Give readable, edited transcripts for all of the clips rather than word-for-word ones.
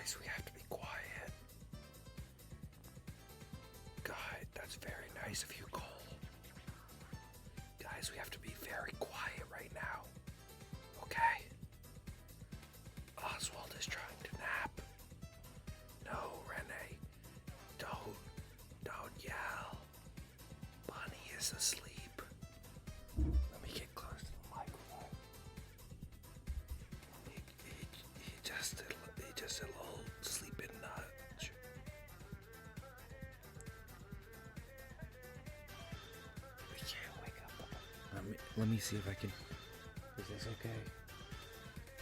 Guys, we have to be quiet. God, that's very nice of you, Cole. Guys, we have to be very quiet right now. Okay? Oswald is trying to nap. No, Renee. Don't yell. Bunny is asleep. Let me get close to the microphone. He just a little sleeping nudge. We can't wake up. Let me see if I can. Is this okay?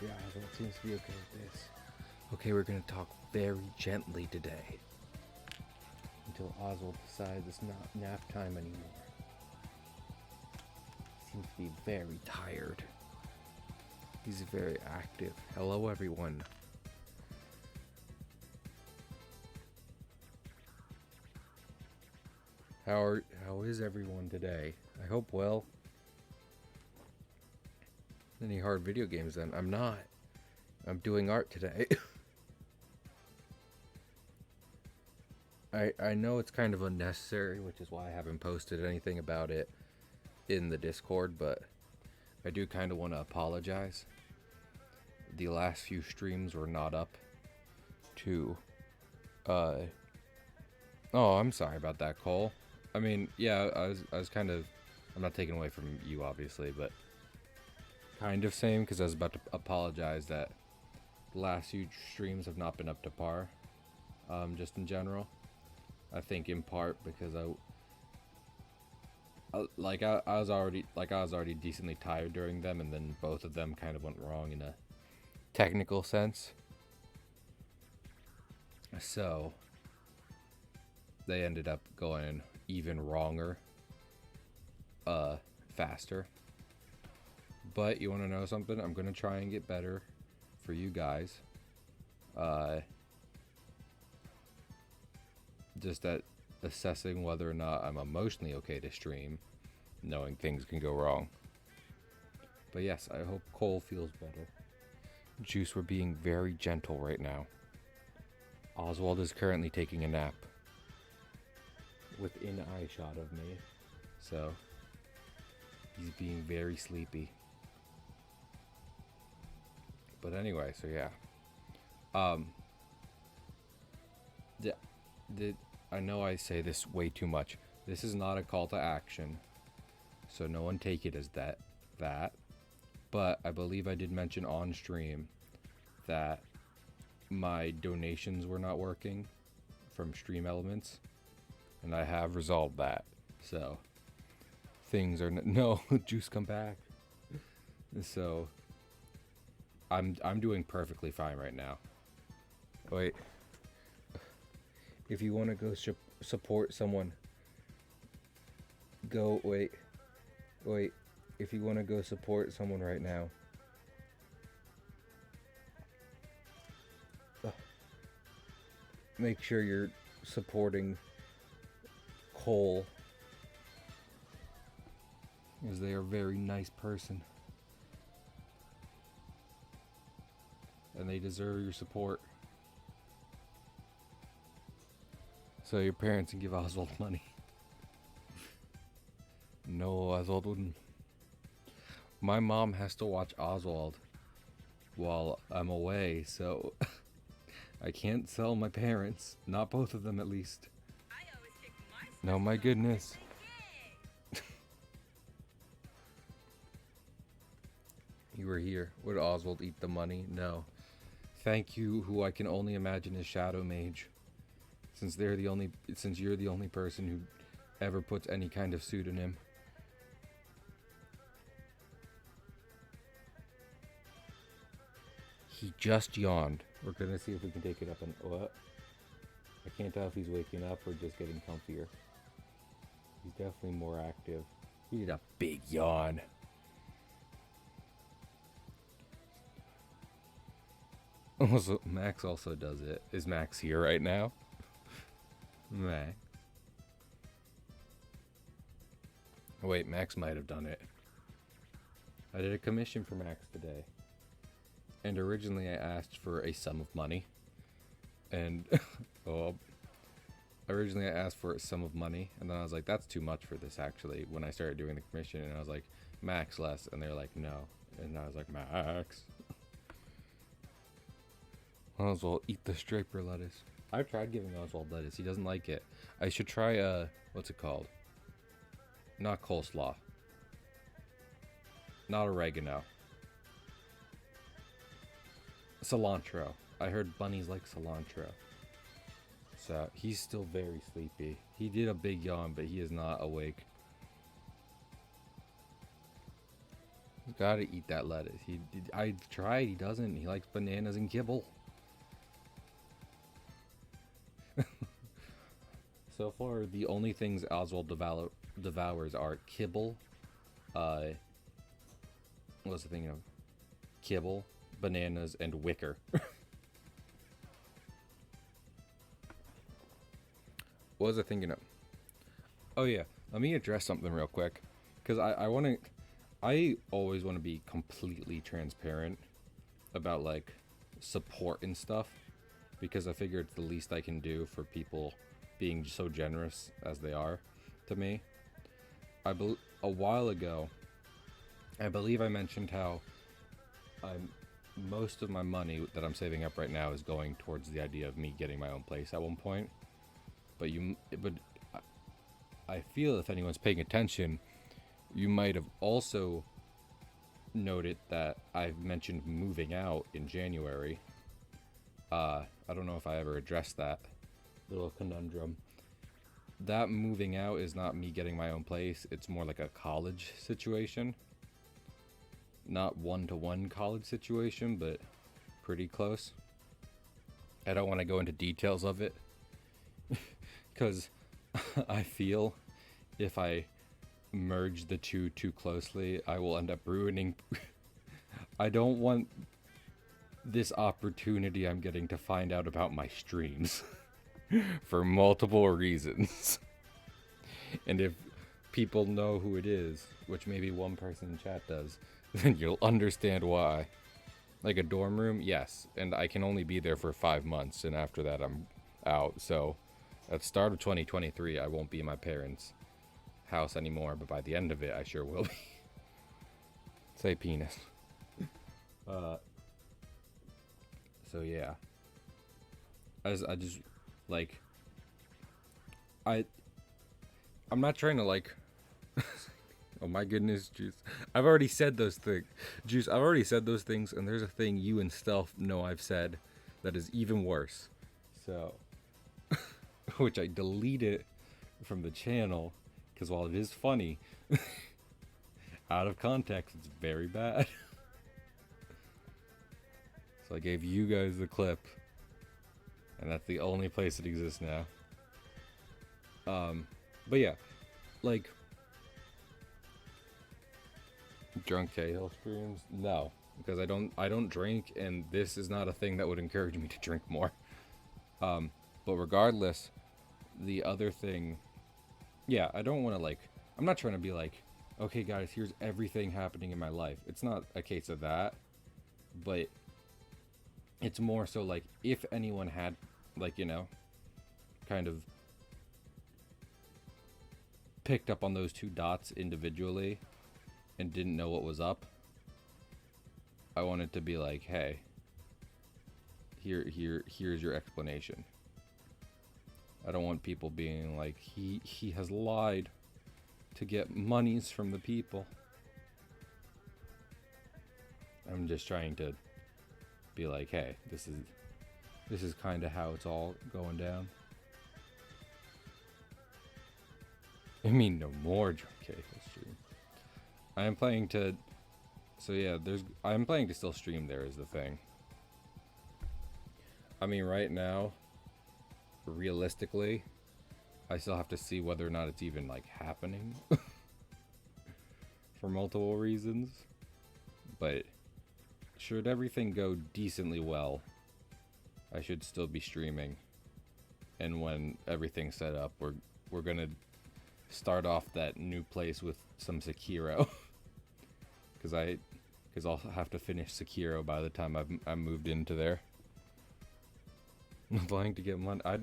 Yeah, it seems to be okay with this. Okay, we're gonna talk very gently today. Until Oswald decides it's not nap time anymore. He seems to be very tired. He's very active. Hello, everyone. How is everyone today? I hope well. Any hard video games then? I'm not. I'm doing art today. I know it's kind of unnecessary, which is why I haven't posted anything about it in the Discord, but I do kind of want to apologize. The last few streams were not up to oh, I'm sorry about that, Cole. I mean, yeah, I was kind of, I'm not taking away from you obviously, but kind of same, because I was about to apologize that the last few streams have not been up to par, just in general. I think in part because I was already decently tired during them, and then both of them kind of went wrong in a technical sense. So they ended up going even wronger, faster. But you want to know something? I'm gonna try and get better for you guys. Just at assessing whether or not I'm emotionally okay to stream, knowing things can go wrong. But yes, I hope Cole feels better. Juice, we're being very gentle right now. Oswald is currently taking a nap within eye shot of me, so he's being very sleepy. But anyway, so yeah. I know I say this way too much. This is not a call to action, so no one take it as that. But I believe I did mention on stream that my donations were not working from Stream Elements, and I have resolved that. So things are no Juice, come back. So I'm doing perfectly fine right now. Wait. If you want to go support someone, go wait. If you want to go support someone right now, make sure you're supporting Cole, as they are a very nice person, and they deserve your support. So your parents can give Oswald money. No, Oswald wouldn't. My mom has to watch Oswald while I'm away, so I can't sell my parents. Not both of them, at least. No, my goodness. You were here. Would Oswald eat the money? No. Thank you, who I can only imagine is Shadow Mage. Since you're the only person who ever puts any kind of pseudonym. He just yawned. We're gonna see if we can take it up and what? I can't tell if he's waking up or just getting comfier. He's definitely more active. He did a big yawn. Also, Max also does it. Is Max here right now? Max. Wait, Max might have done it. I did a commission for Max today. And originally I asked for a sum of money. And well, originally I asked for a sum of money, and then I was like, that's too much for this actually. When I started doing the commission, and I was like, max less, and they're like, no, and I was like, max. Oswald, eat the striper lettuce. I've tried giving Oswald lettuce. He doesn't like it. I should try what's it called? Not coleslaw. Not oregano. Cilantro. I heard bunnies like cilantro. So he's still very sleepy. He did a big yawn, but he is not awake. He's gotta eat that lettuce. I've tried. He doesn't. He likes bananas and kibble. So far, the only things Oswald devours are kibble. What was the thing of? Kibble, bananas, and wicker. What was I thinking of? Oh yeah, let me address something real quick, because I always want to be completely transparent about like support and stuff, because I figure it's the least I can do for people being so generous as they are to me. A while ago, I believe I mentioned how most of my money that I'm saving up right now is going towards the idea of me getting my own place at one point. But I feel if anyone's paying attention, you might have also noted that I've mentioned moving out in January. I don't know if I ever addressed that little conundrum. That moving out is not me getting my own place. It's more like a college situation. Not one-to-one college situation, but pretty close. I don't want to go into details of it, because I feel if I merge the two too closely, I will end up ruining. I don't want this opportunity I'm getting to find out about my streams for multiple reasons. And if people know who it is, which maybe one person in chat does, then you'll understand why. Like a dorm room, yes, and I can only be there for 5 months, and after that I'm out. So at the start of 2023, I won't be in my parents' house anymore, but by the end of it, I sure will be. Say penis. So yeah. I just like I'm not trying to like oh my goodness, Juice. I've already said those things. Juice, I've already said those things, and there's a thing you and Stealth know I've said that is even worse. So which I deleted from the channel, because while it is funny, out of context, it's very bad. So I gave you guys the clip, and that's the only place it exists now. But yeah, like drunk Cahill streams, no, because I don't drink, and this is not a thing that would encourage me to drink more. But regardless, the other thing, yeah, I don't want to like, I'm not trying to be like, okay guys, here's everything happening in my life. It's not a case of that, but it's more so like if anyone had like, you know, kind of picked up on those two dots individually and didn't know what was up, I wanted to be like, hey, here's your explanation. I don't want people being like, he has lied to get monies from the people. I'm just trying to be like, hey, this is kind of how it's all going down. I mean, no more drunk Cahill stream. I am planning to, so yeah, I'm planning to still stream there is the thing. I mean, right now, realistically, I still have to see whether or not it's even like happening for multiple reasons, but should everything go decently well, I should still be streaming. And when everything's set up, we're gonna start off that new place with some Sekiro, because I'll have to finish Sekiro by the time I've moved into there. Applying to get money. I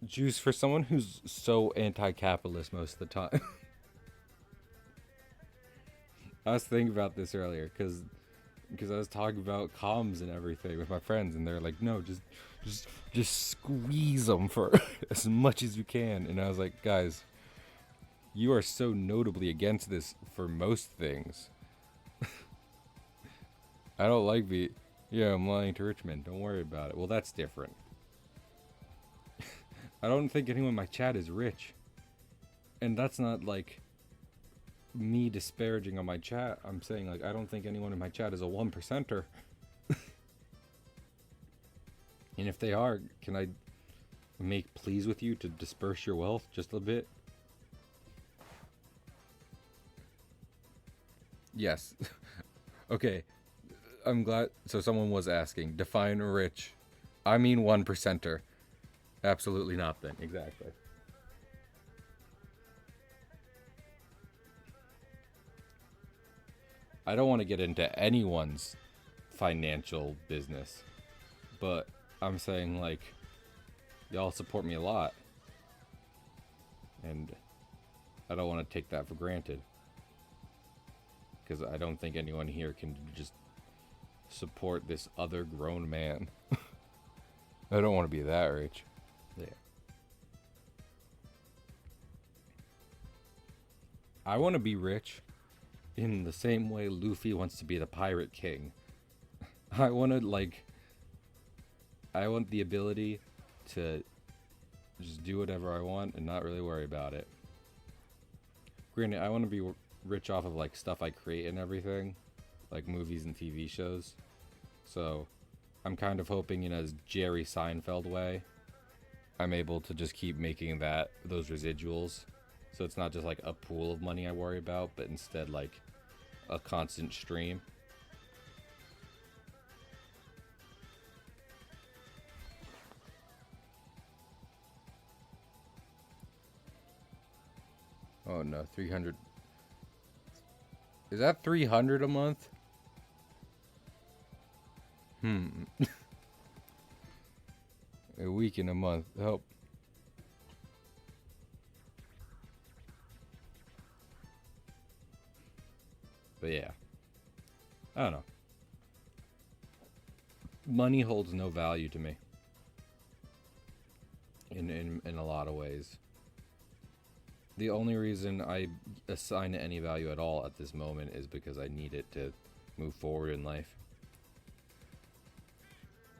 Juice, for someone who's so anti-capitalist most of the time. I was thinking about this earlier because I was talking about comms and everything with my friends, and they're like, "No, just squeeze them for as much as you can." And I was like, "Guys, you are so notably against this for most things. I don't like the, yeah, I'm lying to Richmond. Don't worry about it. Well, that's different. I don't think anyone in my chat is rich, and that's not like me disparaging on my chat. I'm saying, like, I don't think anyone in my chat is a 1%er. And if they are, can I make pleas with you to disperse your wealth just a bit? Yes. Okay. I'm glad. So someone was asking, define rich. I mean 1%er. Absolutely not then. Exactly. I don't want to get into anyone's financial business, but I'm saying, like, y'all support me a lot, and I don't want to take that for granted, because I don't think anyone here can just support this other grown man. I don't want to be that rich. Yeah. I want to be rich in the same way Luffy wants to be the Pirate King. I want to, like, I want the ability to just do whatever I want and not really worry about it. Granted, I want to be rich off of, like, stuff I create and everything, like movies and TV shows. So I'm kind of hoping, in a Jerry Seinfeld way, I'm able to just keep making those residuals. So it's not just like a pool of money I worry about, but instead like a constant stream. Oh no, 300. Is that 300 a month? A week and a month. Help. But yeah. I don't know. Money holds no value to me. In a lot of ways. The only reason I assign it any value at all at this moment is because I need it to move forward in life.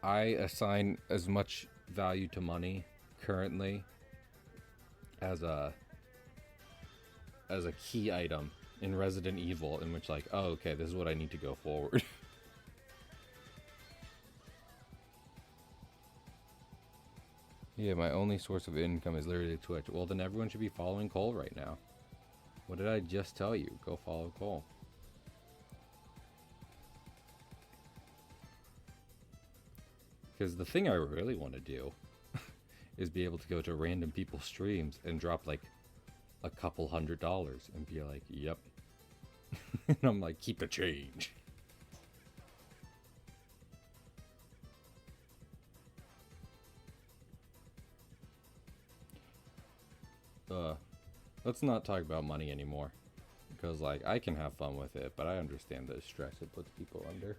I assign as much value to money currently as a key item in Resident Evil, in which, like, oh, okay, this is what I need to go forward. Yeah, my only source of income is literally Twitch. Well, then everyone should be following Cole right now. What did I just tell you? Go follow Cole. Because the thing I really want to do is be able to go to random people's streams and drop like a couple $100 and be like, yep. And I'm like, keep the change. Let's not talk about money anymore. Because, like, I can have fun with it, but I understand the stress it puts people under.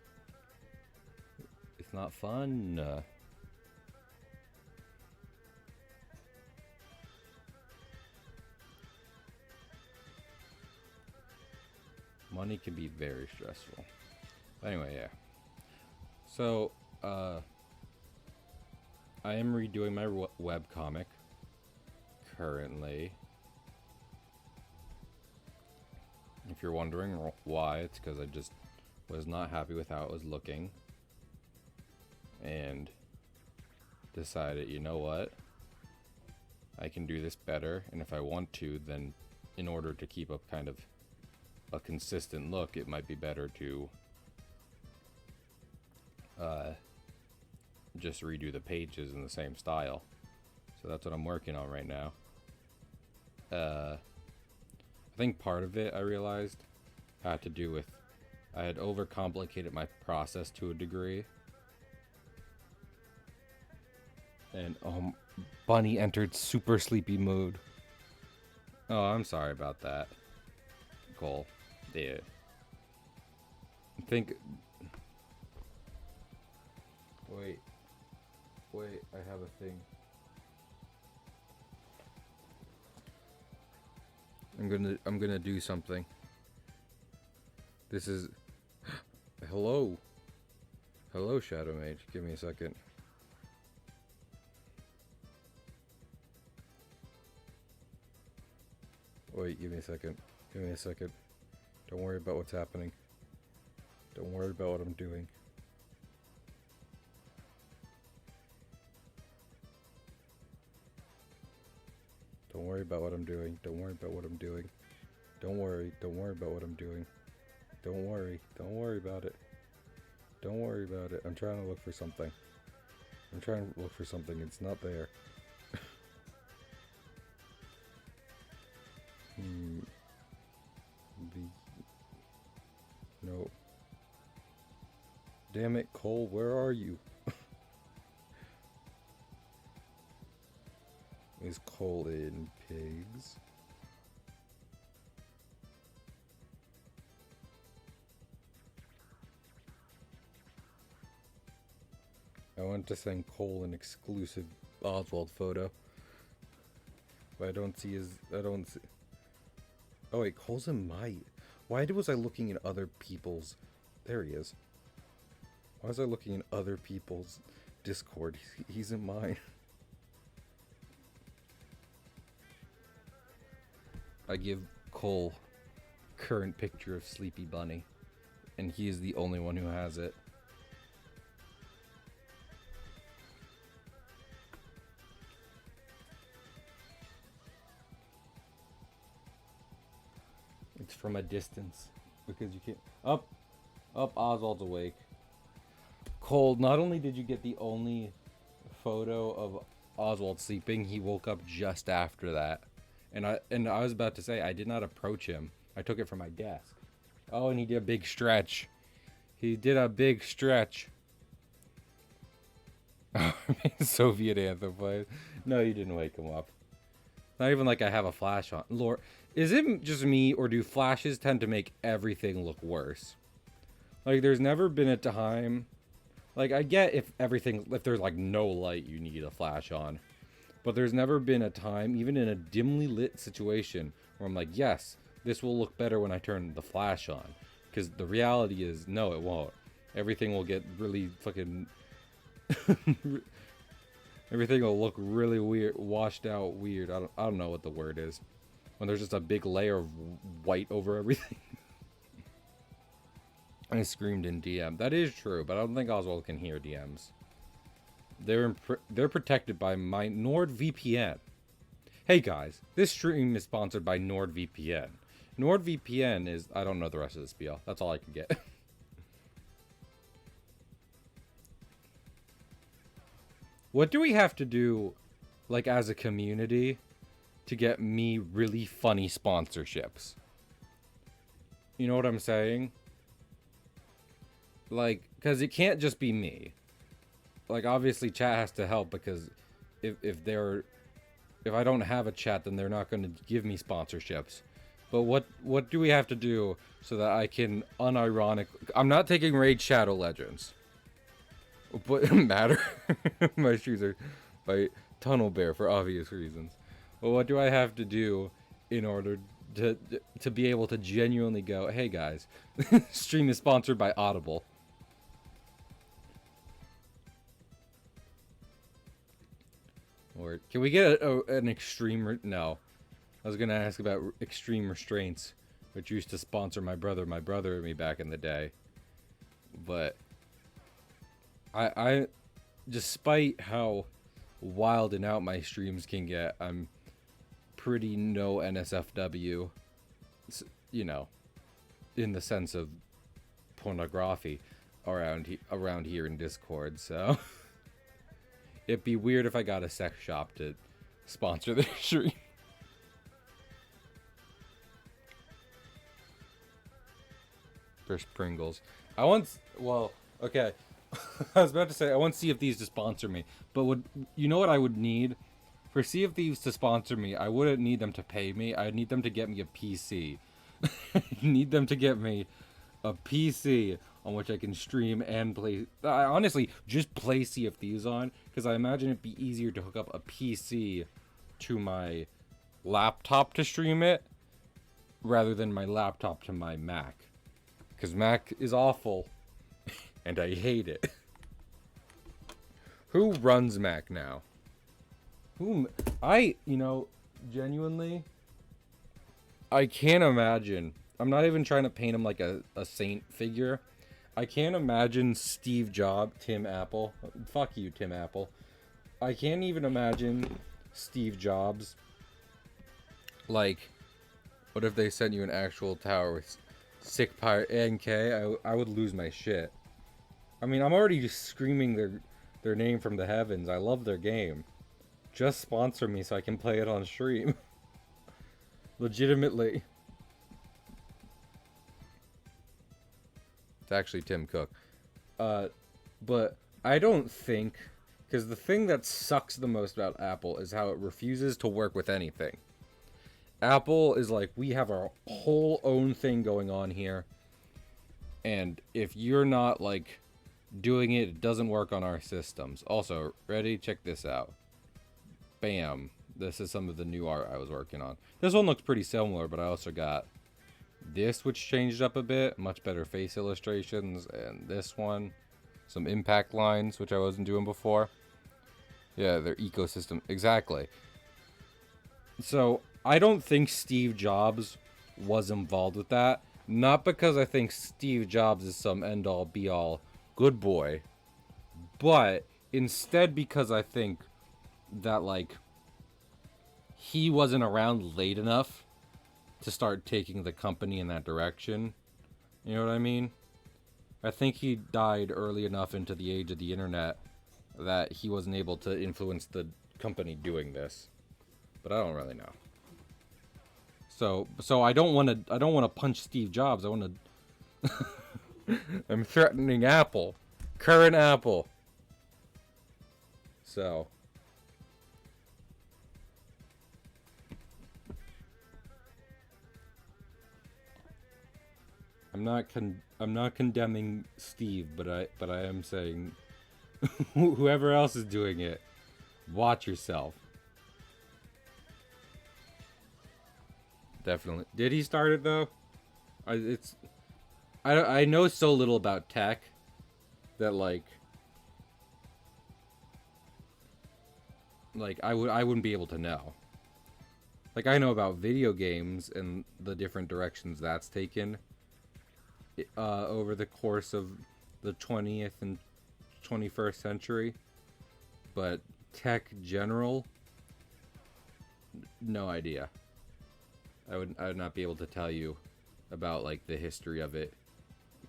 It's not fun. Money can be very stressful. Anyway, yeah. So, I am redoing my webcomic currently. If you're wondering why, it's because I just was not happy with how it was looking. And decided, you know what? I can do this better. And if I want to, then in order to keep up kind of a consistent look, it might be better to just redo the pages in the same style. So that's what I'm working on right now. I think part of it, I realized, had to do with I had overcomplicated my process to a degree. And Bunny entered super sleepy mood. Oh, I'm sorry about that. Cole. Yeah. Think. Wait. I have a thing. I'm gonna do something. This is. Hello. Hello, Shadow Mage. Give me a second. Wait, give me a second. Give me a second. Don't worry about what's happening. Don't worry about what I'm doing. Don't worry about what I'm doing. Don't worry about what I'm doing. Don't worry. Don't worry about what I'm doing. Don't worry. Don't worry about it. Don't worry about it. I'm trying to look for something. I'm trying to look for something. It's not there. No. Damn it, Cole, where are you? Is Cole in pigs? I want to send Cole an exclusive Oswald photo. But I don't see his... I don't see... Oh wait, Cole's in my... Why was I looking at other people's... There he is. Why was I looking at other people's Discord? He's in mine. I give Cole current picture of Sleepy Bunny. And he is the only one who has it. It's from a distance. Because you can't... Up! Oswald's awake. Cole, not only did you get the only photo of Oswald sleeping, he woke up just after that. And I was about to say, I did not approach him. I took it from my desk. Oh, and he did a big stretch. He did a big stretch. Soviet anthem plays. No, you didn't wake him up. Not even like I have a flash on. Lord, is it just me, or do flashes tend to make everything look worse? Like, there's never been a time... Like, I get if there's like no light, you need a flash on. But there's never been a time, even in a dimly lit situation, where I'm like, yes, this will look better when I turn the flash on. Because the reality is, no, it won't. Everything will get really fucking... Everything will look really weird, washed out weird. I don't know what the word is. When there's just a big layer of white over everything. I screamed in DM. That is true, but I don't think Oswald can hear DMs. They're protected by my NordVPN. Hey guys, this stream is sponsored by NordVPN. NordVPN is... I don't know the rest of the spiel. That's all I can get. What do we have to do, like, as a community, to get me really funny sponsorships? You know what I'm saying? Like, because it can't just be me. Like, obviously chat has to help, because if I don't have a chat, then they're not going to give me sponsorships. But what do we have to do so that I can unironic... I'm not taking Raid Shadow Legends. But it doesn't matter. My shoes are by Tunnel Bear for obvious reasons. But what do I have to do in order to be able to genuinely go, hey guys, stream is sponsored by Audible. Or can we get an extreme... No. I was going to ask about Extreme Restraints, which used to sponsor my brother and me back in the day. But I despite how wild and out my streams can get, I'm pretty no NSFW, you know, in the sense of pornography around here in Discord, so... It'd be weird if I got a sex shop to sponsor the stream. There's Pringles. Well, okay. I was about to say I want Sea of Thieves to sponsor me, but would you know what I would need for Sea of Thieves to sponsor me? I wouldn't need them to pay me. I'd need them to get me a PC. I need them to get me a PC on which I can stream and play. I honestly just play Sea of Thieves on, because I imagine it'd be easier to hook up a PC to my laptop to stream it rather than my laptop to my Mac, because Mac is awful and I hate it. Who runs Mac now? Genuinely, I can't imagine. I'm not even trying to paint him like a saint figure. I can't imagine Steve Jobs, Tim Apple. Fuck you, Tim Apple. I can't even imagine Steve Jobs. Like, what if they sent you an actual tower with sick pirate NK? I would lose my shit. I mean, I'm already just screaming their name from the heavens. I love their game. Just sponsor me so I can play it on stream. Legitimately. It's actually Tim Cook. But I don't think, because the thing that sucks the most about Apple is how it refuses to work with anything. Apple is like, we have our whole own thing going on here, and if you're not like doing it, it doesn't work on our systems. Also, ready? Check this out. Bam. This is some of the new art I was working on. This one looks pretty similar, but I also got this, which changed up a bit. Much better face illustrations. And this one, some impact lines, which I wasn't doing before. Yeah, their ecosystem. Exactly. So, I don't think Steve Jobs was involved with that. Not because I think Steve Jobs is some end-all, be-all good boy. But instead because I think that, like, he wasn't around late enough to start taking the company in that direction. You know what I mean? I think he died early enough into the age of the internet that he wasn't able to influence the company doing this. But I don't really know. So I don't want to punch Steve Jobs. I want to I'm threatening Apple. Current Apple. So I'm not condemning Steve, but I am saying whoever else is doing it, watch yourself. Definitely. Did he start it though? I know so little about tech that like I wouldn't be able to know. Like, I know about video games and the different directions that's taken over the course of the 20th and 21st century, but tech general, no idea. I would not be able to tell you about like the history of it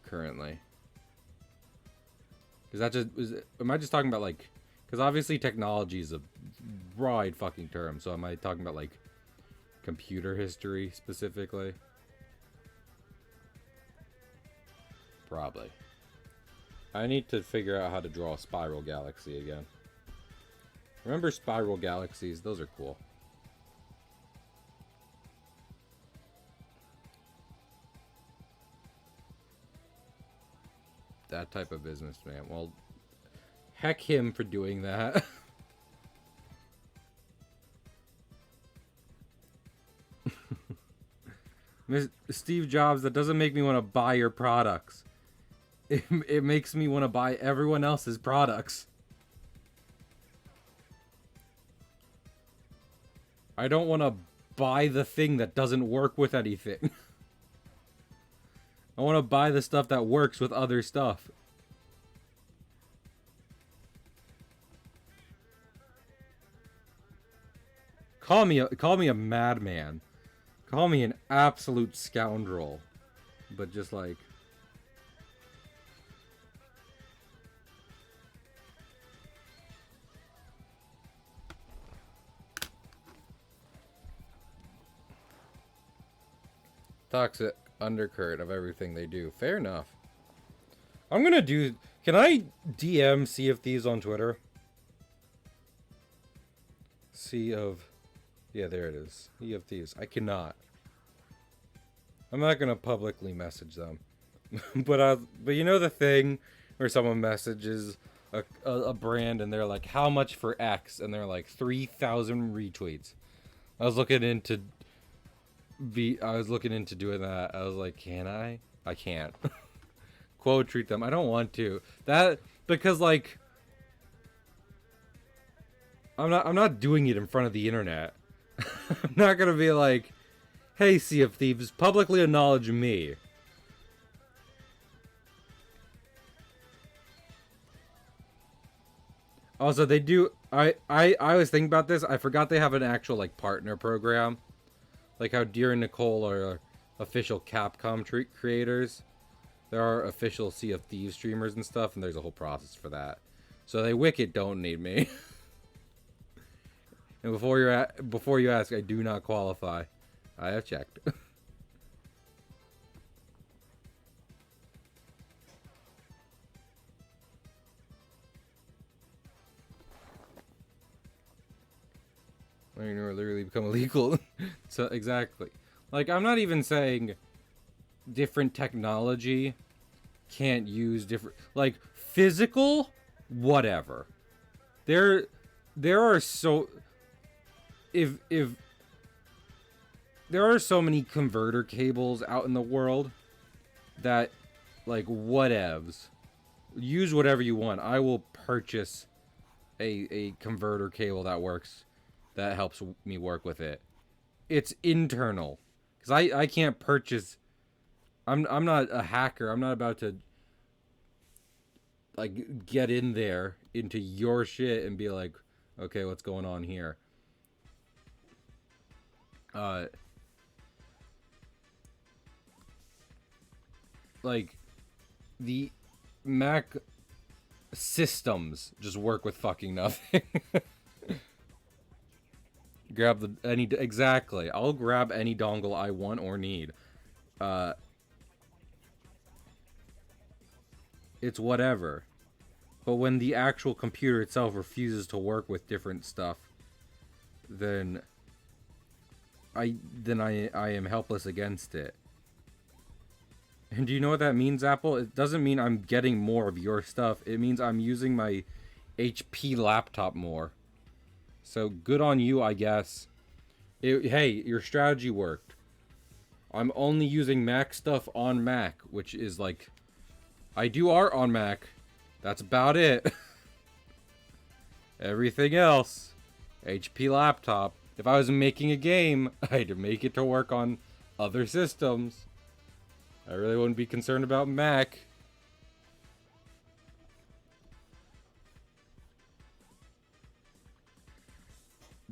currently. Because that just was. Am I just talking about like? Because obviously technology is a wide fucking term. So am I talking about like computer history specifically? Probably. I need to figure out how to draw a spiral galaxy again. Remember spiral galaxies? Those are cool. That type of businessman. Well, heck him for doing that. Steve Jobs, that doesn't make me want to buy your products. It makes me want to buy everyone else's products. I don't want to buy the thing that doesn't work with anything. I want to buy the stuff that works with other stuff. Call me a madman. Call me an absolute scoundrel. But just like, toxic undercurrent of everything they do. Fair enough. I'm gonna do. Can I DM Sea of Thieves on Twitter? Sea of. Yeah, there it is. Sea of Thieves. I cannot. I'm not gonna publicly message them. But you know the thing where someone messages a brand and they're like, how much for X? And they're like 3,000 retweets. I was looking into doing that. I was like, can I? I can't. Quote treat them. I don't want to. That because like I'm not doing it in front of the internet. I'm not gonna be like, hey, Sea of Thieves, publicly acknowledge me. Also, they do. I was thinking about this. I forgot they have an actual like partner program, like how Deer and Nicole are official Capcom creators. There are official Sea of Thieves streamers and stuff, and there's a whole process for that. So they Wicked don't need me. And before you ask, I do not qualify. I have checked. I mean, or literally become illegal. So exactly, like I'm not even saying different technology can't use different, like physical, whatever. There are so if there are so many converter cables out in the world that like whatevs. Use whatever you want. I will purchase a converter cable that works, that helps me work with it. It's internal, because I can't purchase. I'm not a hacker. I'm not about to like get in there into your shit and be like, okay, what's going on here? Like the Mac systems just work with fucking nothing. Grab exactly. I'll grab any dongle I want or need. It's whatever. But when the actual computer itself refuses to work with different stuff, then I am helpless against it. And do you know what that means, Apple? It doesn't mean I'm getting more of your stuff. It means I'm using my HP laptop more. So good on you, I guess. Hey, your strategy worked. I'm only using Mac stuff on Mac, which is like, I do art on Mac. That's about it. Everything else, HP laptop. If I was making a game, I'd make it to work on other systems. I really wouldn't be concerned about Mac.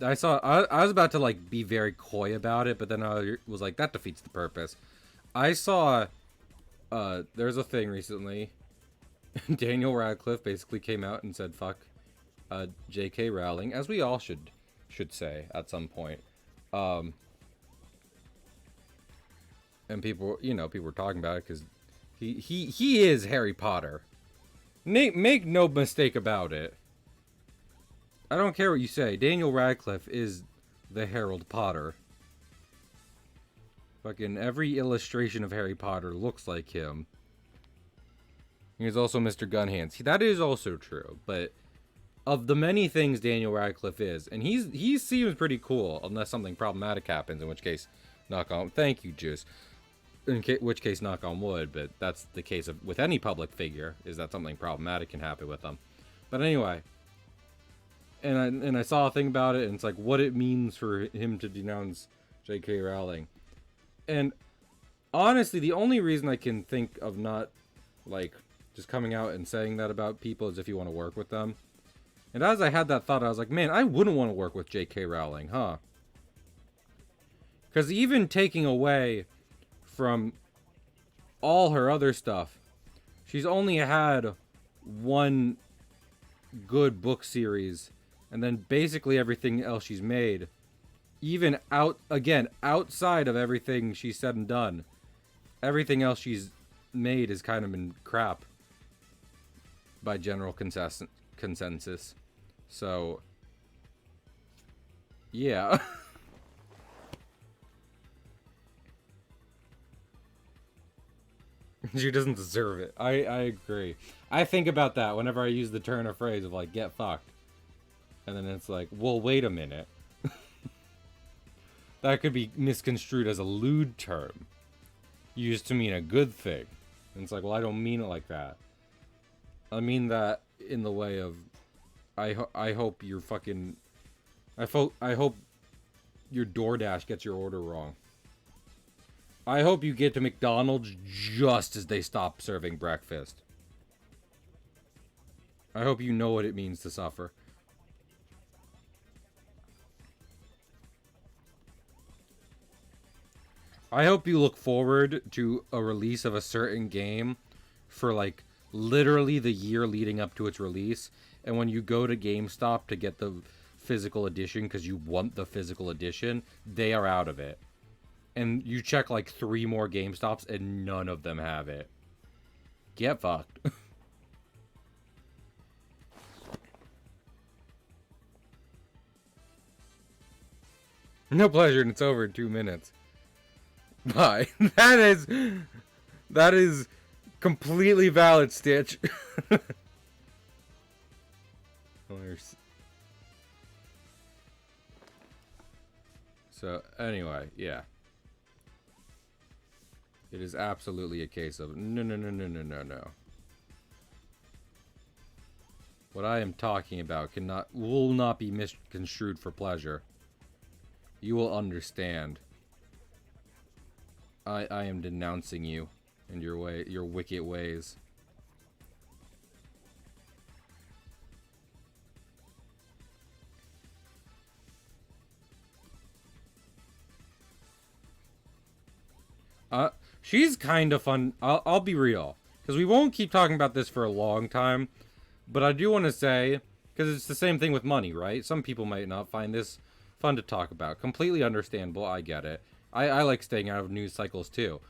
I was about to like be very coy about it, but then I was like, that defeats the purpose. I saw there's a thing recently. Daniel Radcliffe basically came out and said fuck J.K. Rowling, as we all should say at some point. And people were talking about it because he is Harry Potter. Make no mistake about it. I don't care what you say. Daniel Radcliffe is the Harold Potter. Fucking every illustration of Harry Potter looks like him. He's also Mr. Gunhands. That is also true, but of the many things Daniel Radcliffe is, and he seems pretty cool, unless something problematic happens, in which case, knock on. Thank you, Juice. Which case, knock on wood. But that's the case with any public figure, is that something problematic can happen with them. But anyway. And I saw a thing about it, and it's like what it means for him to denounce J.K. Rowling. And honestly, the only reason I can think of not like just coming out and saying that about people is if you want to work with them. And as I had that thought, I was like, man, I wouldn't want to work with J.K. Rowling, huh? Because even taking away from all her other stuff, she's only had one good book series. And then basically everything else she's made, even outside of everything she's said and done, everything else she's made has kind of been crap. by general consensus. So, yeah. She doesn't deserve it. I agree. I think about that whenever I use the turn or phrase of like, get fucked. And then it's like, well, wait a minute. That could be misconstrued as a lewd term. Used to mean a good thing. And it's like, well, I don't mean it like that. I mean that in the way of, I hope you're fucking, I hope your DoorDash gets your order wrong. I hope you get to McDonald's just as they stop serving breakfast. I hope you know what it means to suffer. I hope you look forward to a release of a certain game for like literally the year leading up to its release, and when you go to GameStop to get the physical edition because you want the physical edition, they are out of it. And you check like 3 more GameStops and none of them have it. Get fucked. No pleasure, and it's over in 2 minutes. Bye. That is completely valid, Stitch. So anyway, yeah. It is absolutely a case of no. What I am talking about will not be misconstrued for pleasure. You will understand. I am denouncing you and your wicked ways. She's kind of fun. I'll be real, because we won't keep talking about this for a long time, but I do want to say, because it's the same thing with money, right? Some people might not find this fun to talk about. Completely understandable. I get it. I like staying out of news cycles too.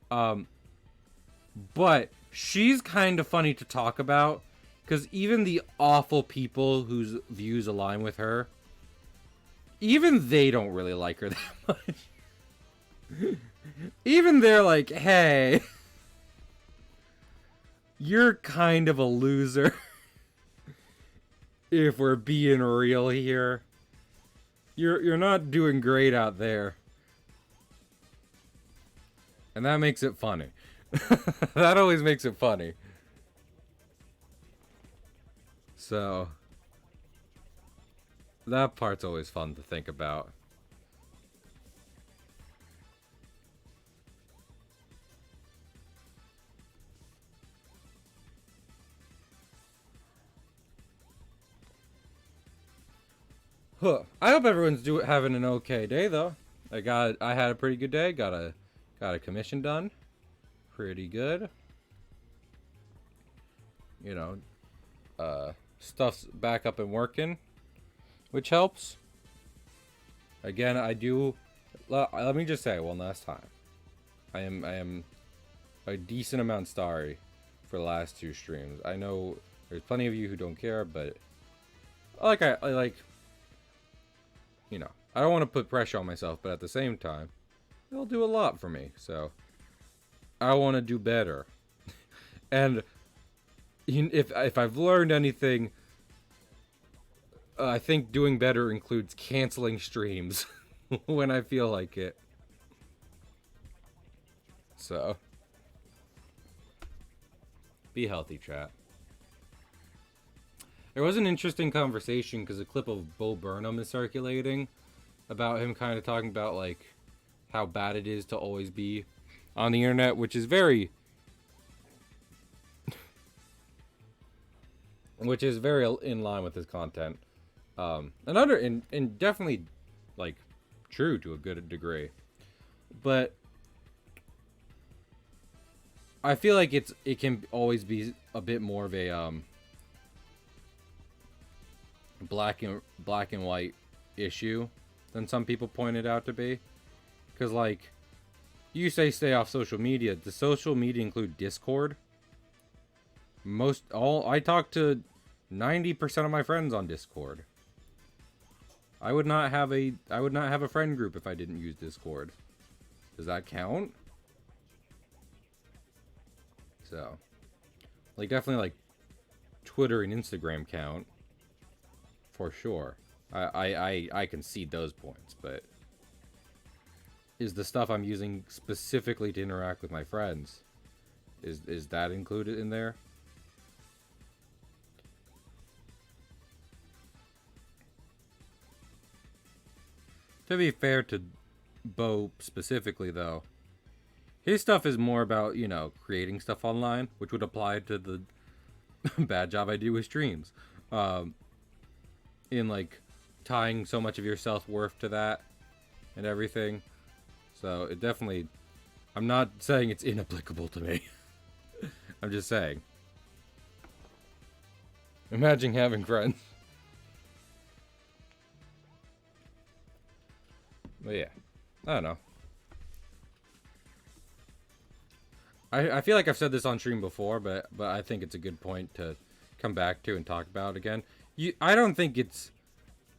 But she's kind of funny to talk about, because even the awful people whose views align with her, even they don't really like her that much. Even they're like, hey, you're kind of a loser. If we're being real here. You're not doing great out there. And that makes it funny. That always makes it funny. So that part's always fun to think about. I hope everyone's having an okay day though. I had a pretty good day. Got a commission done. Pretty good. You know, stuff's back up and working, which helps. Again, I do. Let me just say one last time. I am a decent amount sorry for the last 2 streams. I know there's plenty of you who don't care, but I like. You know, I don't want to put pressure on myself, but at the same time, it'll do a lot for me. So I want to do better. And if I've learned anything, I think doing better includes canceling streams when I feel like it. So be healthy, chat. There was an interesting conversation because a clip of Bo Burnham is circulating about him kind of talking about like how bad it is to always be on the internet, which is very in line with his content. And definitely like true to a good degree. But I feel like it can always be a bit more of a black and white issue than some people point it out to be. Because like you say stay off social media. Does social media include Discord? I talk to 90% of my friends on Discord. I would not have a friend group if I didn't use Discord. Does that count? So, like, definitely, like, Twitter and Instagram count for sure. I concede those points, but is the stuff I'm using specifically to interact with my friends, is that included in there? To be fair to Bo specifically, though, his stuff is more about, you know, creating stuff online, which would apply to the bad job I do with streams. In, like, tying so much of your self-worth to that and everything. So, it definitely... I'm not saying it's inapplicable to me. I'm just saying. Imagine having friends. But yeah, I don't know. I feel like I've said this on stream before, but I think it's a good point to come back to and talk about again. I don't think it's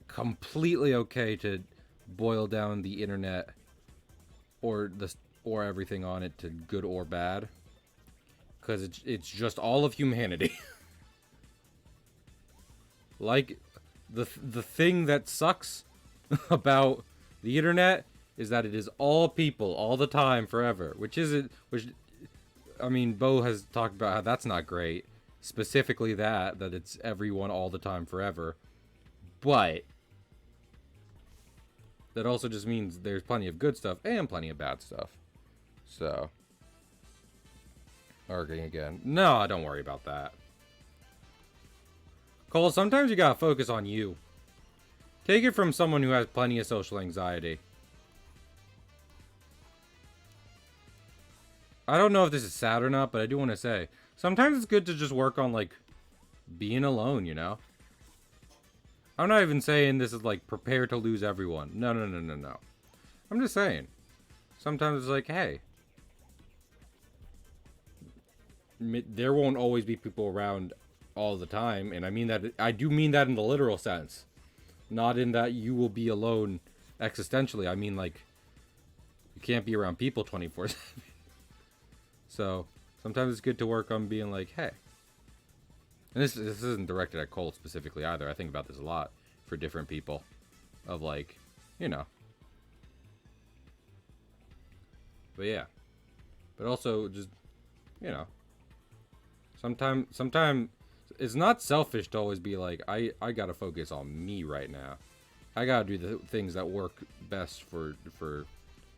completely okay to boil down the internet or everything on it to good or bad, because it's just all of humanity. Like, the thing that sucks about the internet is that it is all people all the time forever, which I mean, Bo has talked about how that's not great. Specifically that it's everyone all the time forever. But that also just means there's plenty of good stuff and plenty of bad stuff. So, arguing again. No, don't worry about that. Cole, sometimes you gotta focus on you. Take it from someone who has plenty of social anxiety. I don't know if this is sad or not, but I do want to say, sometimes it's good to just work on, like, being alone, you know? I'm not even saying this is, like, prepare to lose everyone. No. I'm just saying. Sometimes it's like, hey, there won't always be people around all the time, and I do mean that in the literal sense. Not in that you will be alone existentially. I mean, like, you can't be around people 24/7. So, sometimes it's good to work on being like, hey. And this isn't directed at Cole specifically either. I think about this a lot for different people. Of, like, you know. But yeah. But also, just, you know. Sometimes it's not selfish to always be like, I gotta focus on me right now. I gotta do the things that work best for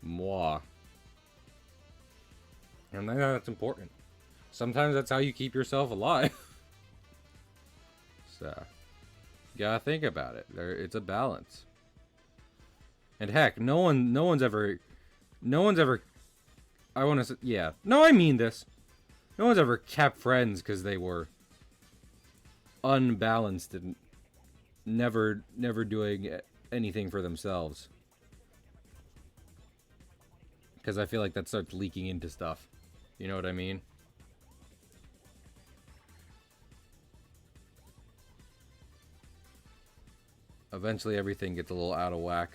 moi. And I know that's important. Sometimes that's how you keep yourself alive. So, you gotta think about it. It's a balance. And heck, no one's ever. I want to say, yeah. No, I mean this. No one's ever kept friends because they were unbalanced and never doing anything for themselves. Because I feel like that starts leaking into stuff. You know what I mean? Eventually everything gets a little out of whack.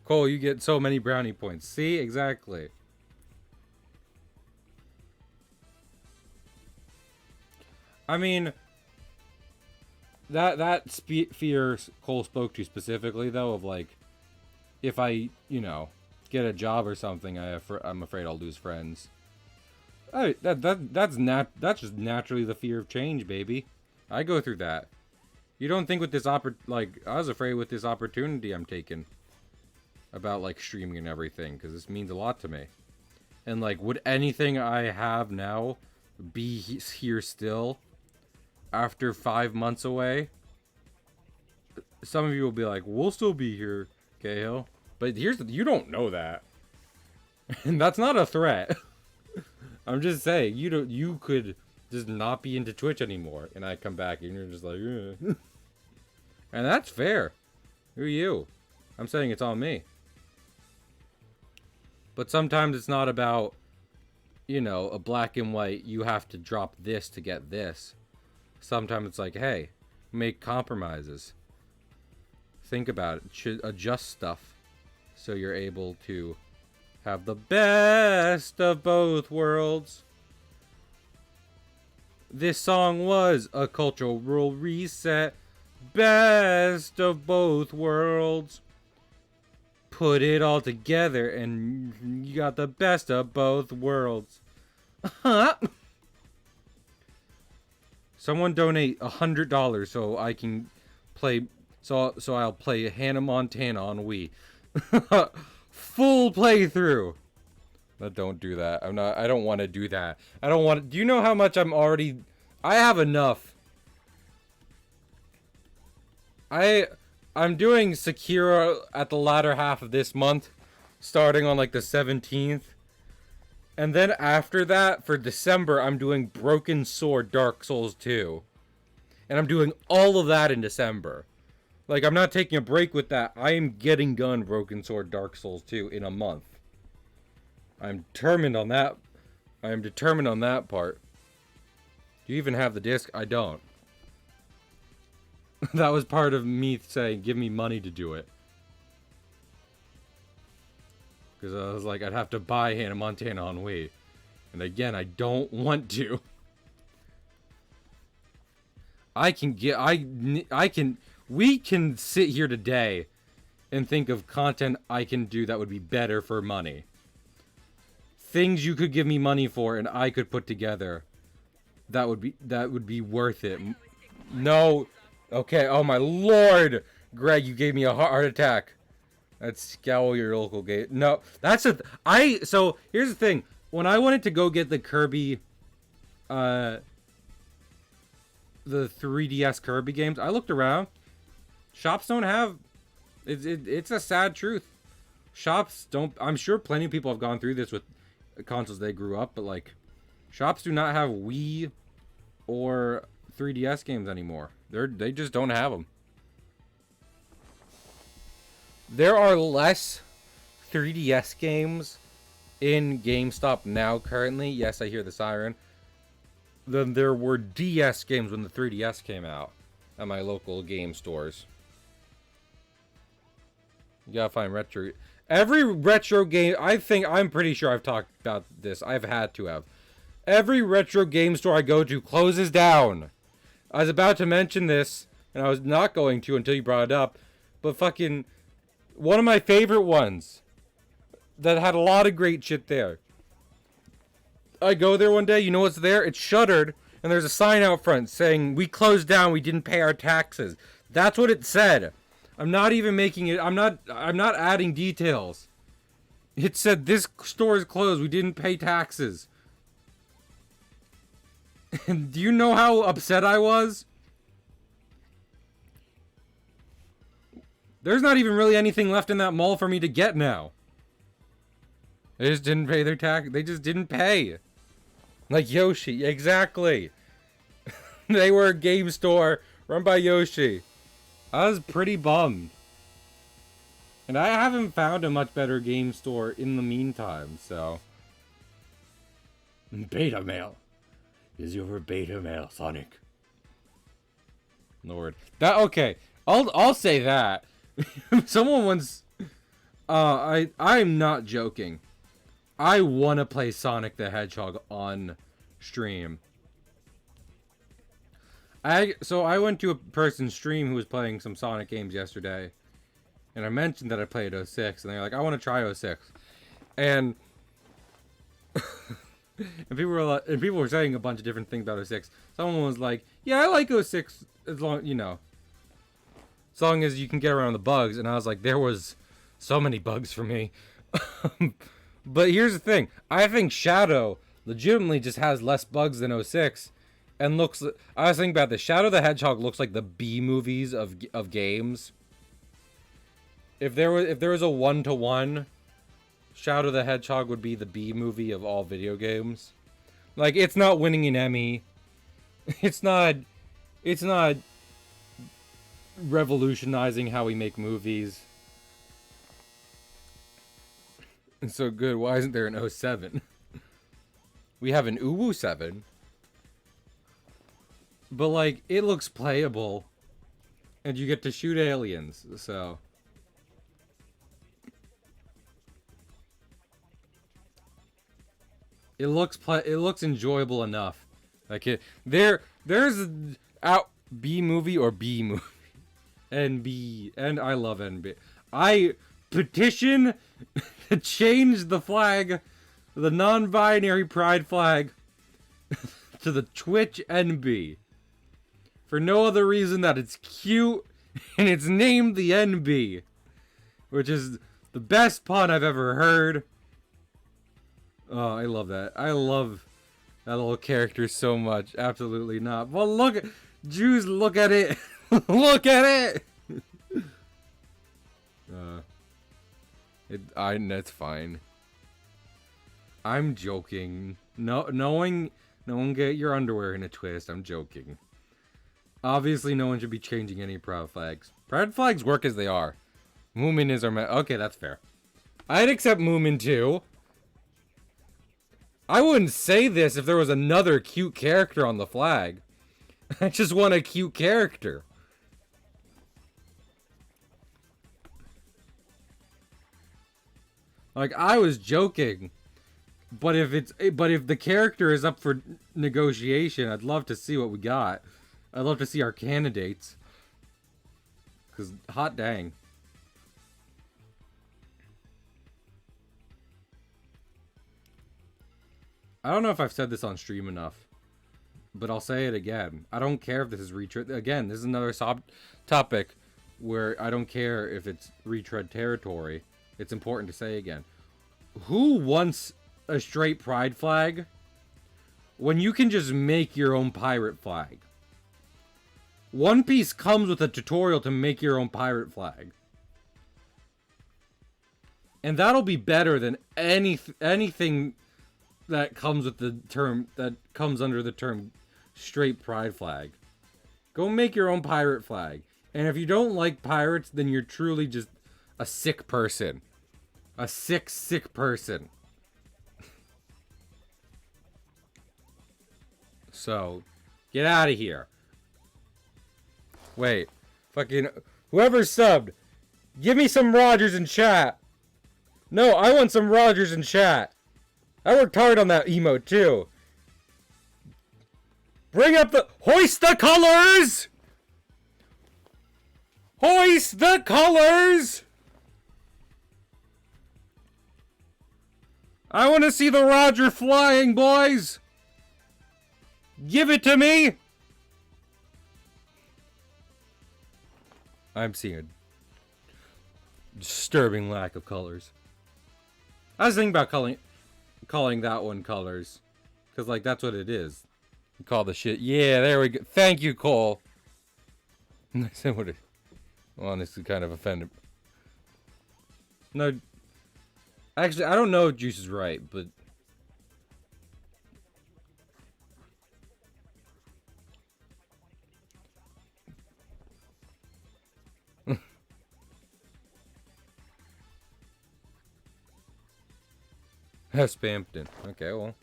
Cole, you get so many brownie points. See? Exactly. I mean, that fear Cole spoke to specifically, though, of like, if I, you know, get a job or something, I'm afraid I'll lose friends. That's just naturally the fear of change, baby. I go through that. You don't think with this I was afraid with this opportunity I'm taking about, like, streaming and everything, because this means a lot to me. And, like, would anything I have now be here still after 5 months away? Some of you will be like, we'll still be here, Cahill. But you don't know that. And that's not a threat. I'm just saying, you could just not be into Twitch anymore. And I come back and you're just like, "Ugh." And that's fair. Who are you? I'm saying it's on me. But sometimes it's not about, you know, a black and white, you have to drop this to get this. Sometimes it's like, hey, make compromises. Think about it. Should adjust stuff so you're able to have the best of both worlds. This song was a cultural reset. Best of both worlds. Put it all together and you got the best of both worlds. Someone donate $100 so I can play. So I'll play Hannah Montana on Wii. Full playthrough. But don't do that. I don't want to do that. I don't want. Do you know how much I'm already? I have enough. I'm doing Sekiro at the latter half of this month, starting on like the 17th. And then after that, for December, I'm doing Broken Sword Dark Souls 2. And I'm doing all of that in December. Like, I'm not taking a break with that. I am getting done Broken Sword Dark Souls 2 in a month. I'm determined on that. I am determined on that part. Do you even have the disc? I don't. That was part of me saying, give me money to do it. Because I was like, I'd have to buy Hannah Montana on Wii. And again, I don't want to. We can sit here today and think of content I can do that would be better for money. Things you could give me money for and I could put together. That would be worth it. No. Okay, oh my lord. Greg, you gave me a heart attack. That's scowl your local game. No, that's so here's the thing. When I wanted to go get the Kirby, the 3DS Kirby games, I looked around. Shops don't have. It's a sad truth. Shops don't. I'm sure plenty of people have gone through this with consoles they grew up, but like, shops do not have Wii or 3DS games anymore. They just don't have them. There are less 3DS games in GameStop now currently. Yes, I hear the siren. Than there were DS games when the 3DS came out at my local game stores. You gotta find retro. Every retro game, I'm pretty sure I've talked about this. I've had to have. Every retro game store I go to closes down. I was about to mention this, and I was not going to until you brought it up. But fucking, one of my favorite ones that had a lot of great shit there. I go there one day, you know what's there? It's shuttered, and there's a sign out front saying, "We closed down, we didn't pay our taxes." That's what it said. I'm not even making it, I'm not adding details. It said, "This store is closed, we didn't pay taxes." And do you know how upset I was? There's not even really anything left in that mall for me to get now. They just didn't pay their tax. They just didn't pay. Like Yoshi, exactly. They were a game store run by Yoshi. I was pretty bummed. And I haven't found a much better game store in the meantime, so. Beta mail. Is your beta mail, Sonic? Lord. Okay. I'll say that. Someone once I'm not joking. I want to play Sonic the Hedgehog on stream. So I went to a person's stream who was playing some Sonic games yesterday, and I mentioned that I played 06, and they're like, "I want to try 06." And and people were saying a bunch of different things about 06. Someone was like, "Yeah, I like 06 as long, as long as you can get around the bugs." And I was like, there was so many bugs for me. But here's the thing. I think Shadow legitimately just has less bugs than 06. And looks... I was thinking about this. Shadow the Hedgehog looks like the B movies of games. If there was a 1-to-1, Shadow the Hedgehog would be the B movie of all video games. Like, it's not winning an Emmy. It's not. It's not revolutionizing how we make movies. It's so good. Why isn't there an 07? We have an Uwu 7. But, like, it looks playable. And you get to shoot aliens, so. It looks enjoyable enough. Like there's out B movie or B movie. NB, and I love NB. I petition to change the flag, the non-binary pride flag, to the Twitch NB. For no other reason that it's cute and it's named the NB, which is the best pun I've ever heard. Oh, I love that. I love that little character so much. Absolutely not. Well, look, Jews, look at it. Look at it. That's fine. I'm joking. No one get your underwear in a twist. I'm joking. Obviously, no one should be changing any pride flags. Pride flags work as they are. Moomin is our okay, that's fair. I'd accept Moomin too. I wouldn't say this if there was another cute character on the flag. I just want a cute character. Like, I was joking. But if the character is up for negotiation, I'd love to see what we got. I'd love to see our candidates. Cause hot dang. I don't know if I've said this on stream enough, but I'll say it again. I don't care if this is retread. Again, this is another topic where I don't care if it's retread territory. It's important to say again. Who wants a straight pride flag when you can just make your own pirate flag? One Piece comes with a tutorial to make your own pirate flag. And that'll be better than anything that comes with the term, that comes under the term straight pride flag. Go make your own pirate flag. And if you don't like pirates, then you're truly just a sick person. A sick person. So, get out of here. Wait. Fucking, whoever subbed, give me some Rogers in chat. No, I want some Rogers in chat. I worked hard on that emote, too. Bring up the... Hoist the colors! Hoist the colors! I want to see the Roger flying, boys! Give it to me! I'm seeing a disturbing lack of colors. I was thinking about calling that one colors. Because, like, that's what it is. You call the shit... Yeah, there we go. Thank you, Cole. I said what it... Honestly, kind of offended. No... Actually, I don't know if Juice is right, but... Spampton. Okay, well.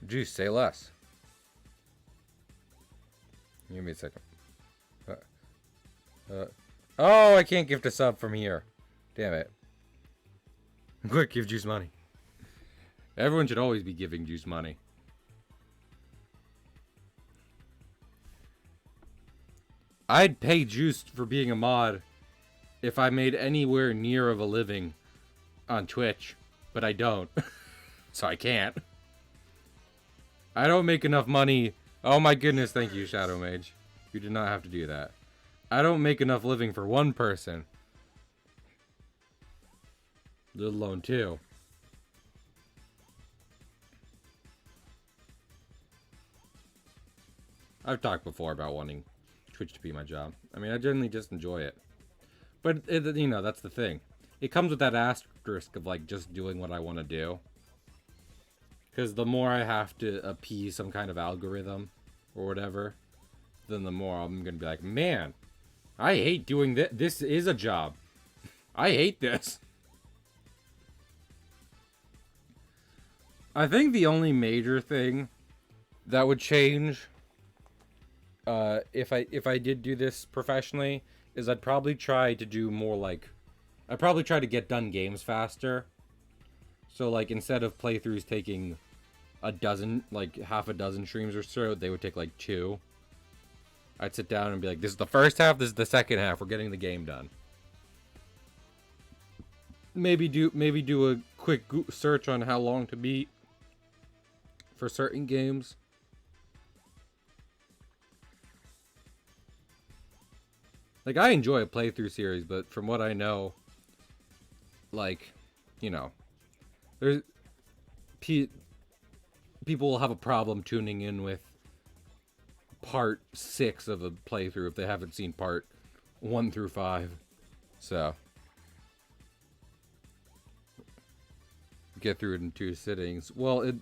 Juice, say less. Give me a second. Oh, I can't gift a sub from here. Damn it. Quick, give Juice money. Everyone should always be giving Juice money. I'd pay Juice for being a mod if I made anywhere near of a living on Twitch. But I don't. So I can't. I don't make enough money. Oh my goodness, thank you, Shadow Mage. You did not have to do that. I don't make enough living for one person. Let alone two. I've talked before about wanting Twitch to be my job. I mean, I generally just enjoy it. But, you know, that's the thing. It comes with that asterisk of, like, just doing what I want to do. Because the more I have to appease some kind of algorithm, or whatever, then the more I'm gonna be like, man, I hate doing this. This is a job. I hate this. I think the only major thing that would change if I did do this professionally is I'd probably try to do more like I'd probably try to get done games faster. So like instead of playthroughs taking a dozen, like half a dozen streams or so, they would take like 2. I'd sit down and be like, this is the first half, this is the second half, we're getting the game done. Maybe do a quick search on how long to beat for certain games. Like, I enjoy a playthrough series, but from what I know, like, you know, there's people will have a problem tuning in with part 6 of a playthrough if they haven't seen part 1 through 5. So get through it in 2 sittings. Well,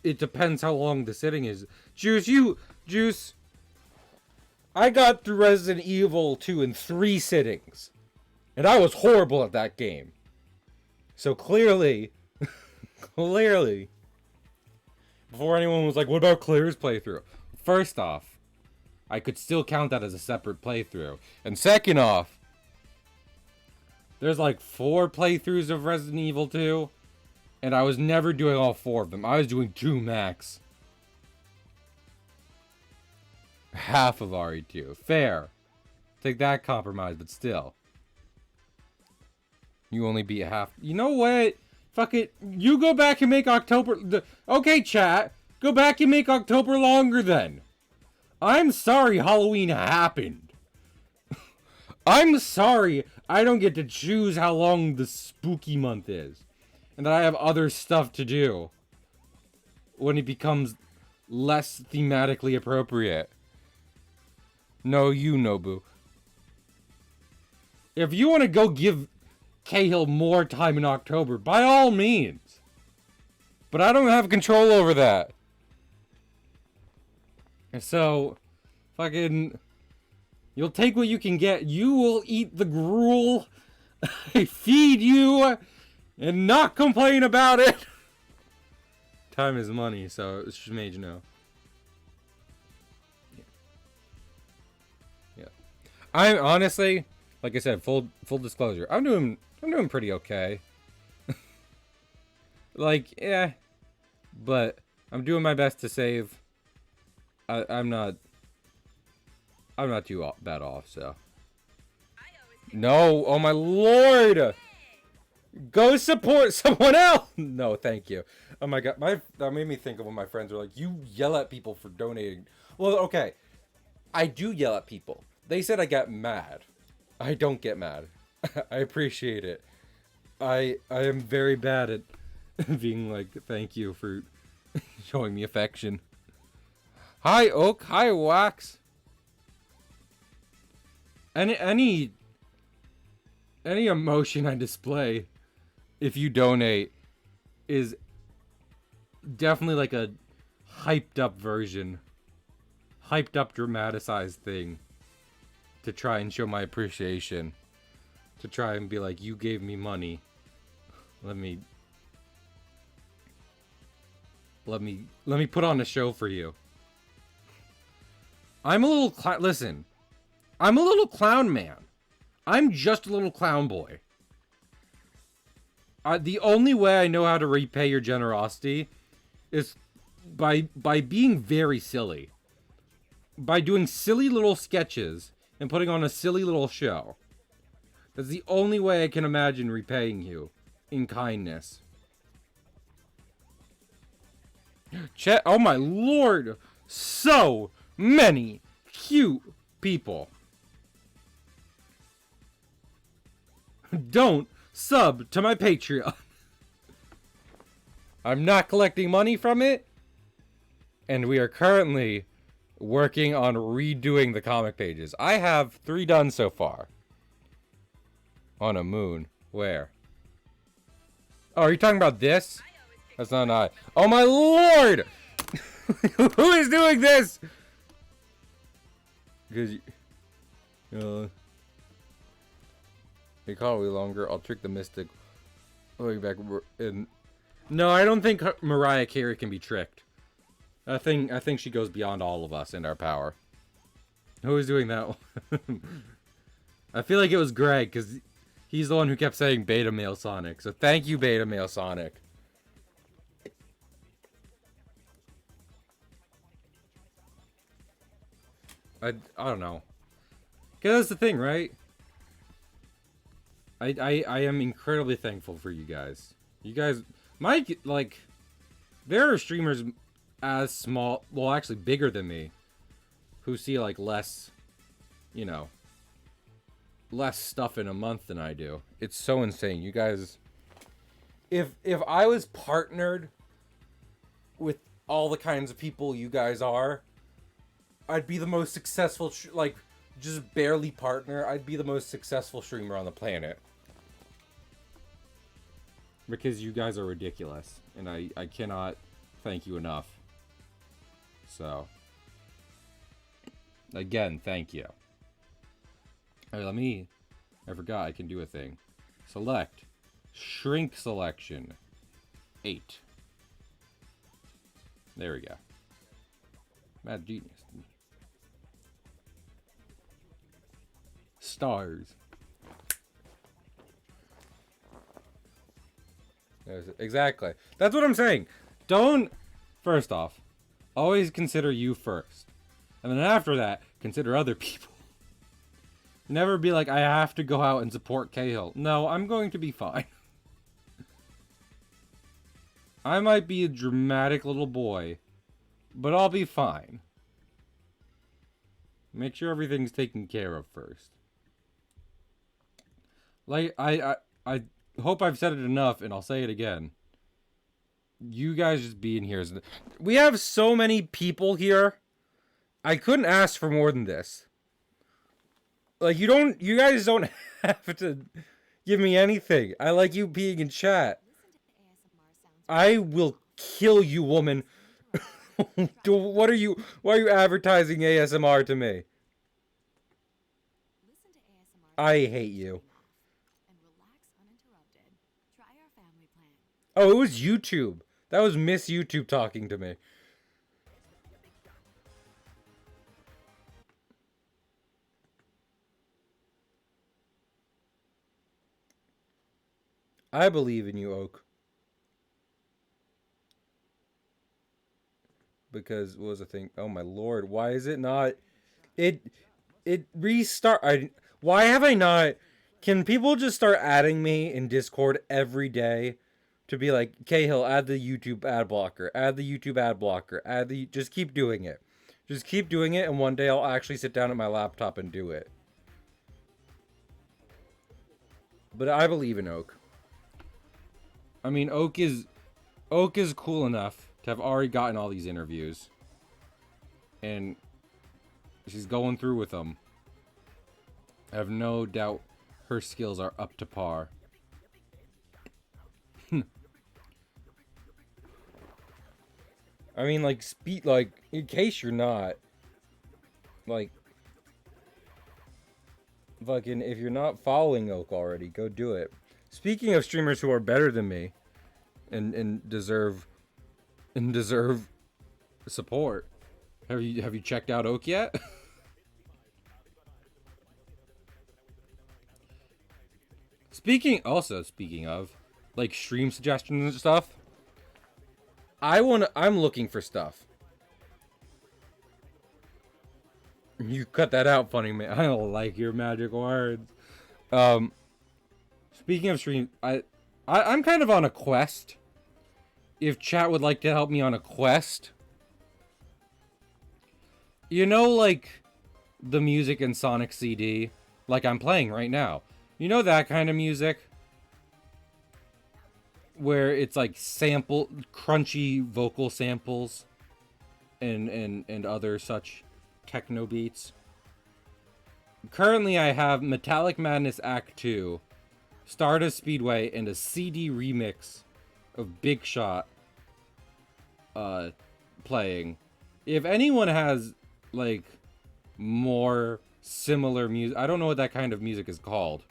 it depends how long the sitting is. Juice, I got through Resident Evil 2 in 3 sittings. And I was horrible at that game. So clearly, before anyone was like, what about Claire's playthrough? First off, I could still count that as a separate playthrough. And second off, there's like 4 playthroughs of Resident Evil 2. And I was never doing all 4 of them. I was doing 2 max. Half of RE2. Fair. Take that compromise, but still. You only beat half. You know what? Fuck it. You go back and make October... Okay, chat. Go back and make October longer then. I'm sorry Halloween happened. I'm sorry I don't get to choose how long the spooky month is. And that I have other stuff to do. When it becomes less thematically appropriate. No, you, Nobu. If you want to go give Cahill more time in October, by all means. But I don't have control over that. So, fucking... You'll take what you can get. You will eat the gruel. I feed you. And not complain about it. Time is money, so it's just made you know. Yeah. I'm honestly, like I said, full disclosure. I'm doing pretty okay. Like, yeah. But I'm doing my best to save. I'm not too bad off, so. No, oh my lord! Go support someone else! No, thank you. Oh my god, that made me think of when my friends were like, you yell at people for donating. Well, okay. I do yell at people. They said I get mad. I don't get mad. I appreciate it. I am very bad at being like, thank you for showing me affection. Hi, Oak. Hi, Wax. Any emotion I display, if you donate, is definitely like a hyped up version. Hyped up, dramatized thing. To try and show my appreciation. To try and be like, you gave me money. Let me put on a show for you. I'm a little listen. I'm a little clown man. I'm just a little clown boy. The only way I know how to repay your generosity is by being very silly. By doing silly little sketches and putting on a silly little show. That's the only way I can imagine repaying you in kindness. Chet, oh my lord! So many cute people. Don't sub to my Patreon. I'm not collecting money from it. And we are currently working on redoing the comic pages. I have 3 done so far. On a moon. Where? Oh, are you talking about this? That's not an eye. Oh my lord! Who is doing this? Because you call me longer. I'll trick the mystic. Going back in. No, I don't think Mariah Carey can be tricked. I think she goes beyond all of us in our power. Who is doing that one? I feel like it was Greg, because he's the one who kept saying Beta Male Sonic. So thank you, Beta Male Sonic. I don't know. Because that's the thing, right? I am incredibly thankful for you guys. You guys, Mike, like, there are streamers as small, well, actually bigger than me, who see, like, less, you know, less stuff in a month than I do. It's so insane. You guys, if I was partnered with all the kinds of people you guys are, I'd be the most successful, like, just barely partner, I'd be the most successful streamer on the planet. Because you guys are ridiculous. And I cannot thank you enough. So. Again, thank you. Alright, let me... I forgot I can do a thing. Select. Shrink selection. 8. There we go. Mad genius. Stars. Exactly. That's what I'm saying. Don't, first off, always consider you first. And then after that, consider other people. Never be like, I have to go out and support Cahill. No, I'm going to be fine. I might be a dramatic little boy, but I'll be fine. Make sure everything's taken care of first. Like, I hope I've said it enough, and I'll say it again. You guys just being here is... We have so many people here. I couldn't ask for more than this. Like, you guys don't have to give me anything. I like you being in chat. I will kill you, woman. Why are you advertising ASMR to me? I hate you. Oh, it was YouTube. That was Miss YouTube talking to me. I believe in you, Oak. Because, what was the thing? Oh my lord, why is it not... It restart... Why have I not... Can people just start adding me in Discord every day? To be like, Cahill, add the YouTube ad blocker. Add the YouTube ad blocker. Just keep doing it. Just keep doing it, and one day I'll actually sit down at my laptop and do it. But I believe in Oak. I mean, Oak is cool enough to have already gotten all these interviews. And she's going through with them. I have no doubt her skills are up to par. I mean, like, in case you're not, like, fucking, if you're not following Oak already, go do it. Speaking of streamers who are better than me, and deserve support, have you checked out Oak yet? Speaking of, like, stream suggestions and stuff, I'm looking for stuff. You cut that out, funny man. I don't like your magic words. Speaking of stream, I'm kind of on a quest. If chat would like to help me on a quest. You know, like, the music in Sonic CD? Like I'm playing right now. You know that kind of music? Where it's like crunchy vocal samples and other such techno beats. Currently I have Metallic Madness Act 2, Stardust Speedway, and a CD remix of Big Shot playing, if anyone has like more similar music, I don't know what that kind of music is called.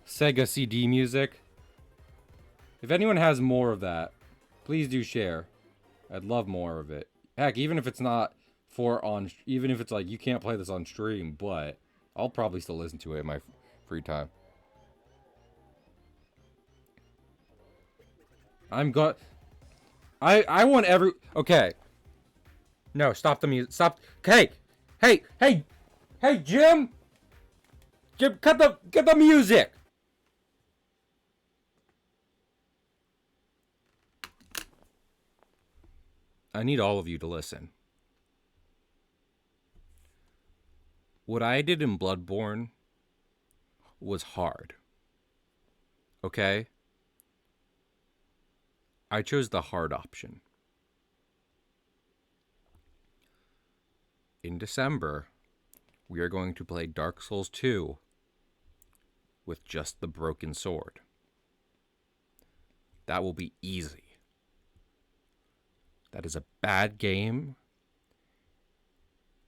Sega CD music. If anyone has more of that, please do share. I'd love more of it. Heck, even if it's not even if it's like you can't play this on stream, but I'll probably still listen to it in my free time. I want okay. No, stop the music. Stop. Hey, Jim. Jim, cut the music. I need all of you to listen. What I did in Bloodborne was hard. Okay? I chose the hard option. In December, we are going to play Dark Souls 2 with just the broken sword. That will be easy. That is a bad game,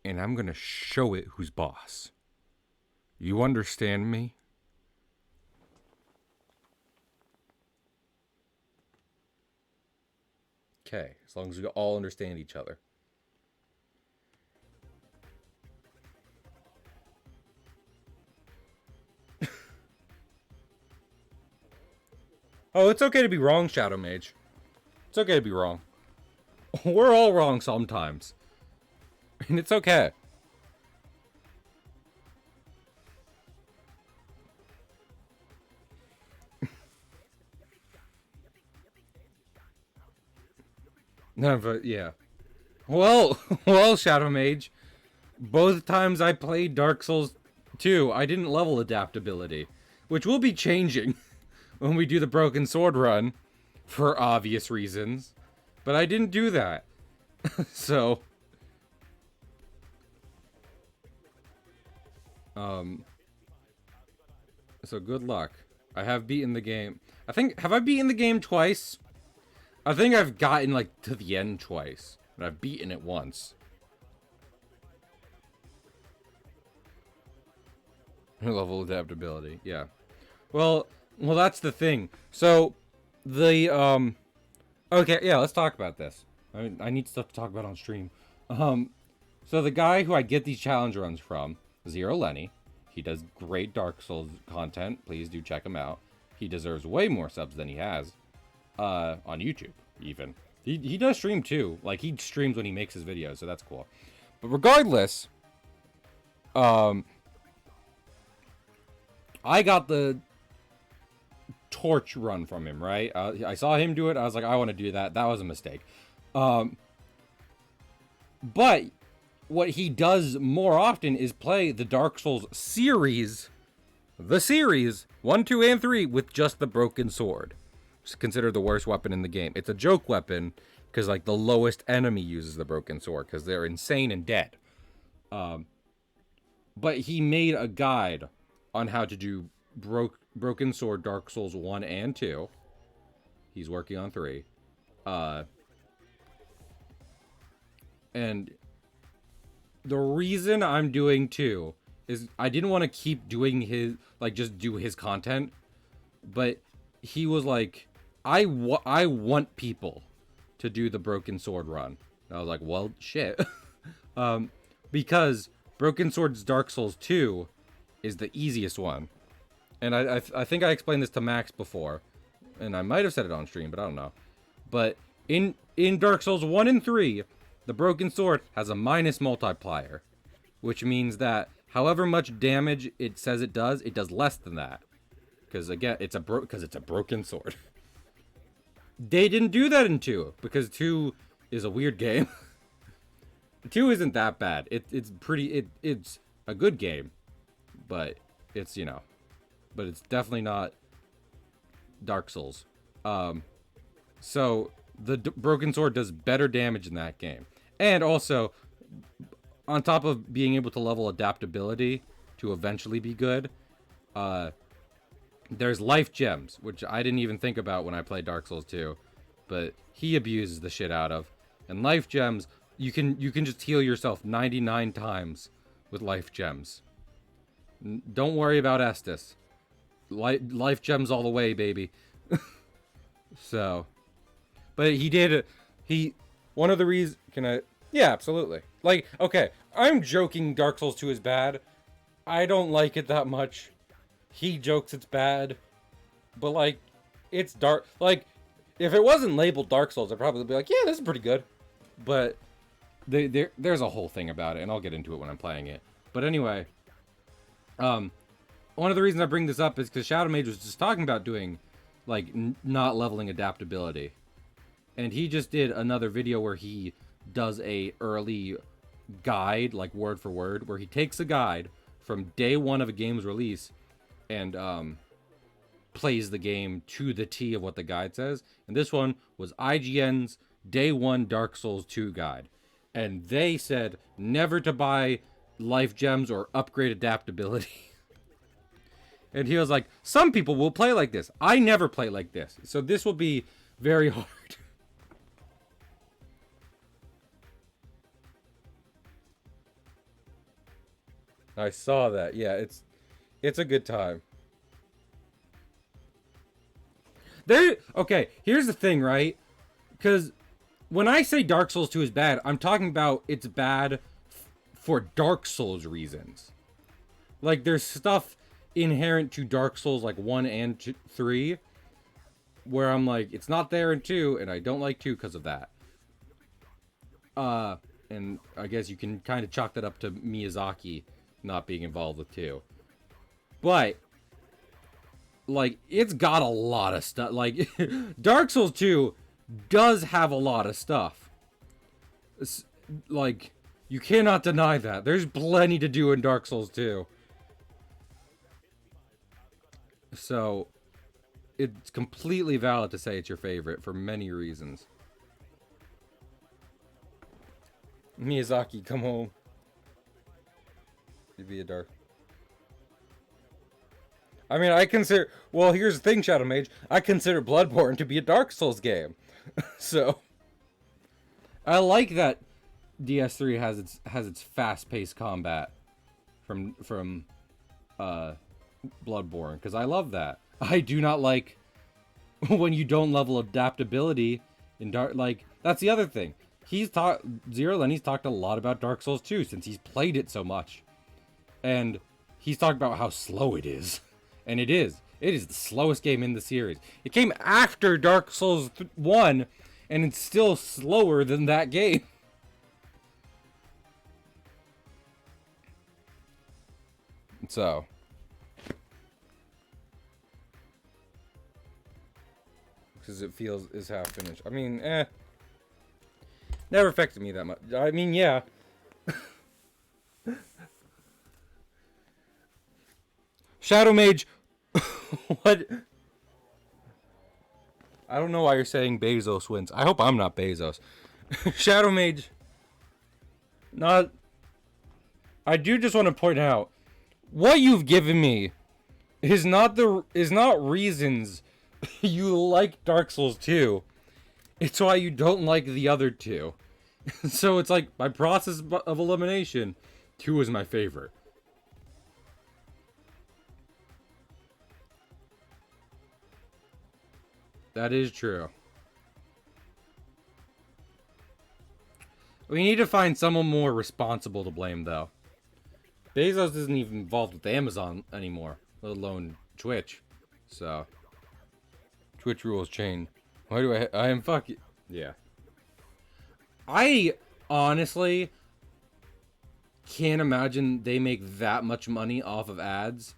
and I'm going to show it who's boss. You understand me? Okay, as long as we all understand each other. Oh, it's okay to be wrong, Shadow Mage. It's okay to be wrong. We're all wrong sometimes. And it's okay. No, but yeah. Well, Shadow Mage. Both times I played Dark Souls 2, I didn't level adaptability. Which will be changing when we do the Broken Sword run. For obvious reasons. But I didn't do that. So. So good luck. I have beaten the game. Have I beaten the game twice? I think I've gotten, like, to the end twice. And I've beaten it once. Level adaptability, yeah. Well, that's the thing. So, okay, yeah, let's talk about this. I need stuff to talk about on stream. So the guy who I get these challenge runs from, Zero Lenny, he does great Dark Souls content. Please do check him out. He deserves way more subs than he has. On YouTube, even. He does stream too. Like, he streams when he makes his videos, so that's cool. But regardless, I got the torch run from him, right? I saw him do it. I was like, I want to do that. That was a mistake. But what he does more often is play the Dark Souls series, the series 1, 2, and 3 with just the broken sword. It's considered the worst weapon in the game. It's a joke weapon because like the lowest enemy uses the broken sword because they're insane and dead. But he made a guide on how to do Broken Sword Dark Souls 1 and 2. He's working on 3. And the reason I'm doing 2 is I didn't want to keep doing his, like, just do his content. But he was like, I want people to do the Broken Sword run. And I was like, well, shit. Because Broken Sword's Dark Souls 2 is the easiest one. And I think I explained this to Max before. And I might have said it on stream, but I don't know. But in Dark Souls 1 and 3, the Broken Sword has a minus multiplier. Which means that however much damage it says it does less than that. Because again, it's a broken sword. They didn't do that in 2, because 2 is a weird game. 2 isn't that bad. It's a good game. But it's, you know, but it's definitely not Dark Souls. So the Broken Sword does better damage in that game. And also, on top of being able to level adaptability to eventually be good, there's life gems, which I didn't even think about when I played Dark Souls 2, but he abuses the shit out of. And life gems, you can just heal yourself 99 times with life gems. Don't worry about Estus. Life gems all the way, baby. So, but one of the reasons, yeah, absolutely. Like, okay, I'm joking Dark Souls 2 is bad. I don't like it that much. He jokes it's bad. But, like, it's dark. Like, if it wasn't labeled Dark Souls, I'd probably be like, yeah, this is pretty good. But there's a whole thing about it, and I'll get into it when I'm playing it. But anyway, one of the reasons I bring this up is because Shadow Mage was just talking about doing, like, not leveling adaptability. And he just did another video where he does a early guide, like word for word, where he takes a guide from day one of a game's release and plays the game to the T of what the guide says. And this one was IGN's day one Dark Souls 2 guide. And they said never to buy life gems or upgrade adaptability. And he was like, some people will play like this. I never play like this. So this will be very hard. I saw that. Yeah, it's a good time. Okay, here's the thing, right? Because when I say Dark Souls 2 is bad, I'm talking about it's bad for Dark Souls reasons. Like, there's stuff inherent to Dark Souls, like 1 and 3, where I'm like, it's not there in 2, and I don't like 2 because of that. And I guess you can kind of chalk that up to Miyazaki not being involved with 2. But, like, it's got a lot of stuff. Like, Dark Souls 2 does have a lot of stuff. Like, you cannot deny that. There's plenty to do in Dark Souls 2. So, it's completely valid to say it's your favorite for many reasons. Miyazaki, come home. You'd be a dark. I mean, well, here's the thing, Shadow Mage. I consider Bloodborne to be a Dark Souls game. So, I like that DS3 has its fast-paced combat from Bloodborne, because I love that. I do not like when you don't level adaptability in Dark. Like, that's the other thing. Zero Lenny's talked a lot about Dark Souls 2 since he's played it so much. And he's talked about how slow it is. And it is. It is the slowest game in the series. It came after Dark Souls 1, and it's still slower than that game. So. Because it feels is half finished. I mean, never affected me that much. I mean, yeah. Shadow Mage, what? I don't know why you're saying Bezos wins. I hope I'm not Bezos. Shadow Mage, not. I do just want to point out what you've given me is not reasons you like Dark Souls 2. It's why you don't like the other two. So it's like, by process of elimination, 2 is my favorite. That is true. We need to find someone more responsible to blame, though. Bezos isn't even involved with Amazon anymore, let alone Twitch. So, Twitch rules change. Why do I am fucking... Yeah. I honestly can't imagine they make that much money off of ads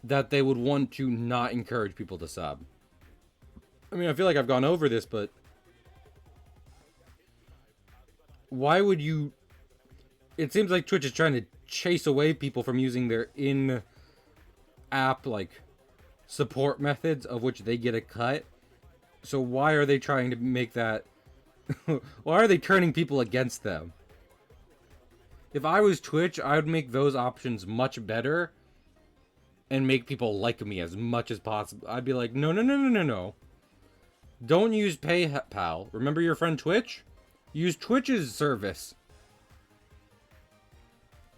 that they would want to not encourage people to sub. I mean, I feel like I've gone over this, but why would you... It seems like Twitch is trying to chase away people from using their in-app, like, support methods of which they get a cut. So why are they trying to make that... Why are they turning people against them? If I was Twitch, I would make those options much better and make people like me as much as possible. I'd be like, no. Don't use PayPal. Remember your friend Twitch? Use Twitch's service.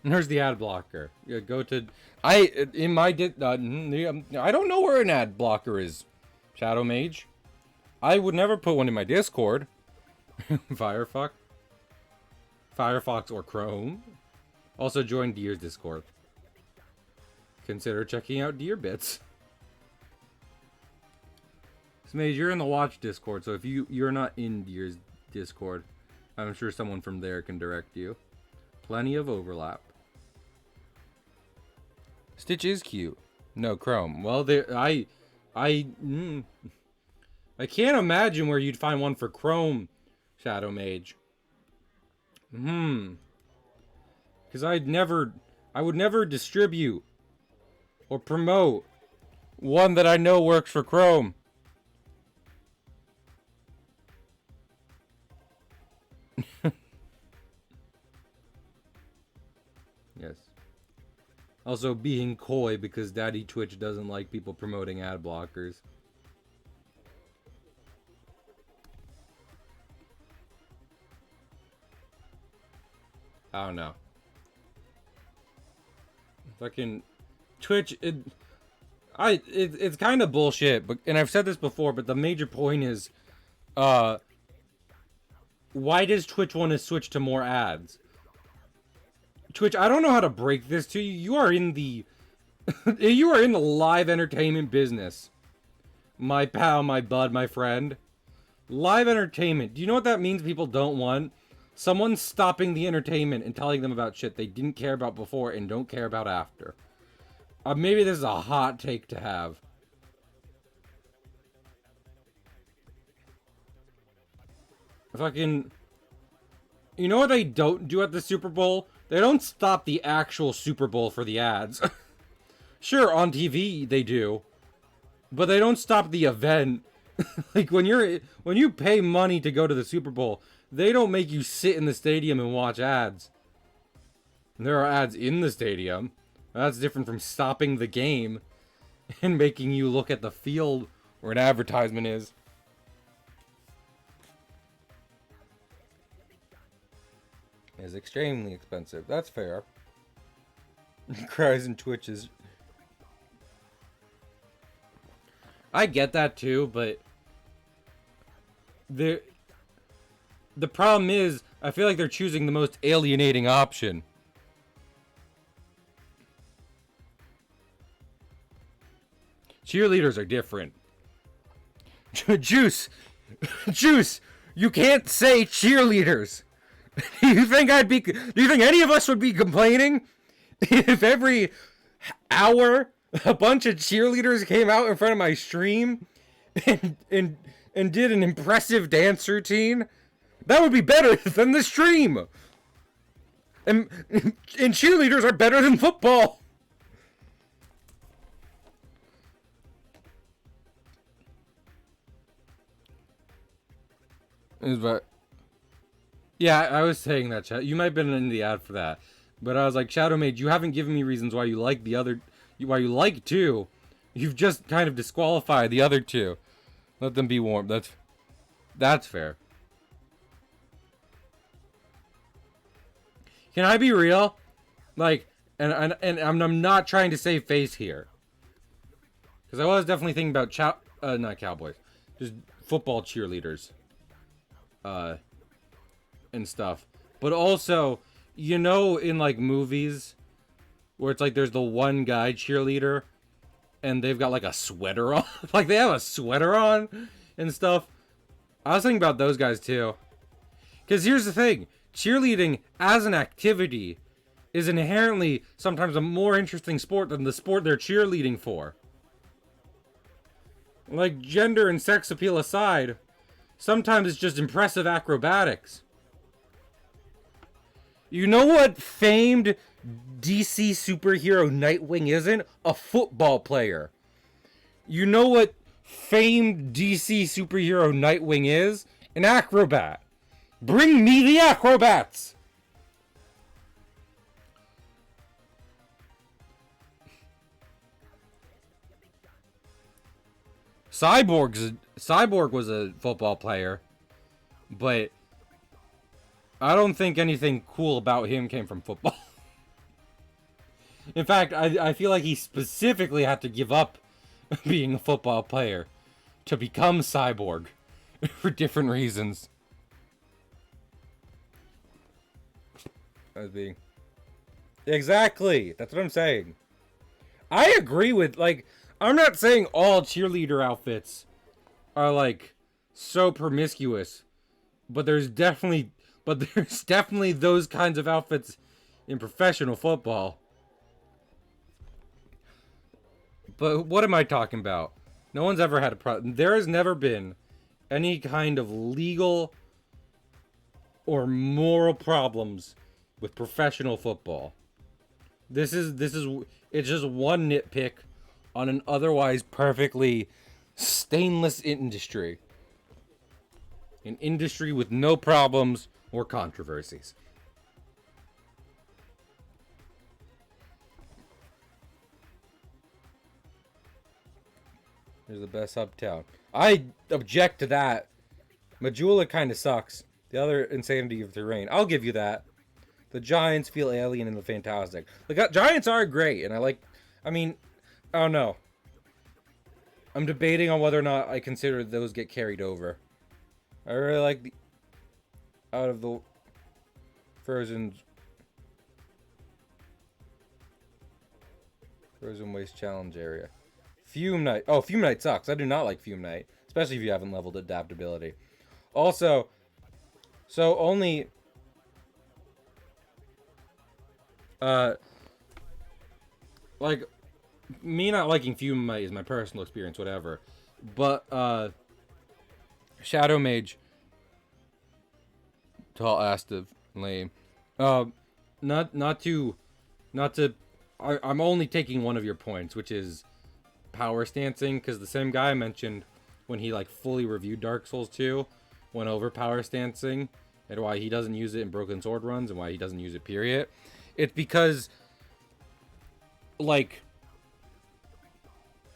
And there's the ad blocker. Yeah, go to... I don't know where an ad blocker is, Shadow Mage. I would never put one in my Discord. Firefox or Chrome. Also join Deer's Discord. Consider checking out Deer Bits. Mage, you're in the Watch Discord, so if you're not in Deer's Discord, I'm sure someone from there can direct you. Plenty of overlap. Stitch is cute. No, Chrome. Well, I can't imagine where you'd find one for Chrome, Shadow Mage. Because I would never distribute or promote one that I know works for Chrome. Yes. Also being coy because Daddy Twitch doesn't like people promoting ad blockers. I don't know. Fucking Twitch, it's kind of bullshit, but and I've said this before, but the major point is, why does Twitch want to switch to more ads? Twitch, I don't know how to break this to you. You are in the you are in the live entertainment business. My pal, my bud, my friend. Live entertainment. Do you know what that means people don't want? Someone stopping the entertainment and telling them about shit they didn't care about before and don't care about after. Maybe this is a hot take to have. Fucking... You know what they don't do at the Super Bowl? They don't stop the actual Super Bowl for the ads. Sure, on TV they do. But they don't stop the event. Like, when you pay money to go to the Super Bowl, they don't make you sit in the stadium and watch ads. There are ads in the stadium. That's different from stopping the game and making you look at the field where an advertisement is. It's extremely expensive. That's fair. Cries and twitches. I get that too, but the problem is, I feel like they're choosing the most alienating option. Cheerleaders are different. Juice, you can't say cheerleaders. Do you think any of us would be complaining if every hour a bunch of cheerleaders came out in front of my stream and did an impressive dance routine? That would be better than the stream. And cheerleaders are better than football. Yeah, I was saying that, chat. You might have been in the ad for that. But I was like, Shadow Mage, you haven't given me reasons why you like the other... Why you like two. You've just kind of disqualified the other two. Let them be warm. That's fair. Can I be real? Like, and I'm not trying to save face here. Because I was definitely thinking about not Cowboys. Just football cheerleaders. And stuff. But also, you know, in like movies where it's like there's the one guy cheerleader and they've got like a sweater on. Like they have a sweater on and stuff. I was thinking about those guys too. Because here's the thing. Cheerleading as an activity is inherently sometimes a more interesting sport than the sport they're cheerleading for. Like, gender and sex appeal aside, sometimes it's just impressive acrobatics. You know what famed DC superhero Nightwing isn't? A football player. You know what famed DC superhero Nightwing is? An acrobat. Bring me the acrobats! Cyborg was a football player, but I don't think anything cool about him came from football. In fact, I feel like he specifically had to give up being a football player to become Cyborg for different reasons. As being exactly, that's what I'm saying. I agree with, like, I'm not saying all cheerleader outfits are like so promiscuous, but there's definitely those kinds of outfits in professional football. But what am I talking about? No one's ever had a problem. There has never been any kind of legal or moral problems with professional football. It's just one nitpick on an otherwise perfectly stainless industry. An industry with no problems or controversies. There's the best uptown. I object to that. Majula kind of sucks. The other insanity of terrain. I'll give you that. The Giants feel alien and the fantastic. The Giants are great, and I don't know. I'm debating on whether or not I consider those get carried over. I really like the out of the Frozen Waste Challenge area. Fume Knight. Oh, Fume Knight sucks. I do not like Fume Knight, especially if you haven't leveled adaptability. Also, so only like me not liking Fume Knight is my personal experience, whatever. But Shadow Mage, tall, astive, lame. Not to. I'm only taking one of your points, which is power stancing, because the same guy I mentioned when he like fully reviewed Dark Souls 2 went over power stancing and why he doesn't use it in Broken Sword runs and why he doesn't use it, period. It's because like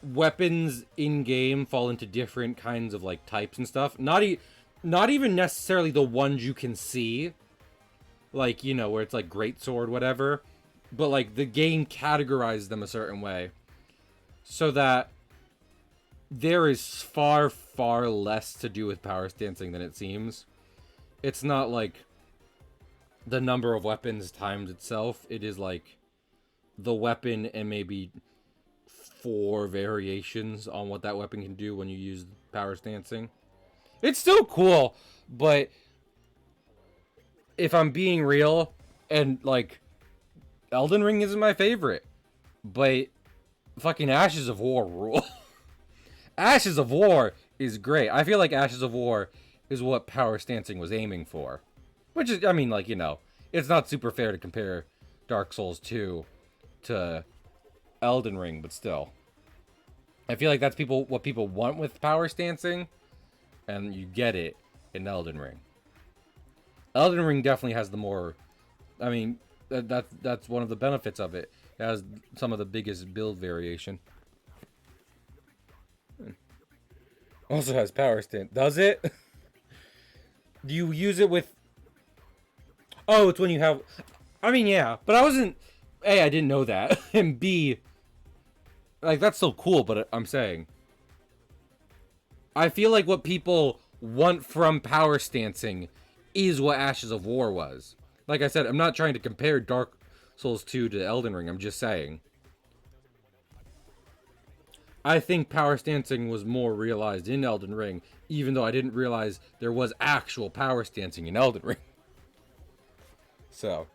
weapons in game fall into different kinds of like types and stuff. Not even necessarily the ones you can see, like, you know, where it's like great sword, whatever, but like the game categorizes them a certain way, so that there is far, far less to do with power stancing than it seems. It's not like the number of weapons times itself. It is like the weapon and maybe 4 variations on what that weapon can do when you use power stancing. It's still cool, but if I'm being real, and like Elden Ring isn't my favorite, but fucking Ashes of War rule. Ashes of War is great. I feel like Ashes of War is what power stancing was aiming for. Which is, I mean, like, you know, it's not super fair to compare Dark Souls 2 to Elden Ring, but still. I feel like that's what people want with power stancing, and you get it in Elden Ring. Elden Ring definitely has the more, I mean, that's one of the benefits of it. It has some of the biggest build variation. Also has power stance. Does it? Do you use it with... Oh, it's when you have... I mean, yeah. But I wasn't... A, I didn't know that. And B... Like, that's so cool, but I'm saying... I feel like what people want from power stancing is what Ashes of War was. Like I said, I'm not trying to compare Dark Souls 2 to Elden Ring. I'm just saying. I think power stancing was more realized in Elden Ring, even though I didn't realize there was actual power stancing in Elden Ring. So,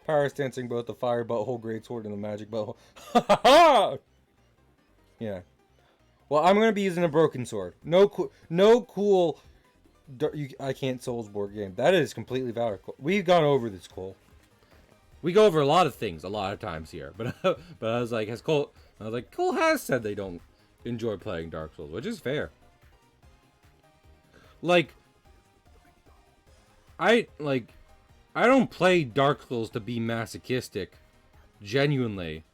power stancing both the fire butthole greatsword and the magic butthole. Yeah. Well, I'm gonna be using a broken sword. No cool. I can't Soulsborne game. That is completely valid. We've gone over this, Cole. We go over a lot of things a lot of times here, but I was like, Cole has said they don't enjoy playing Dark Souls, which is fair. Like, I don't play Dark Souls to be masochistic, genuinely,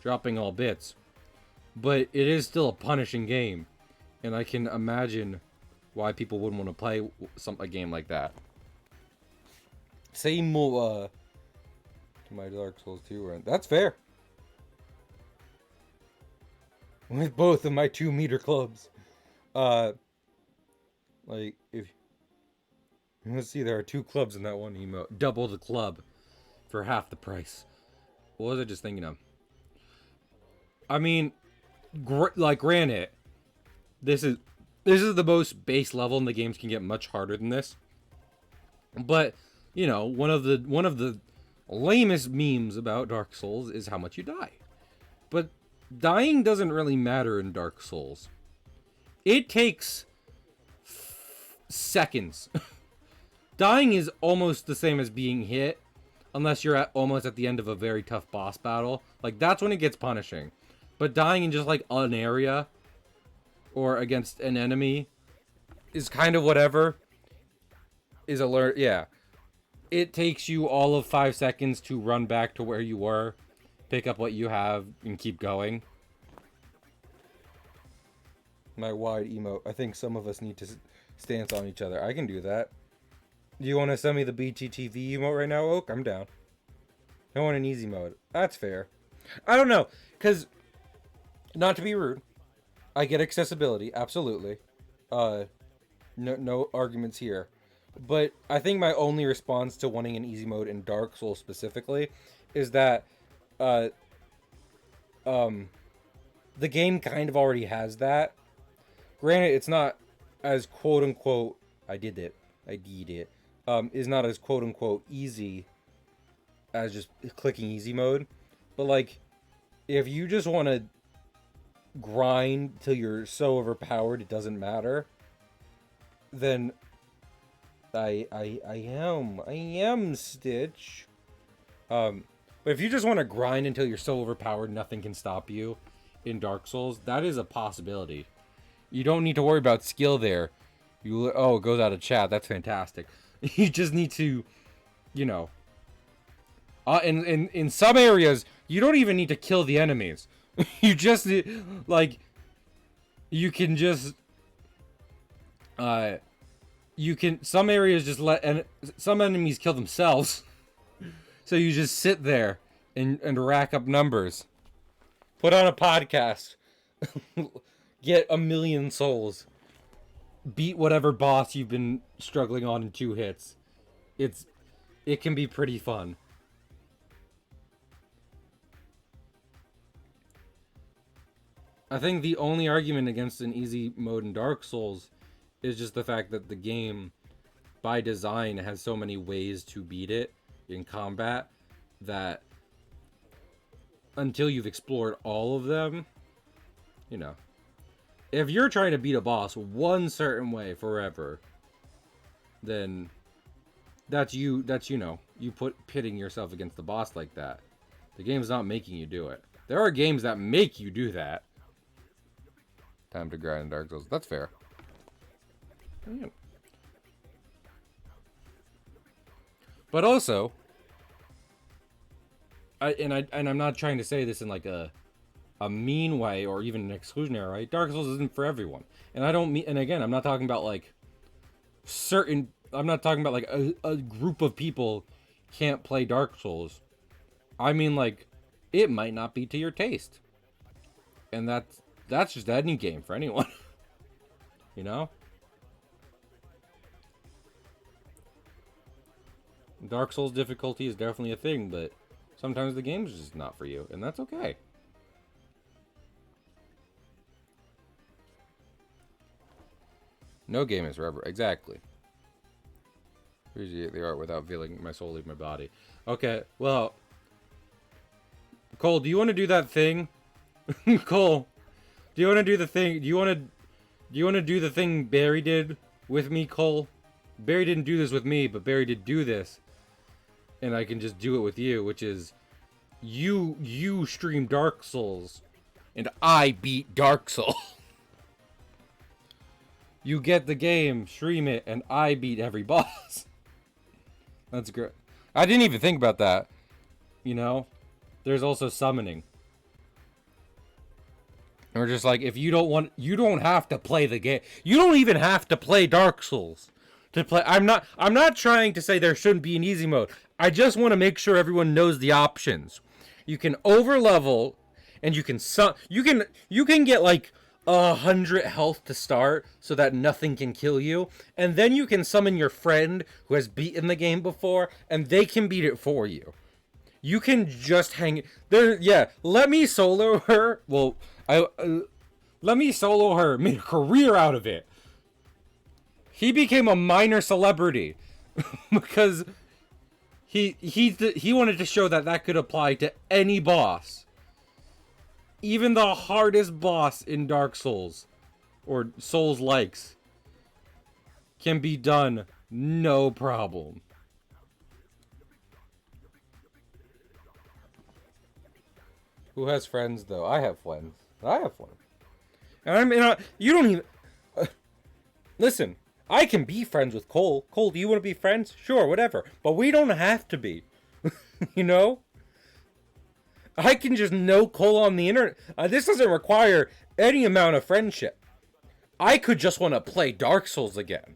dropping all bits, but it is still a punishing game, and I can imagine why people wouldn't want to play a game like that. Same to my Dark Souls 2 run. That's fair. With both of my 2-meter clubs. Like, if... Let's see, there are 2 clubs in that one emote. Double the club for half the price. What was I just thinking of? I mean, like, granted, this is the most base level, and the games can get much harder than this. But, you know, one of the lamest memes about Dark Souls is how much you die. But dying doesn't really matter in Dark Souls. It takes seconds. Dying is almost the same as being hit, unless you're almost at the end of a very tough boss battle. Like, that's when it gets punishing. But dying in just, like, an area, or against an enemy, is kind of whatever. Is alert, yeah. It takes you all of 5 seconds to run back to where you were, pick up what you have, and keep going. My wide emote. I think some of us need to stance on each other. I can do that. Do you want to send me the BTTV emote right now, Oak? I'm down. I want an easy mode. That's fair. I don't know, because, not to be rude, I get accessibility, absolutely. No arguments here. But I think my only response to wanting an easy mode in Dark Souls specifically is that, the game kind of already has that. Granted, it's not as quote-unquote, I did it, is not as quote-unquote easy as just clicking easy mode. But, like, if you just want to grind till you're so overpowered it doesn't matter, then I am Stitch. But if you just want to grind until you're so overpowered nothing can stop you in Dark Souls, that is a possibility. You don't need to worry about skill there. Oh, it goes out of chat. That's fantastic. You just need to, you know, in some areas, you don't even need to kill the enemies. You just, like, you can just, some areas just some enemies kill themselves. So you just sit there and rack up numbers. Put on a podcast. Get 1,000,000 souls. Beat whatever boss you've been struggling on in 2 hits. It can be pretty fun. I think the only argument against an easy mode in Dark Souls is just the fact that the game, by design, has so many ways to beat it in combat that until you've explored all of them, you know. If you're trying to beat a boss one certain way forever, then that's you know, you pitting yourself against the boss like that. The game's not making you do it. There are games that make you do that. Time to grind in Dark Souls. That's fair. Yeah. But also, I'm not trying to say this in like a mean way or even an exclusionary way. Dark Souls isn't for everyone, and I don't mean. And again, I'm not talking about like I'm not talking about like a group of people can't play Dark Souls. I mean, like, it might not be to your taste, and that's just any game for anyone. You know? Dark Souls difficulty is definitely a thing, but sometimes the game's just not for you, and that's okay. No game is forever. Exactly. Appreciate the art without feeling my soul leave my body. Okay, well, Cole, do you want to do that thing? Cole, do you want to do the thing? Do you want to do the thing Barry did with me, Cole? Barry didn't do this with me, but Barry did do this, and I can just do it with you, which is you stream Dark Souls, and I beat Dark Souls. You get the game, stream it, and I beat every boss. That's great. I didn't even think about that. You know? There's also summoning. Or just like, if you don't want, you don't have to play the game. You don't even have to play Dark Souls to play. I'm not trying to say there shouldn't be an easy mode. I just want to make sure everyone knows the options. You can over level, and you can get like 100 health to start so that nothing can kill you, and then you can summon your friend who has beaten the game before, and they can beat it for you. You can just hang there. Yeah, let me solo her. Well, let me solo her. Made a career out of it. He became a minor celebrity because he wanted to show that that could apply to any boss, even the hardest boss in Dark Souls or Souls likes can be done no problem. Who has friends though? I have friends. I have friends. And I mean, you don't even listen. I can be friends with Cole. Cole, do you want to be friends? Sure, whatever. But we don't have to be. You know? I can just know Cole on the internet. This doesn't require any amount of friendship. I could just want to play Dark Souls again.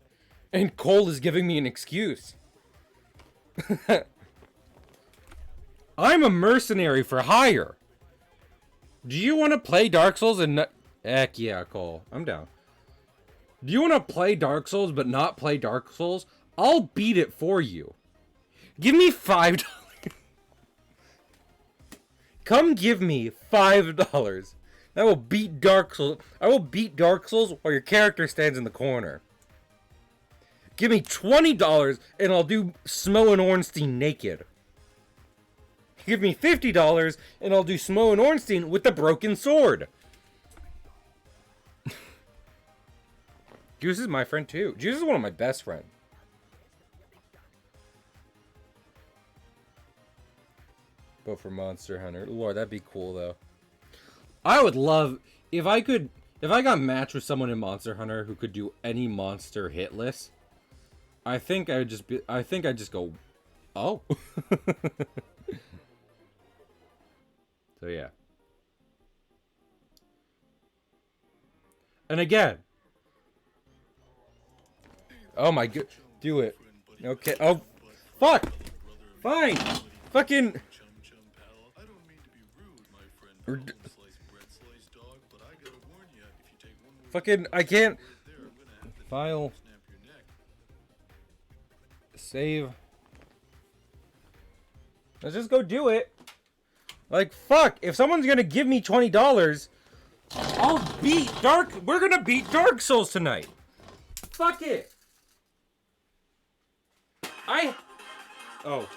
And Cole is giving me an excuse. I'm a mercenary for hire. Do you want to play Dark Souls and not... Heck yeah, Cole. I'm down. Do you want to play Dark Souls but not play Dark Souls? I'll beat it for you. Give me $5. Come give me $5. I will beat Dark Souls. I will beat Dark Souls while your character stands in the corner. Give me $20 and I'll do Smo and Ornstein naked. Give me $50 and I'll do Smo and Ornstein with the broken sword. Juice is my friend too. Juice is one of my best friends. But for Monster Hunter. Lord, that'd be cool though. I would love if I got matched with someone in Monster Hunter who could do any monster hit list. I think I'd just go, oh. So yeah. And again. Oh my god. Do it. Okay. Oh. Fuck. Fine. Fucking. Fucking. I can't. File. Save. Let's just go do it. Like, fuck. If someone's gonna give me $20, I'll beat We're gonna beat Dark Souls tonight. Fuck it. Oh.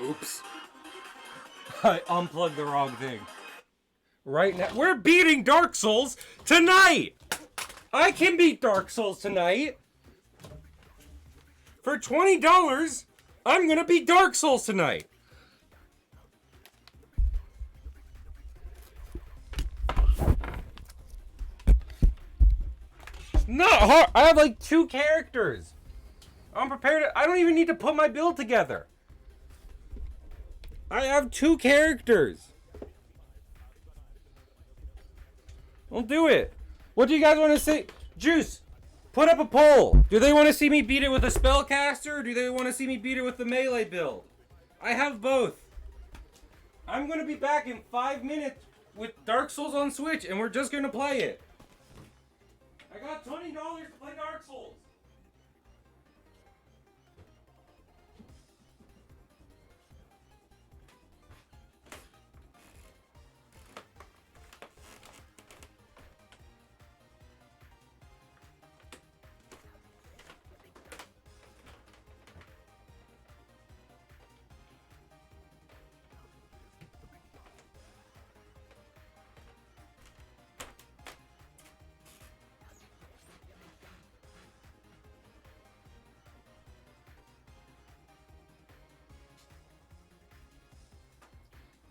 Oops. I unplugged the wrong thing. Right now. We're beating Dark Souls tonight. I can beat Dark Souls tonight. For $20, I'm gonna beat Dark Souls tonight. Not hard. I have like 2 characters. I'm prepared. I don't even need to put my build together. I have 2 characters. I'll do it. What do you guys want to say? Juice, put up a poll. Do they want to see me beat it with a spellcaster, or do they want to see me beat it with the melee build? I have both. I'm going to be back in 5 minutes with Dark Souls on Switch, and we're just going to play it. I got $20 to play Dark Souls.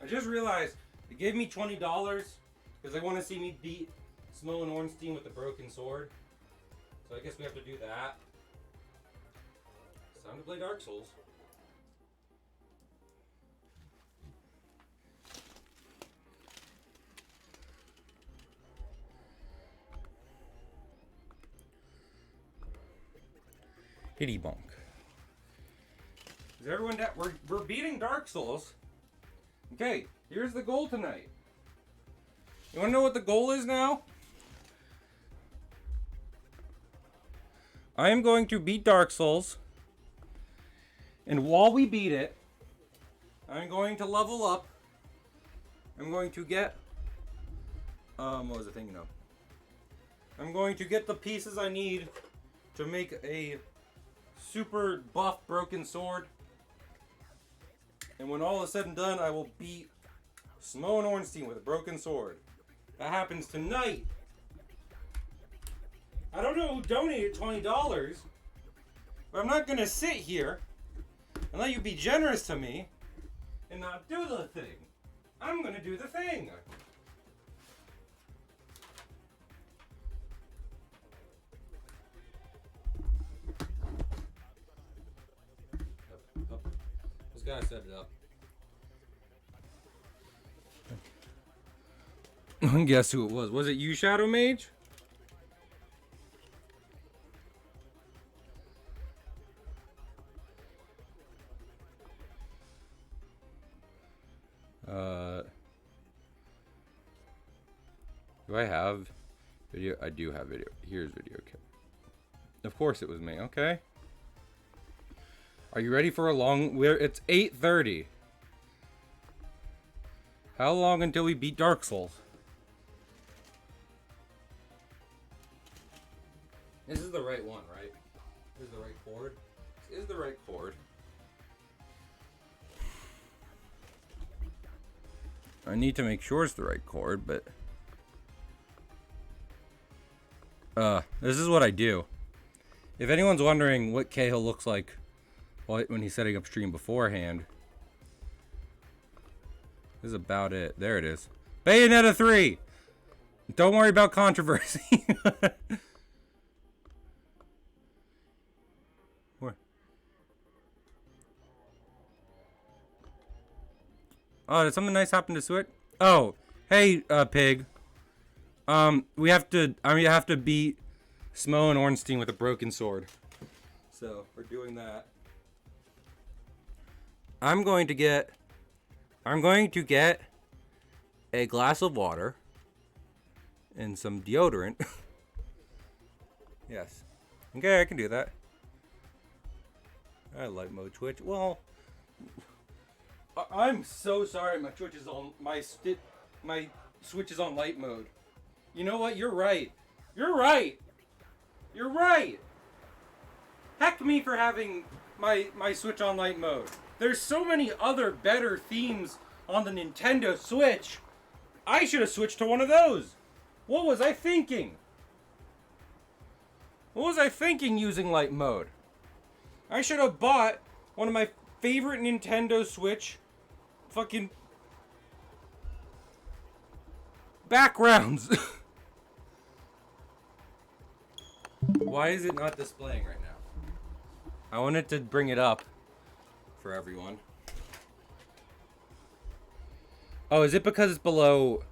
I just realized they gave me $20 because they want to see me beat Smo and Ornstein with the broken sword. So I guess we have to do that. It's time to play Dark Souls. Hitty bonk. Is everyone that we're beating Dark Souls? Okay, here's the goal tonight. You wanna know what the goal is now? I am going to beat Dark Souls. And while we beat it, I'm going to level up. I'm going to get what was the thing, I'm going to get the pieces I need to make a super buff broken sword. And when all is said and done, I will beat Smough Ornstein with a broken sword. That happens tonight. I don't know who donated $20, but I'm not gonna sit here and let you be generous to me and not do the thing. I'm gonna do the thing. This guy set it up. Guess who it was? Was it you, Shadow Mage? Do I have video? I do have video. Here's video. Okay. Of course it was me. Okay. Are you ready for a long? It's 8:30. How long until we beat Dark Souls? This is the right one, right? This is the right chord. This is the right chord. I need to make sure it's the right chord, but this is what I do. If anyone's wondering what Cahill looks like when he's setting up stream beforehand, this is about it. There it is. Bayonetta 3! Don't worry about controversy. Where? Oh, did something nice happen to Switch? Oh, hey, Pig. We have to beat Smough and Ornstein with a broken sword. So, we're doing that. I'm going to get a glass of water and some deodorant. Yes. Okay, I can do that. I light mode Twitch. Well, I'm so sorry. My Twitch is on my Switch is on light mode. You know what? You're right. You're right. You're right. Heck me for having my Switch on light mode. There's so many other better themes on the Nintendo Switch. I should have switched to one of those. What was I thinking? What was I thinking using light mode? I should have bought one of my favorite Nintendo Switch fucking backgrounds. Why is it not displaying right now? I wanted to bring it up for everyone. Oh, is it because it's below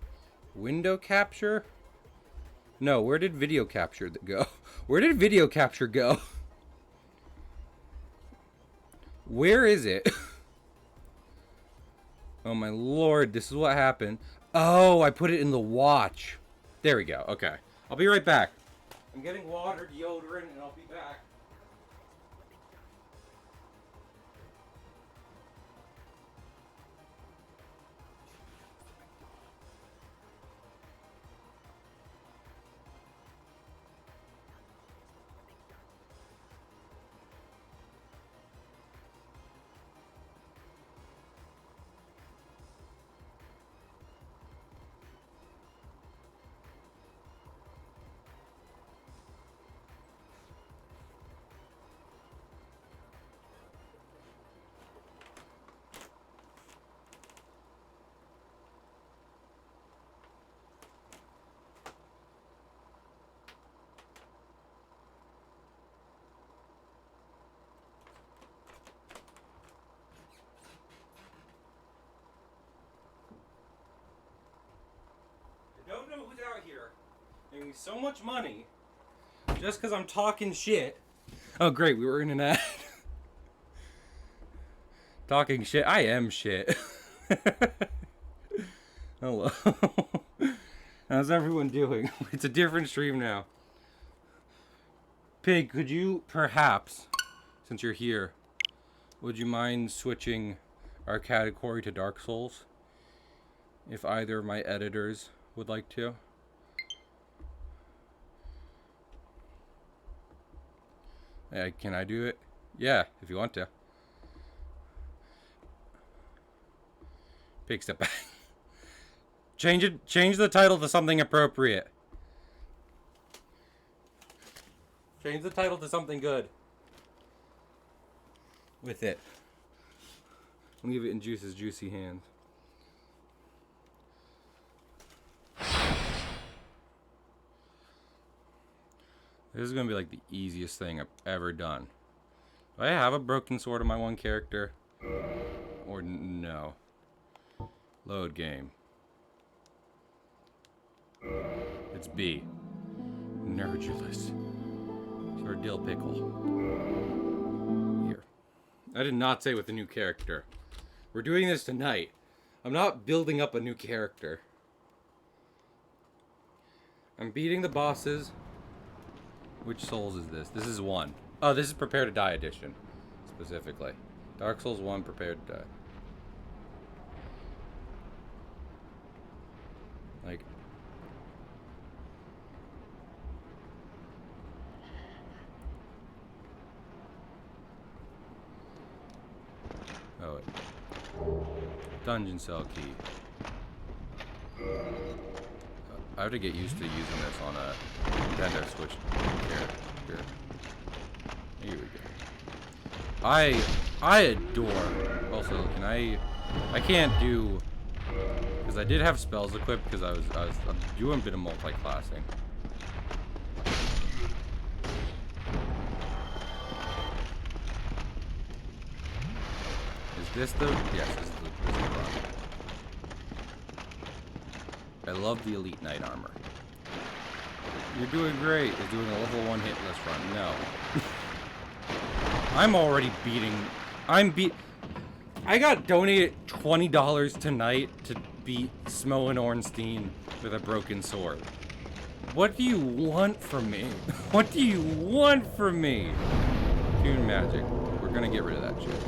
window capture? No, where did video capture go? Where did video capture go? Where is it? Oh my lord, this is what happened. Oh, I put it in the watch. There we go. Okay. I'll be right back. I'm getting water, deodorant, and I'll be back. Don't know who's out here giving me so much money just because I'm talking shit Oh, great. We were in an ad. Talking shit. I am shit. Hello. How's everyone doing? It's a different stream now. Pig, could you perhaps, since you're here, would you mind switching our category to Dark Souls? If either of my editors would like to. Can I do it? Yeah, if you want to. Pig, step back. Change the title to something appropriate. Change the title to something good. With it. Leave it in Juice's juicy hands. This is gonna be like the easiest thing I've ever done. Do I have a broken sword in my one character? Or no? Load game. It's B. Nerdulous. Or dill pickle. Here. I did not say with a new character. We're doing this tonight. I'm not building up a new character. I'm beating the bosses. Which Souls is this? This is 1. Oh, this is Prepare to Die edition. Specifically. Dark Souls 1, Prepare to Die. Like... Oh, wait. Dungeon cell key. I have to get used to using this on a Nintendo Switch here. Here we go. I adore. Also, can I can't do, because I did have spells equipped because I'm doing a bit of multi-classing. Is this the? Yes, this is the run. I love the Elite Knight armor. You're doing great. Is doing a level 1 hit list run. No. I'm already beating. I got donated $20 tonight to beat Smough Ornstein with a broken sword. What do you want from me? What do you want from me? Toon Magic. We're gonna get rid of that shit.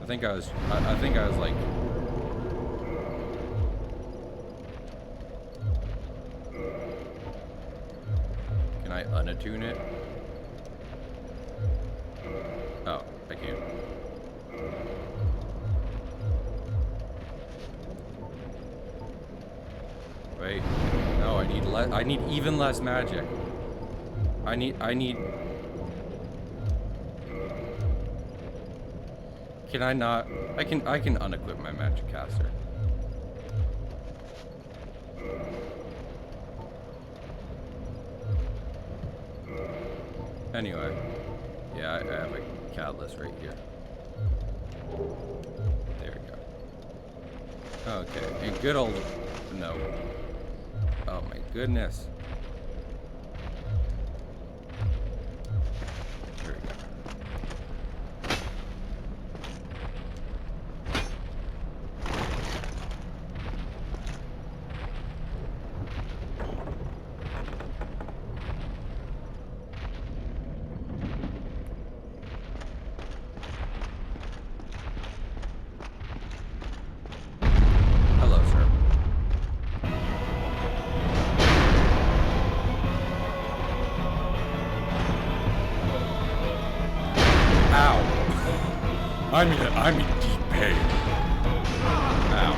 I think I was like. Can I unattune it? Oh, I can't. Wait. No, I need even less magic. I need Can I not? I can unequip my magic caster. Anyway, yeah, I have a catalyst right here. There we go. Okay, and good old no. Oh my goodness. There we go. I'm in deep pain. Ow.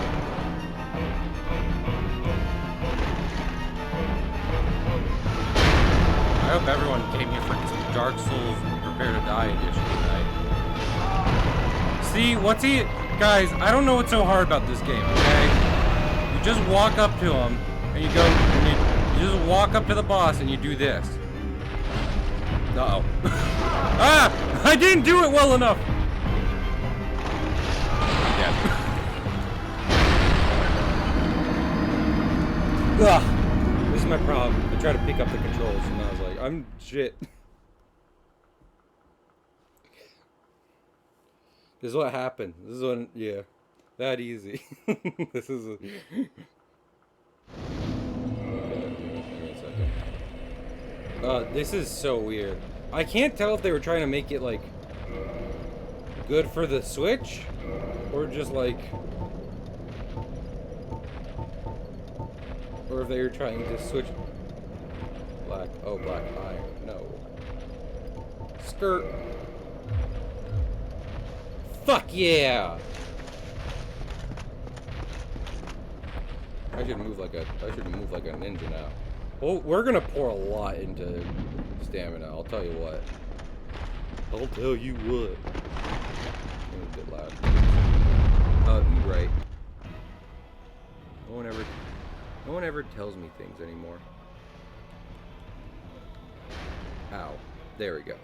I hope everyone came here for some Dark Souls Prepare to Die edition tonight. See, what's he... Guys, I don't know what's so hard about this game, okay? You just walk up to him, and you go... And you just walk up to the boss, and you do this. Uh-oh. Ah! I didn't do it well enough! Ugh. This is my problem. I try to pick up the controls and I was like, I'm shit. This is what happened. This is when, yeah, that easy. This is a... Okay, give me a second. This is so weird. I can't tell if they were trying to make it, like, good for the Switch, or just, like... Or if they were trying to switch... Black iron. No. Skirt. Fuck yeah! I should move like a ninja now. Well, we're gonna pour a lot into stamina, I'll tell you what. I'll tell you what. A bit loud. You're right. No one ever tells me things anymore. Ow. There we go.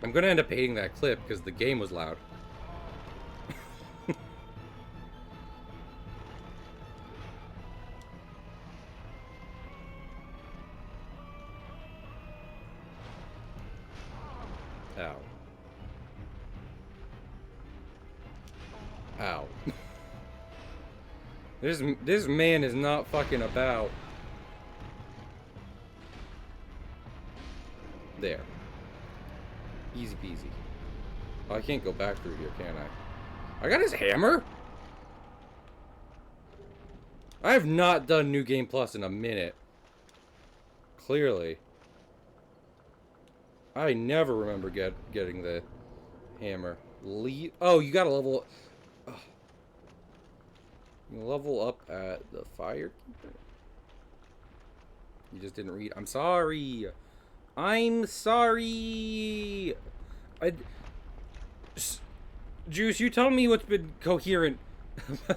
I'm gonna end up hating that clip because the game was loud. Ow. Ow. This man is not fucking about. There. Easy peasy. Oh, I can't go back through here, can I? I got his hammer? I have not done New Game Plus in a minute. Clearly. I never remember getting the hammer. Oh, you gotta level... Ugh. You level up at the Firekeeper? You just didn't read. I'm sorry. I'm sorry. Juice, you tell me what's been coherent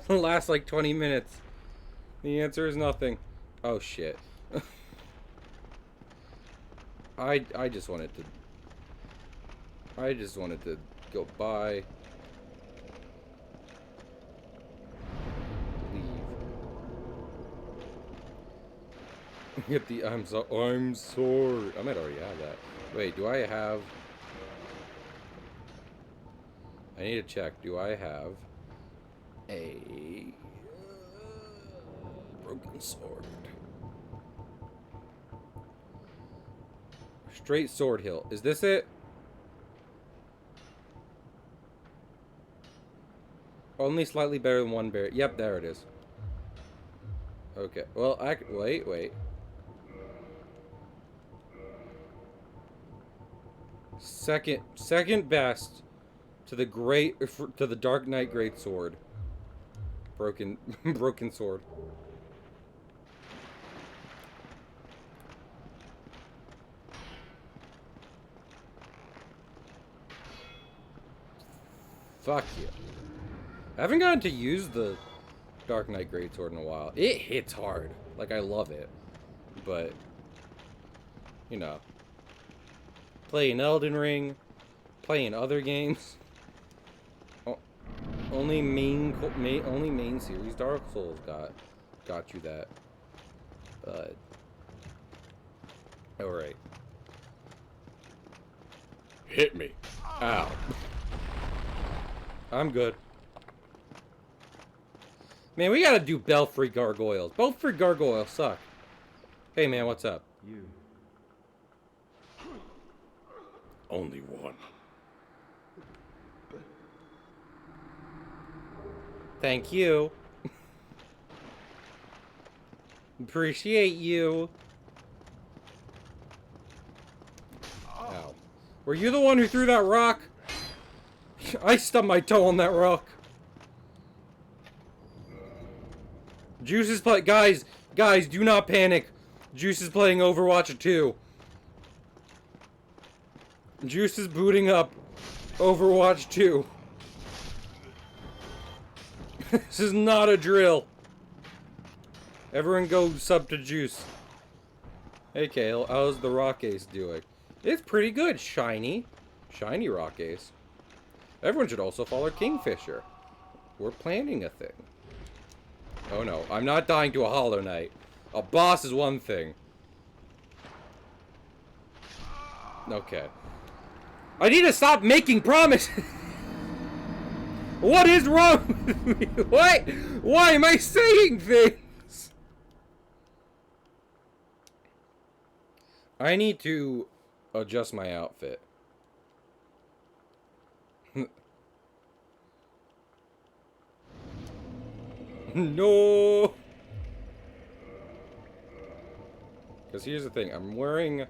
the last like 20 minutes. The answer is nothing. Oh shit. I just wanted to go by. Get the I'm sorry. I might already have that. Wait, do I have... I need to check. Do I have a broken sword? Straight sword hill. Is this it? Only slightly better than one bear. Yep, there it is. Okay. Well, wait. Second best to the Dark Knight Greatsword. Broken sword. Fuck you. I haven't gotten to use the Dark Knight Greatsword in a while. It hits hard. Like, I love it. But, you know. Playing Elden Ring, playing other games. Only main series Dark Souls got you that. All right. Hit me. Ow. I'm good. Man, we gotta do Belfry Gargoyles. Belfry Gargoyles suck. Hey man, what's up? You. Only one. Thank you. Appreciate you. Ow. Were you the one who threw that rock? I stubbed my toe on that rock. Juice is play- Guys, do not panic. Juice is playing Overwatch 2. Juice is booting up Overwatch 2. This is not a drill. Everyone go sub to Juice. Hey Kale, how's the Rock Ace doing? It's pretty good, shiny. Shiny Rock Ace. Everyone should also follow Kingfisher. We're planning a thing. Oh no, I'm not dying to a Hollow Knight. A boss is one thing. Okay. I need to stop making promises. What is wrong with me? What? Why am I saying things? I need to adjust my outfit. No. Because here's the thing. I'm wearing...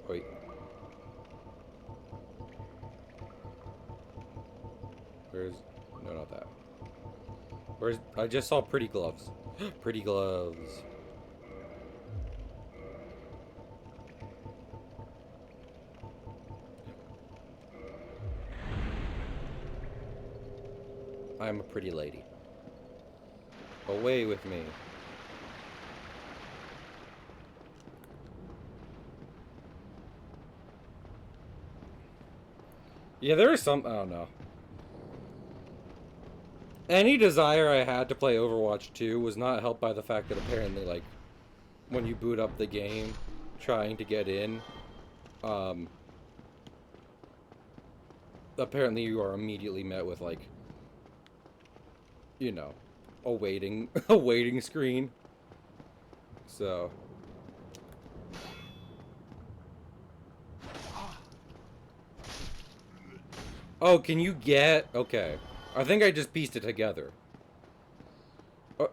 Wait. Where's... No, not that. Where's... I just saw pretty gloves. Pretty gloves. I'm a pretty lady. Away with me. Yeah, there is some... I don't know. Any desire I had to play Overwatch 2 was not helped by the fact that apparently, like, when you boot up the game, trying to get in, apparently you are immediately met with, like, you know, a waiting screen. So... Oh, can you get... Okay. I think I just pieced it together.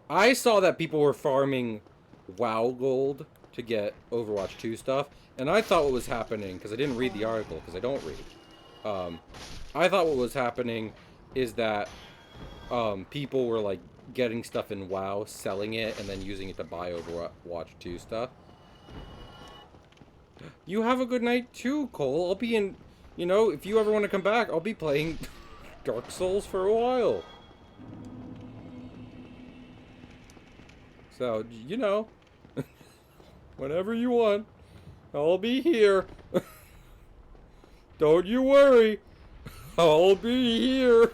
I saw that people were farming WoW gold to get Overwatch 2 stuff, and I thought what was happening, because I didn't read the article, because I don't read. I thought what was happening is that people were, like, getting stuff in WoW, selling it, and then using it to buy Overwatch 2 stuff. You have a good night too, Cole. I'll be in... You know, if you ever want to come back, I'll be playing Dark Souls for a while. So, you know, whenever you want, I'll be here. Don't you worry. I'll be here.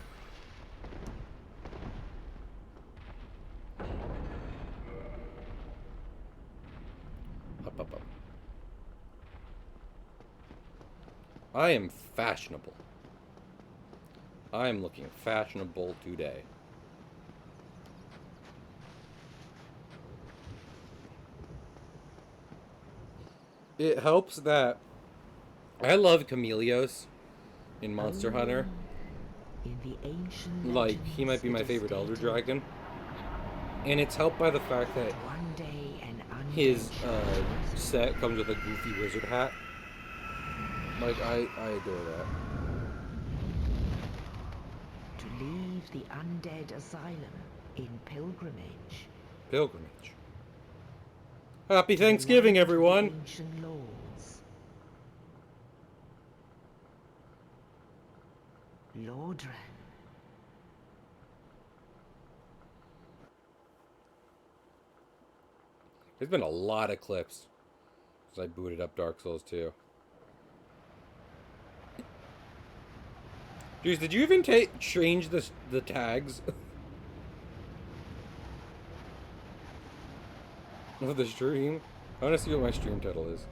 Up, up, up. I am fashionable. I am looking fashionable today. It helps that I love Chameleos in Monster Hunter. In the ancient Like, he might be my favorite Elder Dragon. And it's helped by the fact that one day his set comes with a goofy wizard hat. Like, I adore that. to leave the undead asylum in pilgrimage. Pilgrimage. Happy Thanksgiving, everyone! Ancient lords. Lordran. There's been a lot of clips since I booted up Dark Souls 2. Jeez, did you even change the tags of the stream? I want to see what my stream title is.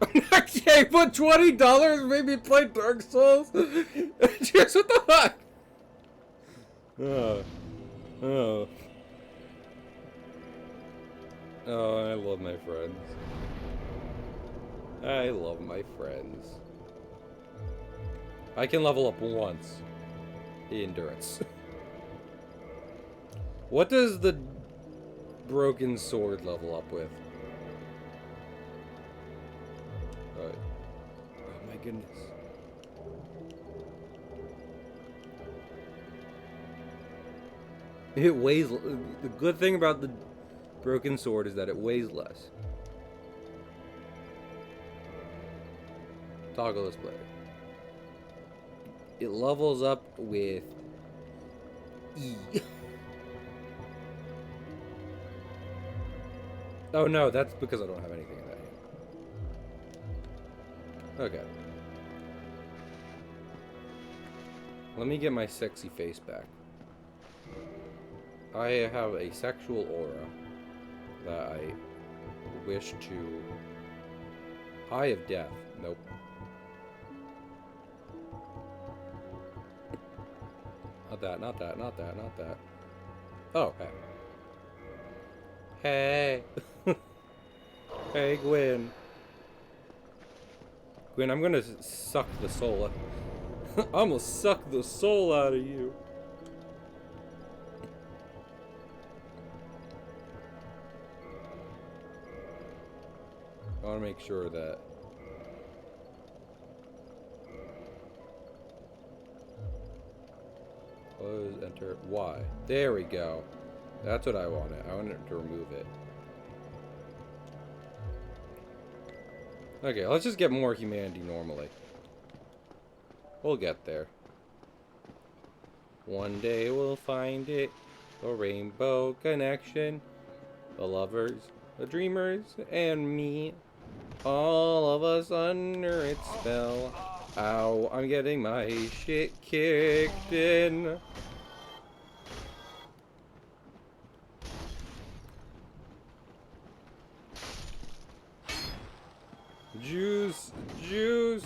Okay, put $20 made me play Dark Souls? Jeez, what the fuck? Oh, I love my friends. I love my friends. I can level up once. Endurance. What does the broken sword level up with? Oh my goodness. It weighs... The good thing about the broken sword is that it weighs less. Toggle display. It levels up with E. Oh no, that's because I don't have anything in that hand. Okay. Let me get my sexy face back. I have a sexual aura that I wish to... Eye of Death. Nope. Not that, not that, not that, not that. Oh, hey. Hey. Hey, Gwen. Gwen, I'm gonna suck the soul out. I'm gonna suck the soul out of you. I wanna make sure that... Close, enter, Y. There we go. That's what I wanted. I wanted to remove it. Okay, let's just get more humanity normally. We'll get there. One day we'll find it. A rainbow connection. The lovers, the dreamers, and me. All of us under its spell. Ow, I'm getting my shit kicked in. Juice, juice.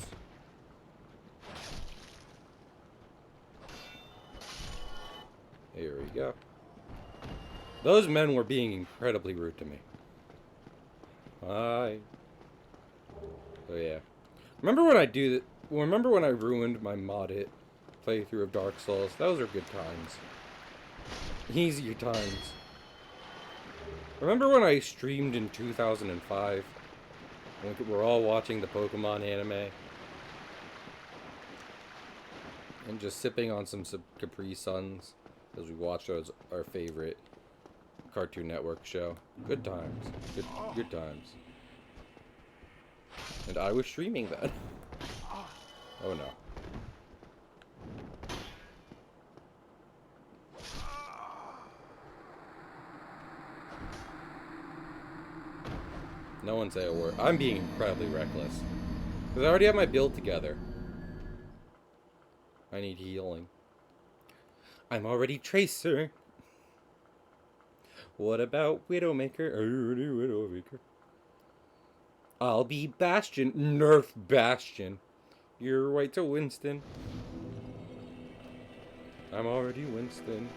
Here we go. Those men were being incredibly rude to me. Hi. Oh yeah. Remember when I ruined my modded playthrough of Dark Souls? Those are good times. Easier times. Remember when I streamed in 2005? When we're all watching the Pokemon anime? And just sipping on some Capri Suns as we watched our favorite Cartoon Network show. Good times. Good times. And I was streaming that. Oh no. No one say a word. I'm being incredibly reckless. Because I already have my build together. I need healing. I'm already Tracer. What about Widowmaker? Already Widowmaker. I'll be Bastion. Nerf Bastion. You're right to Winston. I'm already Winston.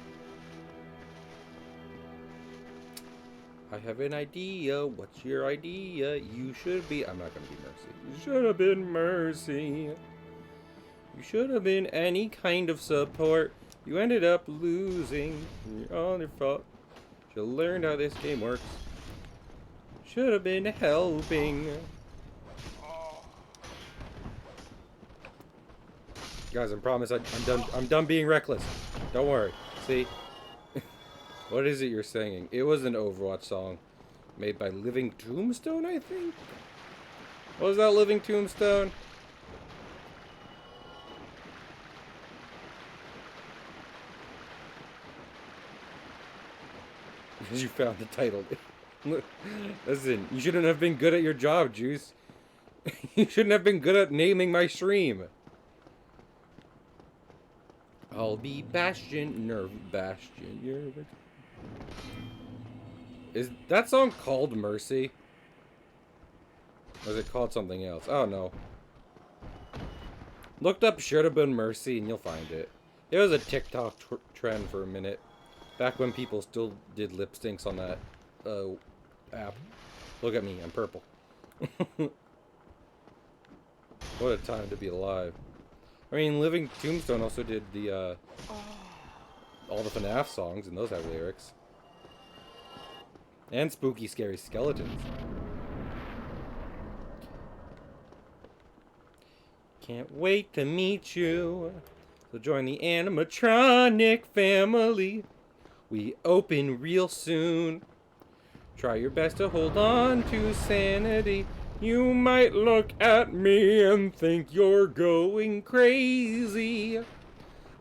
I have an idea. What's your idea? You should be... I'm not gonna be Mercy. You should have been Mercy. You should have been any kind of support. You ended up losing. You're all your fault. You learned how this game works. Should have been helping. Guys, I promise I'm done being reckless. Don't worry. See? What is it you're singing? It was an Overwatch song made by Living Tombstone, I think? What was that, Living Tombstone? Because you found the title. Listen, you shouldn't have been good at your job, Juice. You shouldn't have been good at naming my stream. I'll be Bastion, Nerf Bastion. You're... Is that song called Mercy? Or is it called something else? Oh no. Looked up Should Have Been Mercy and you'll find it. It was a TikTok trend for a minute. Back when people still did lip syncs on that app. Look at me, I'm purple. What a time to be alive. I mean, Living Tombstone also did the all the FNAF songs, and those have lyrics. And Spooky Scary Skeletons. Can't wait to meet you. So join the animatronic family. We open real soon. Try your best to hold on to sanity. You might look at me and think you're going crazy.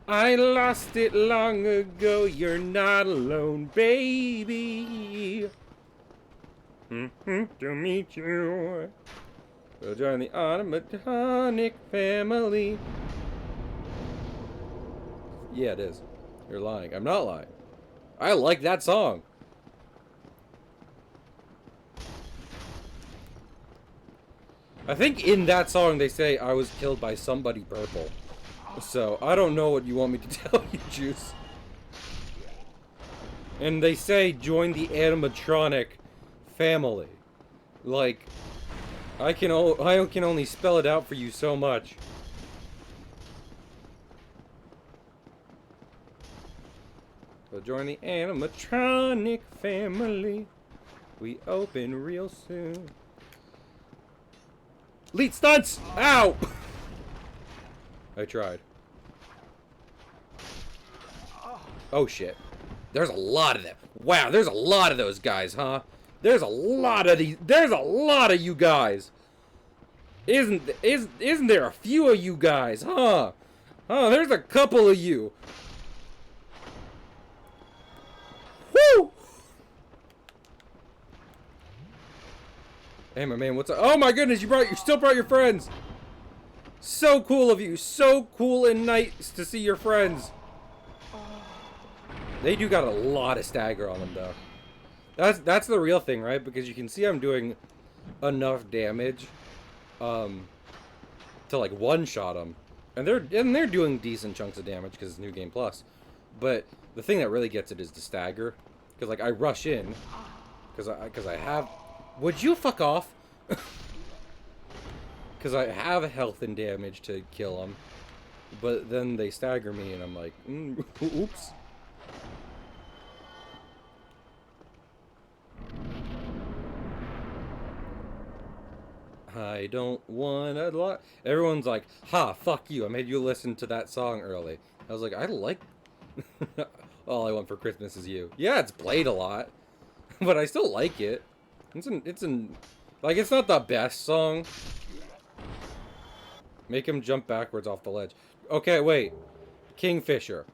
I lost it long ago. You're not alone, baby. To meet you. So join the animatronic family. Yeah, it is. You're lying. I'm not lying. I like that song. I think in that song they say I was killed by somebody purple. So, I don't know what you want me to tell you, Juice. And they say join the animatronic family. Like, I can only spell it out for you so much. So join the animatronic family. We open real soon. Lead stunts! Ow! I tried. Oh shit. There's a lot of them. Wow, there's a lot of those guys, huh? There's a lot of these. There's a lot of you guys. Isn't there a few of you guys, huh? Oh, there's a couple of you. Woo! Hey, my man, what's up? Oh my goodness, you still brought your friends. So cool of you. So cool and nice to see your friends. They do got a lot of stagger on them, though. That's the real thing, right? Because you can see I'm doing enough damage to like one-shot them. And they're doing decent chunks of damage because it's New Game Plus. But the thing that really gets it is the stagger. Because like I rush in because I have. Would you fuck off? Because I have health and damage to kill them, but then they stagger me, and I'm like, oops. I don't want a lot. Everyone's like, ha, fuck you. I made you listen to that song early. I was like, I like. All I Want for Christmas Is You. Yeah, it's played a lot, but I still like it. It's not the best song. Make him jump backwards off the ledge. Okay, wait. Kingfisher.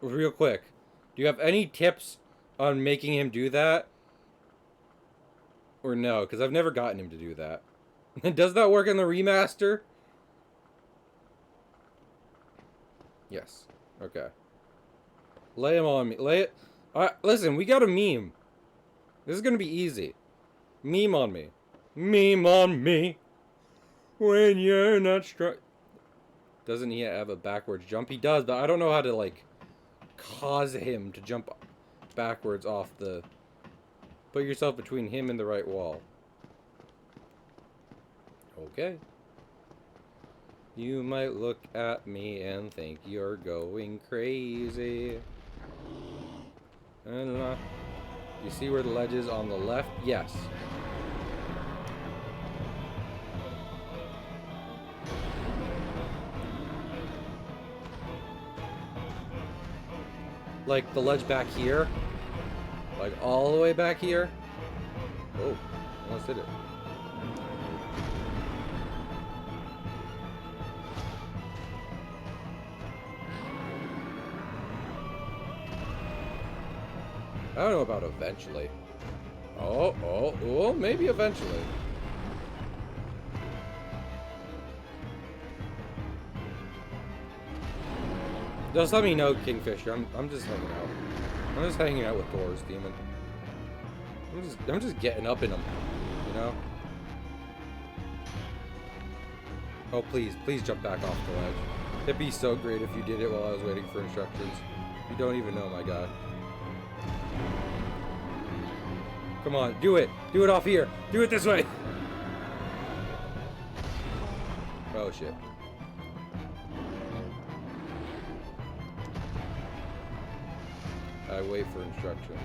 Real quick. Do you have any tips on making him do that? Or no? Because I've never gotten him to do that. Does that work in the remaster? Yes. Okay. Lay him on me. Lay it. Listen, we got a meme. This is gonna be easy. Meme on me. Meme on me. When you're not strong. Doesn't he have a backwards jump? He does, but I don't know how to, like, cause him to jump backwards off the... Put yourself between him and the right wall. Okay. You might look at me and think you're going crazy. And you see where the ledge is on the left? Yes. Like the ledge back here? Like all the way back here? Oh, almost hit it. I don't know about eventually. Oh, maybe eventually. Just let me know, Kingfisher. I'm just hanging out. I'm just hanging out with Thor's demon. I'm just getting up in him, you know? Oh, please jump back off the ledge. It'd be so great if you did it while I was waiting for instructions. You don't even know, my guy. Come on, do it. Do it off here. Do it this way. Oh, shit. I wait for instructions.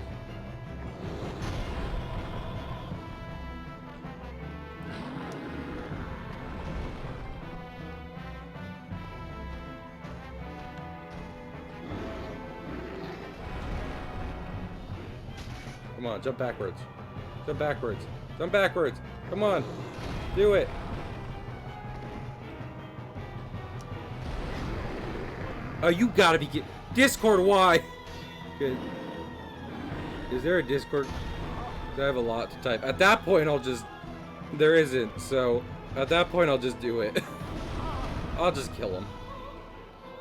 Come on, jump backwards. Jump backwards. Jump backwards. Come on. Do it. Oh, you gotta be Discord, why? Good. Is there a Discord? I have a lot to type. At that point, I'll just... There isn't, so... At that point, I'll just do it. I'll just kill him.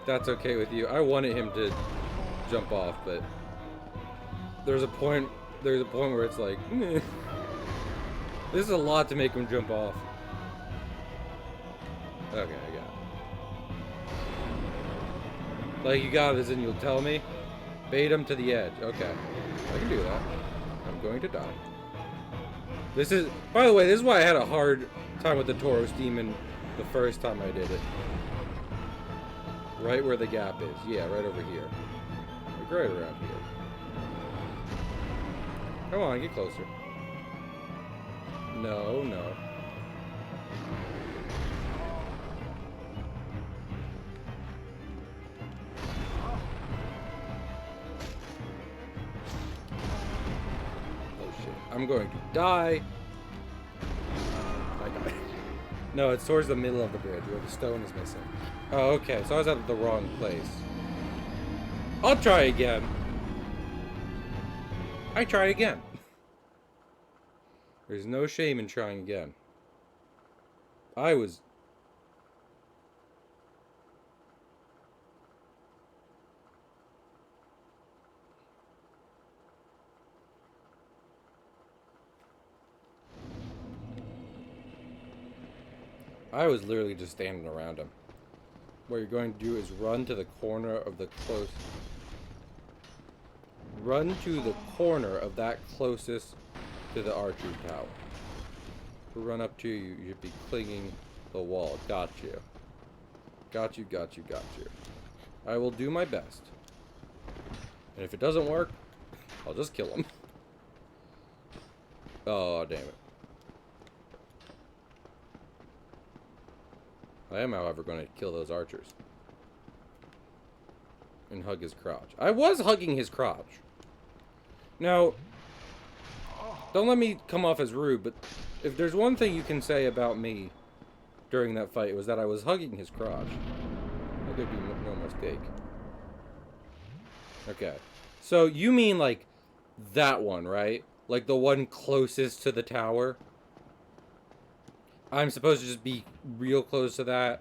that's okay with you. I wanted him to jump off, but there's a point where it's like, meh. This is a lot to make him jump off. Okay, I got it. Like, you got it, as in you'll tell me? Bait him to the edge. Okay. I can do that. I'm going to die. This is, by the way, this is why I had a hard time with the Tauros Demon the first time I did it. Right where the gap is. Yeah, right over here. Like right around here. Come on, get closer. No, no. Oh shit. I'm going to die. I died. No, it's towards the middle of the bridge where the stone is missing. Oh, okay. So I was at the wrong place. I'll try again. I try again. There's no shame in trying again. I was literally just standing around him. What you're going to do is run to the corner of the that closest to the archery tower. Run up to you, you should be clinging the wall. Got you. Got you, got you, got you. I will do my best. And if it doesn't work, I'll just kill him. Oh, damn it. I am, however, going to kill those archers. And hug his crotch. I was hugging his crotch. Now, don't let me come off as rude, but if there's one thing you can say about me during that fight, it was that I was hugging his crotch. That could be no mistake. Okay. So, you mean, like, that one, right? Like, the one closest to the tower? I'm supposed to just be real close to that.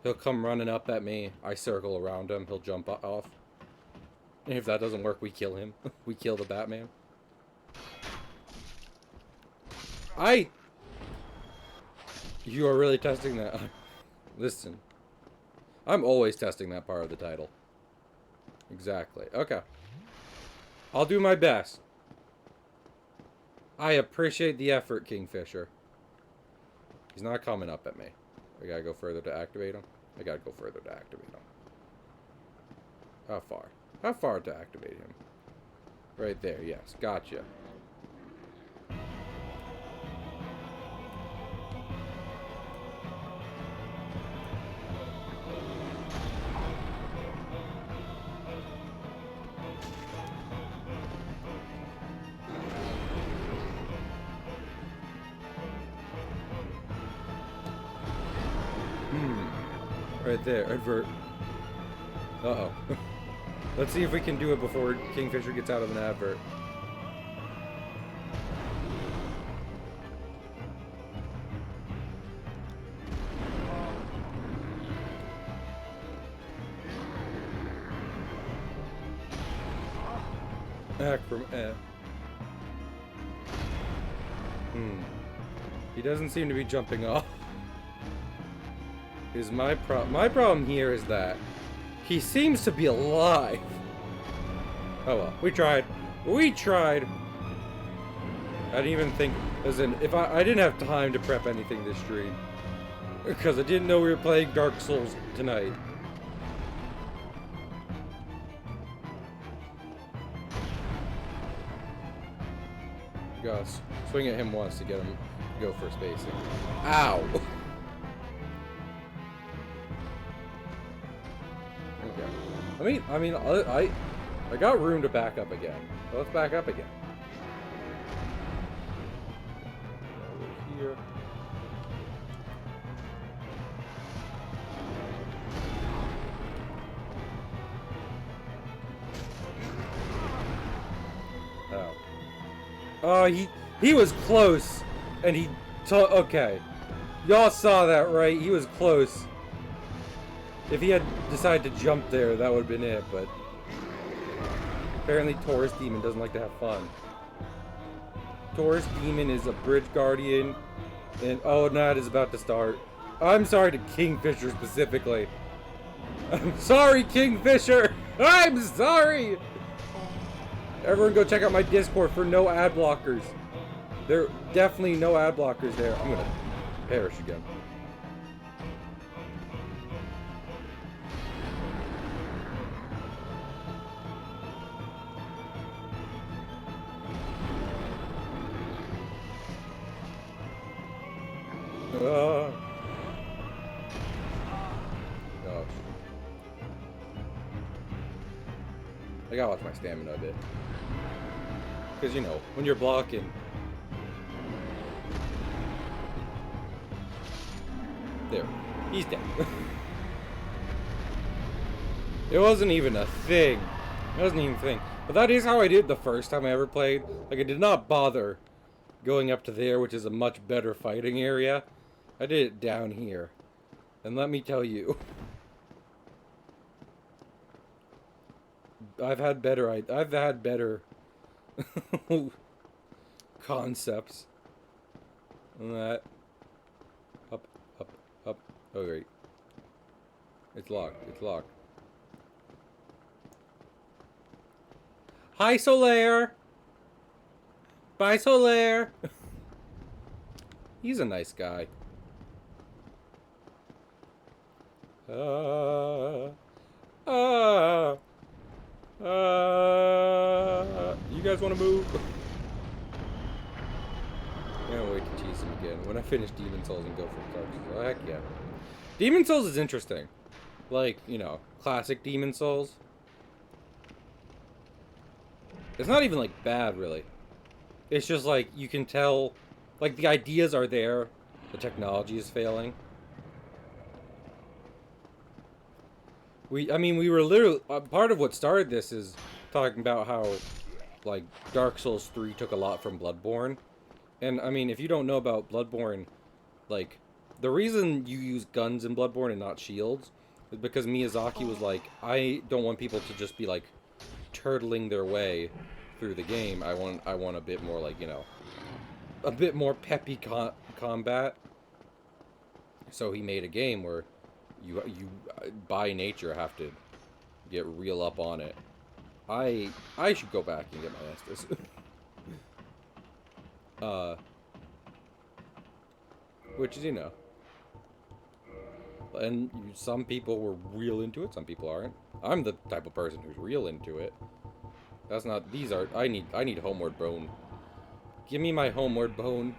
He'll come running up at me. I circle around him. He'll jump off. And if that doesn't work, we kill him. We kill the Batman. You are really testing that. Listen. I'm always testing that part of the title. Exactly. Okay. I'll do my best. I appreciate the effort, Kingfisher. He's not coming up at me. I gotta go further to activate him. I gotta go further to activate him. How far? How far to activate him? Right there, yes. Gotcha. Right there, advert. Uh-oh. Let's see if we can do it before Kingfisher gets out of an advert. He doesn't seem to be jumping off. Is my problem here is that he seems to be alive. Oh well, we tried. We tried. I didn't even think, as in, if I didn't have time to prep anything this stream. Because I didn't know we were playing Dark Souls tonight. Gosh, swing at him once to get him to go for spacing. Ow! I got room to back up again. So let's back up again. Over here. Oh. Oh, he was close, and he okay. Y'all saw that, right? He was close. If he had decided to jump there, that would have been it, but apparently Taurus Demon doesn't like to have fun. Taurus Demon is a bridge guardian, and oh, Nat is about to start. I'm sorry to Kingfisher specifically. I'm sorry, Kingfisher! I'm sorry! Everyone go check out my Discord for no ad blockers. There are definitely no ad blockers there. I'm gonna perish again. Oh. I gotta watch my stamina a bit. Because, you know, when you're blocking... There. He's dead. It wasn't even a thing. It wasn't even a thing. But that is how I did the first time I ever played. Like, I did not bother going up to there, which is a much better fighting area. I did it down here. And let me tell you... I've had better concepts than that. Up, up, up. Oh, wait. It's locked. It's locked. Hi, Solaire! Bye, Solaire! He's a nice guy. You guys want to move? I can't wait to tease him again. When I finish Demon Souls and go for Dark Souls. Oh, heck yeah. Demon Souls is interesting. Like, you know, classic Demon Souls. It's not even, like, bad, really. It's just, like, you can tell... Like, the ideas are there. The technology is failing. We were literally... part of what started this is talking about how, like, Dark Souls 3 took a lot from Bloodborne. And, I mean, if you don't know about Bloodborne, like, the reason you use guns in Bloodborne and not shields is because Miyazaki was like, I don't want people to just be, like, turtling their way through the game. I want a bit more, like, you know, a bit more peppy combat. So he made a game where you by nature have to get real up on it. I should go back and get my Estus. Which is, you know, and some people were real into it, some people aren't. I'm the type of person who's real into it. That's not, these are, I need Homeward Bone. Give me my Homeward Bone.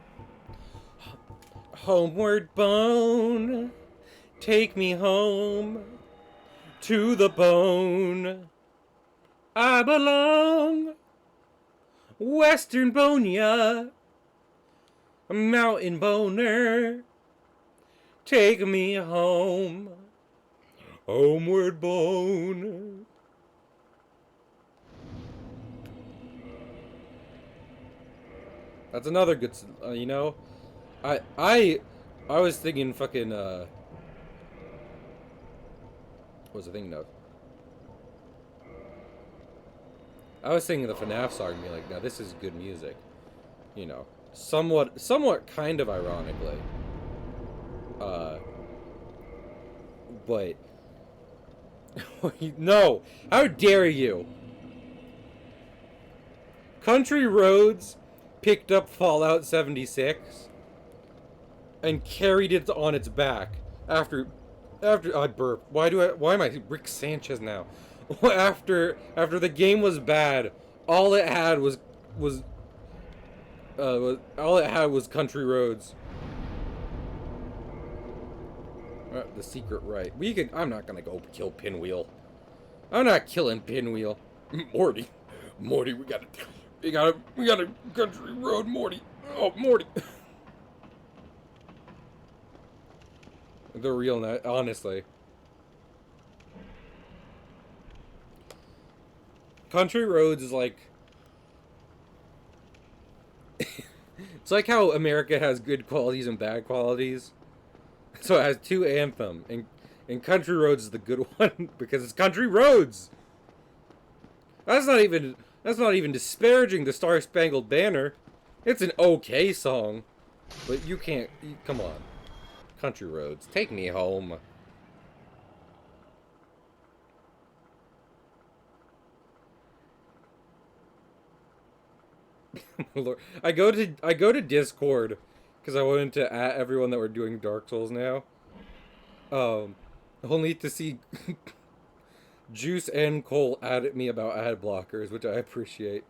Homeward Bone, take me home to the bone I belong. Western Bonia, a mountain boner, take me home. Homeward Bone. That's another good, you know. I was thinking fucking what was the thing though? I was thinking the FNAF song and being like, now this is good music. You know, somewhat kind of ironically. But no, how dare you? Country Roads picked up Fallout 76 and carried it on its back after I burp. Why am I Rick Sanchez now? after the game was bad, all it had was Country Roads. The secret right. I'm not gonna go kill Pinwheel. I'm not killing Pinwheel. Morty, we got a Country Road, Morty. Oh, Morty. The real net, honestly. Country Roads is like... It's like how America has good qualities and bad qualities. So it has two Anthem. And And Country Roads is the good one because it's Country Roads. That's not even disparaging the Star Spangled Banner. It's an okay song, but you can't. Come on, Country Roads, take me home. Lord. I go to Discord because I wanted to add everyone that we're doing Dark Souls now. Only to see Juice and Cole at me about ad blockers, which I appreciate.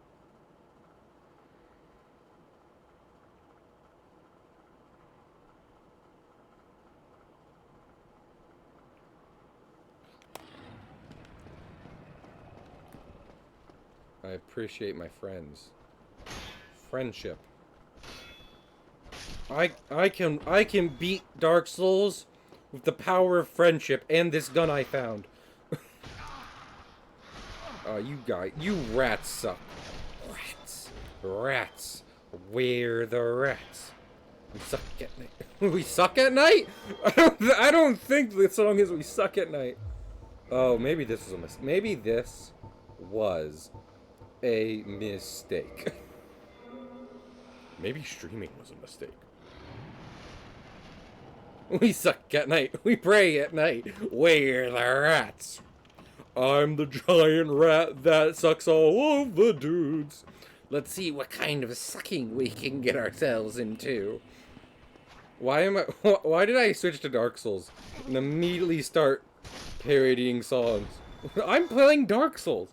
I appreciate my friends. Friendship. I can beat Dark Souls with the power of friendship and this gun I found. Oh, you rats suck. Rats. Where the rats? We suck at night. We suck at night? I don't think the song is "We Suck at Night." Oh, maybe this was a mistake. Maybe this was a mistake. Maybe streaming was a mistake. We suck at night. We pray at night. We're the rats. I'm the giant rat that sucks all of the dudes. Let's see what kind of sucking we can get ourselves into. Why did I switch to Dark Souls and immediately start parodying songs? I'm playing Dark Souls.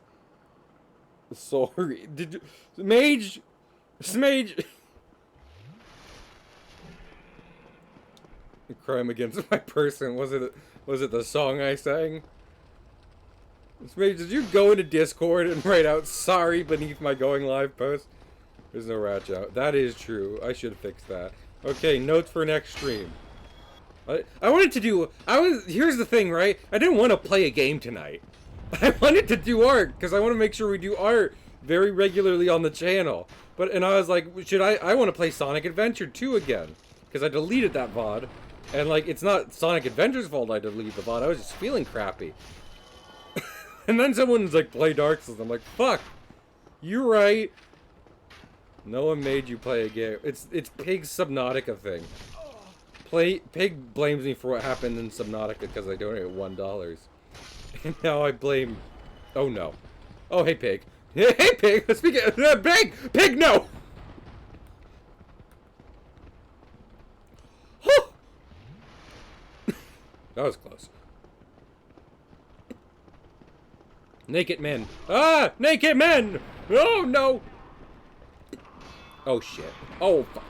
Sorry. Did you... Smage... Crime against my person. Was it the song I sang? Smage, did you go into Discord and write out "sorry" beneath my going live post? There's no ratch out. That is true. I should fix that. Okay, notes for next stream. I wanted to do... Here's the thing, right? I didn't want to play a game tonight. I wanted to do art, because I want to make sure we do art very regularly on the channel. And I was like, I want to play Sonic Adventure 2 again. Because I deleted that VOD. And, like, it's not Sonic Adventure's fault I deleted the VOD. I was just feeling crappy. And then someone's like, play Dark Souls. I'm like, fuck. You're right. No one made you play a game. It's Pig's Subnautica thing. Pig blames me for what happened in Subnautica because I donated $1. And now I blame... Oh, no. Oh, hey, Pig. Hey, Pig! Speaking of... Pig! Pig, no! That was close. Naked men. Ah! Naked men! Oh, no! Oh, shit. Oh, fuck.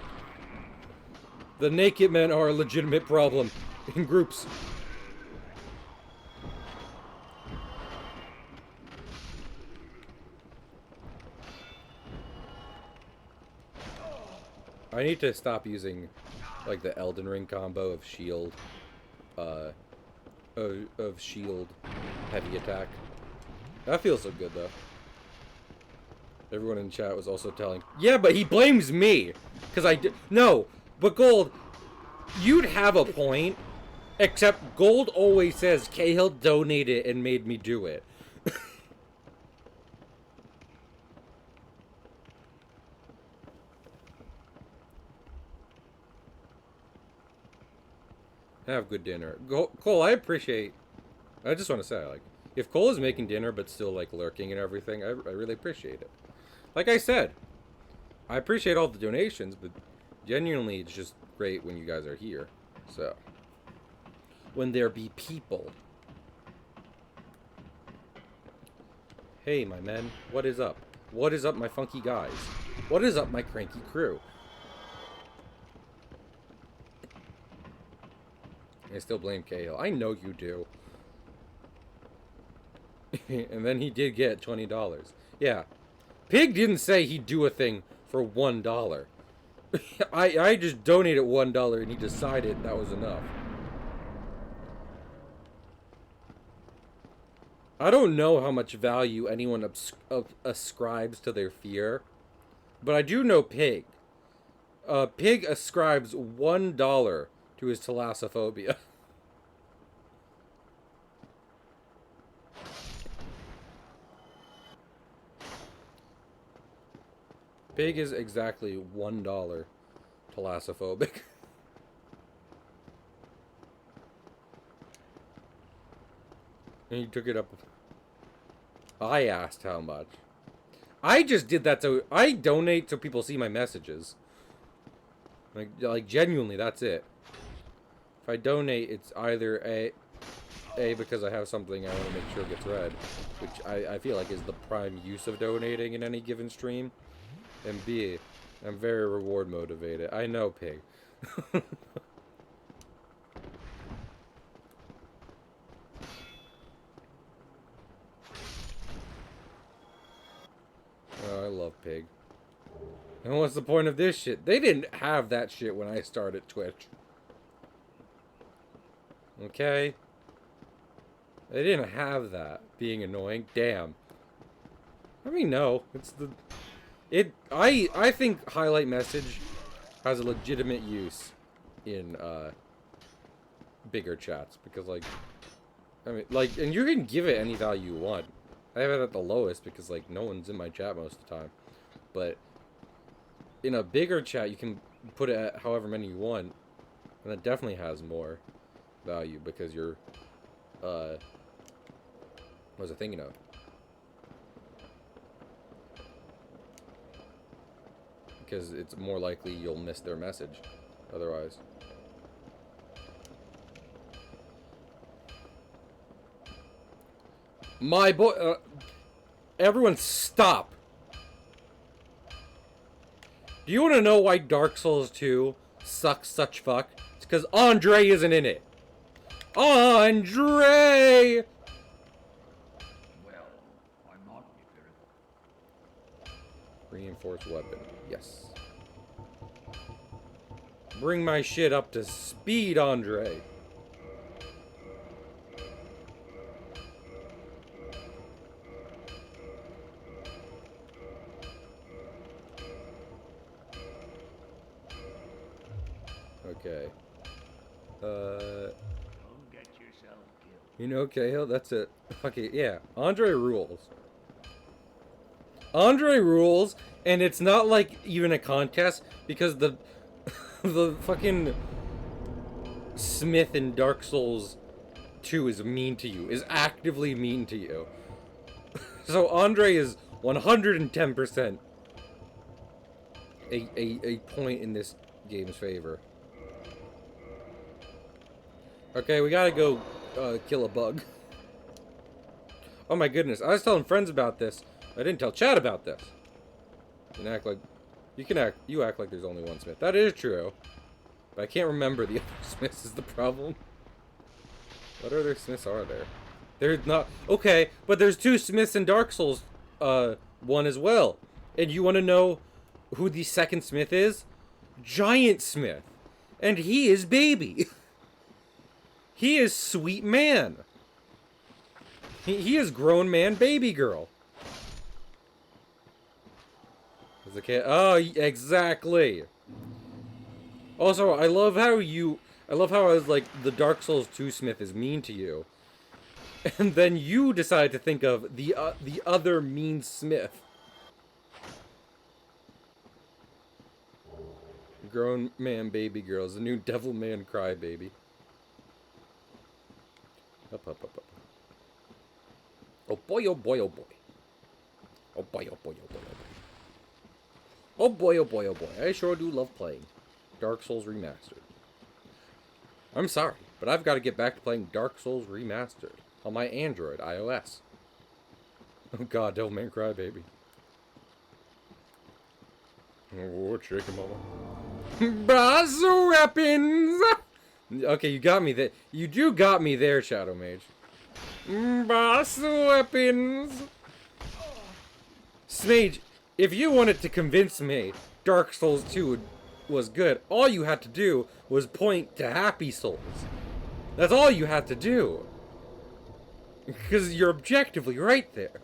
The naked men are a legitimate problem. In groups. I need to stop using, like, the Elden Ring combo of shield. Of shield heavy attack. That feels so good, though. Everyone in chat was also telling... Yeah, but he blames me! Because I did... No! But Gold, you'd have a point. Except Gold always says Cahill donated and made me do it. Have good dinner. Cole, I appreciate... I just want to say, like... If Cole is making dinner but still, like, lurking and everything, I really appreciate it. Like I said, I appreciate all the donations, but genuinely it's just great when you guys are here. So, when there be people. Hey, my men, what is up? What is up, my funky guys? What is up, my cranky crew? I still blame Cahill. I know you do. And then he did get $20. Yeah. Pig didn't say he'd do a thing for $1. I just donated $1 and he decided that was enough. I don't know how much value anyone ascribes to their fear, but I do know Pig. Pig ascribes $1 to his thalassophobia. Pig is exactly $1 thalassophobic. And he took it up. I asked how much. I just did that so I donate so people see my messages. Like genuinely, that's it. If I donate, it's either A, because I have something I want to make sure gets read, which I feel like is the prime use of donating in any given stream, and B, I'm very reward motivated. I know, Pig. Oh, I love Pig. And what's the point of this shit? They didn't have that shit when I started Twitch. Okay? They didn't have that being annoying. Damn. I mean, no. It's the... I think highlight message has a legitimate use in, bigger chats. Because, like... I mean, like, and you can give it any value you want. I have it at the lowest because, like, no one's in my chat most of the time. But... in a bigger chat, you can put it at however many you want. And that definitely has more value because you're, what was I thinking of? Because it's more likely you'll miss their message otherwise. My boy, everyone stop! Do you want to know why Dark Souls 2 sucks such fuck? It's because Andre isn't in it. Andre! Well, I'm not Reinforced weapon. Yes. Bring my shit up to speed, Andre. Okay. Don't get yourself killed. You know, Cahill, that's it. Okay, yeah. Andre rules. Andre rules, and it's not like even a contest, because the the fucking Smith in Dark Souls 2 is mean to you, is actively mean to you. So Andre is 110% a point in this game's favor. Okay, we gotta go kill a bug. Oh my goodness, I was telling friends about this. I didn't tell Chad about this. You can act like you act like there's only one Smith. That is true. But I can't remember the other Smiths is the problem. What other Smiths are there? There's not okay, but there's two Smiths in Dark Souls 1 as well. And you wanna know who the second Smith is? Giant Smith. And he is baby. He is sweet man. He is grown man baby girl. Is the kid? Oh, exactly. Also, I love how I was like the Dark Souls 2 Smith is mean to you, and then you decide to think of the other mean Smith. Grown man baby girl is the new devil man crybaby. Up, up, up, up. Oh boy, oh boy, oh boy. Oh boy, oh boy, oh boy, oh boy. Oh boy, oh boy, oh boy. I sure do love playing Dark Souls Remastered. I'm sorry, but I've got to get back to playing Dark Souls Remastered on my Android iOS. Oh god, Devilman Crybaby. Oh, chicken mama. Brass weapons! Okay, you got me there. You do got me there, Shadow Mage. Boss weapons. Smage, if you wanted to convince me Dark Souls 2 was good, all you had to do was point to Happy Souls. That's all you had to do. Because you're objectively right there.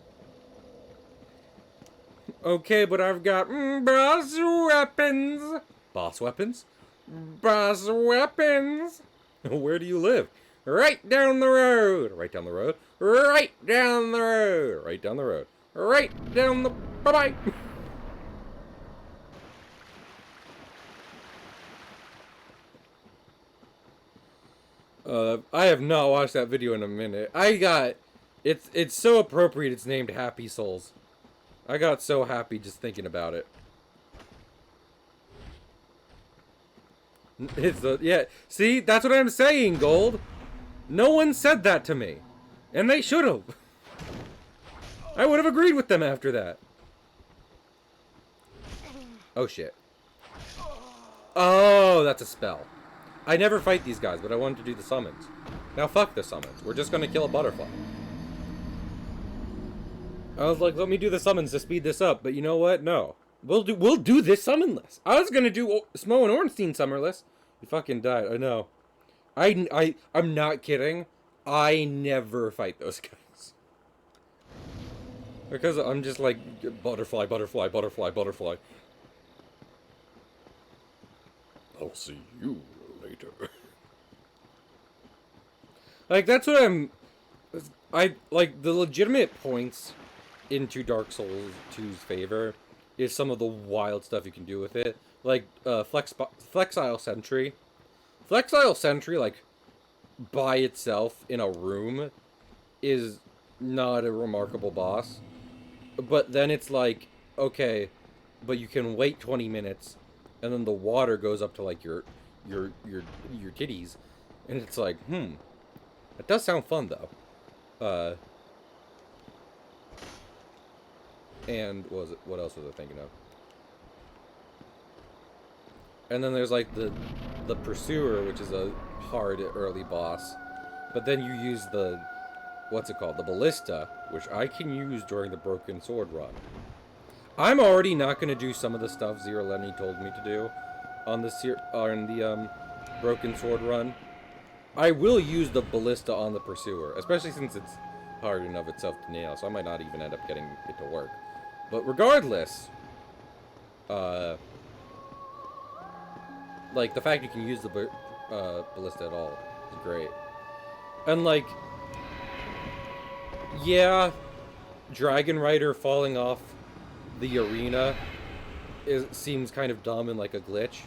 Okay, but I've got boss weapons. Boss weapons? Boss weapons. Where do you live? Right down the road. Right down the road. Right down the road. Right down the road. Right down the... Bye-bye. I have not watched that video in a minute. It's so appropriate. It's named Happy Souls. I got so happy just thinking about it. Yeah. See, that's what I'm saying, Gold. No one said that to me, and they should have. I would have agreed with them after that. Oh shit. Oh, that's a spell. I never fight these guys, but I wanted to do the summons. Now fuck the summons. We're just gonna kill a butterfly. I was like, let me do the summons to speed this up, but you know what? No. We'll do this summonless. I was gonna do Smo and Ornstein summonless. You fucking died. I know. I'm not kidding. I never fight those guys. Because I'm just like, butterfly, butterfly, butterfly, butterfly. I'll see you later. Like, that's what I like, the legitimate points into Dark Souls 2's favor is some of the wild stuff you can do with it. Like, Flexile Sentry. Flexile Sentry, like, by itself in a room is not a remarkable boss. But then it's like, okay, but you can wait 20 minutes and then the water goes up to like your titties, and it's like, it does sound fun though. And what else was I thinking of? And then there's like the Pursuer, which is a hard early boss, but then you use the, what's it called, the Ballista, which I can use during the Broken Sword run. I'm already not going to do some of the stuff Zero Lenny told me to do on the Broken Sword run. I will use the Ballista on the Pursuer, especially since it's hard enough itself to nail, so I might not even end up getting it to work. But regardless, like, the fact you can use the Ballista at all is great. And, like, yeah, Dragon Rider falling off the arena seems kind of dumb and like a glitch,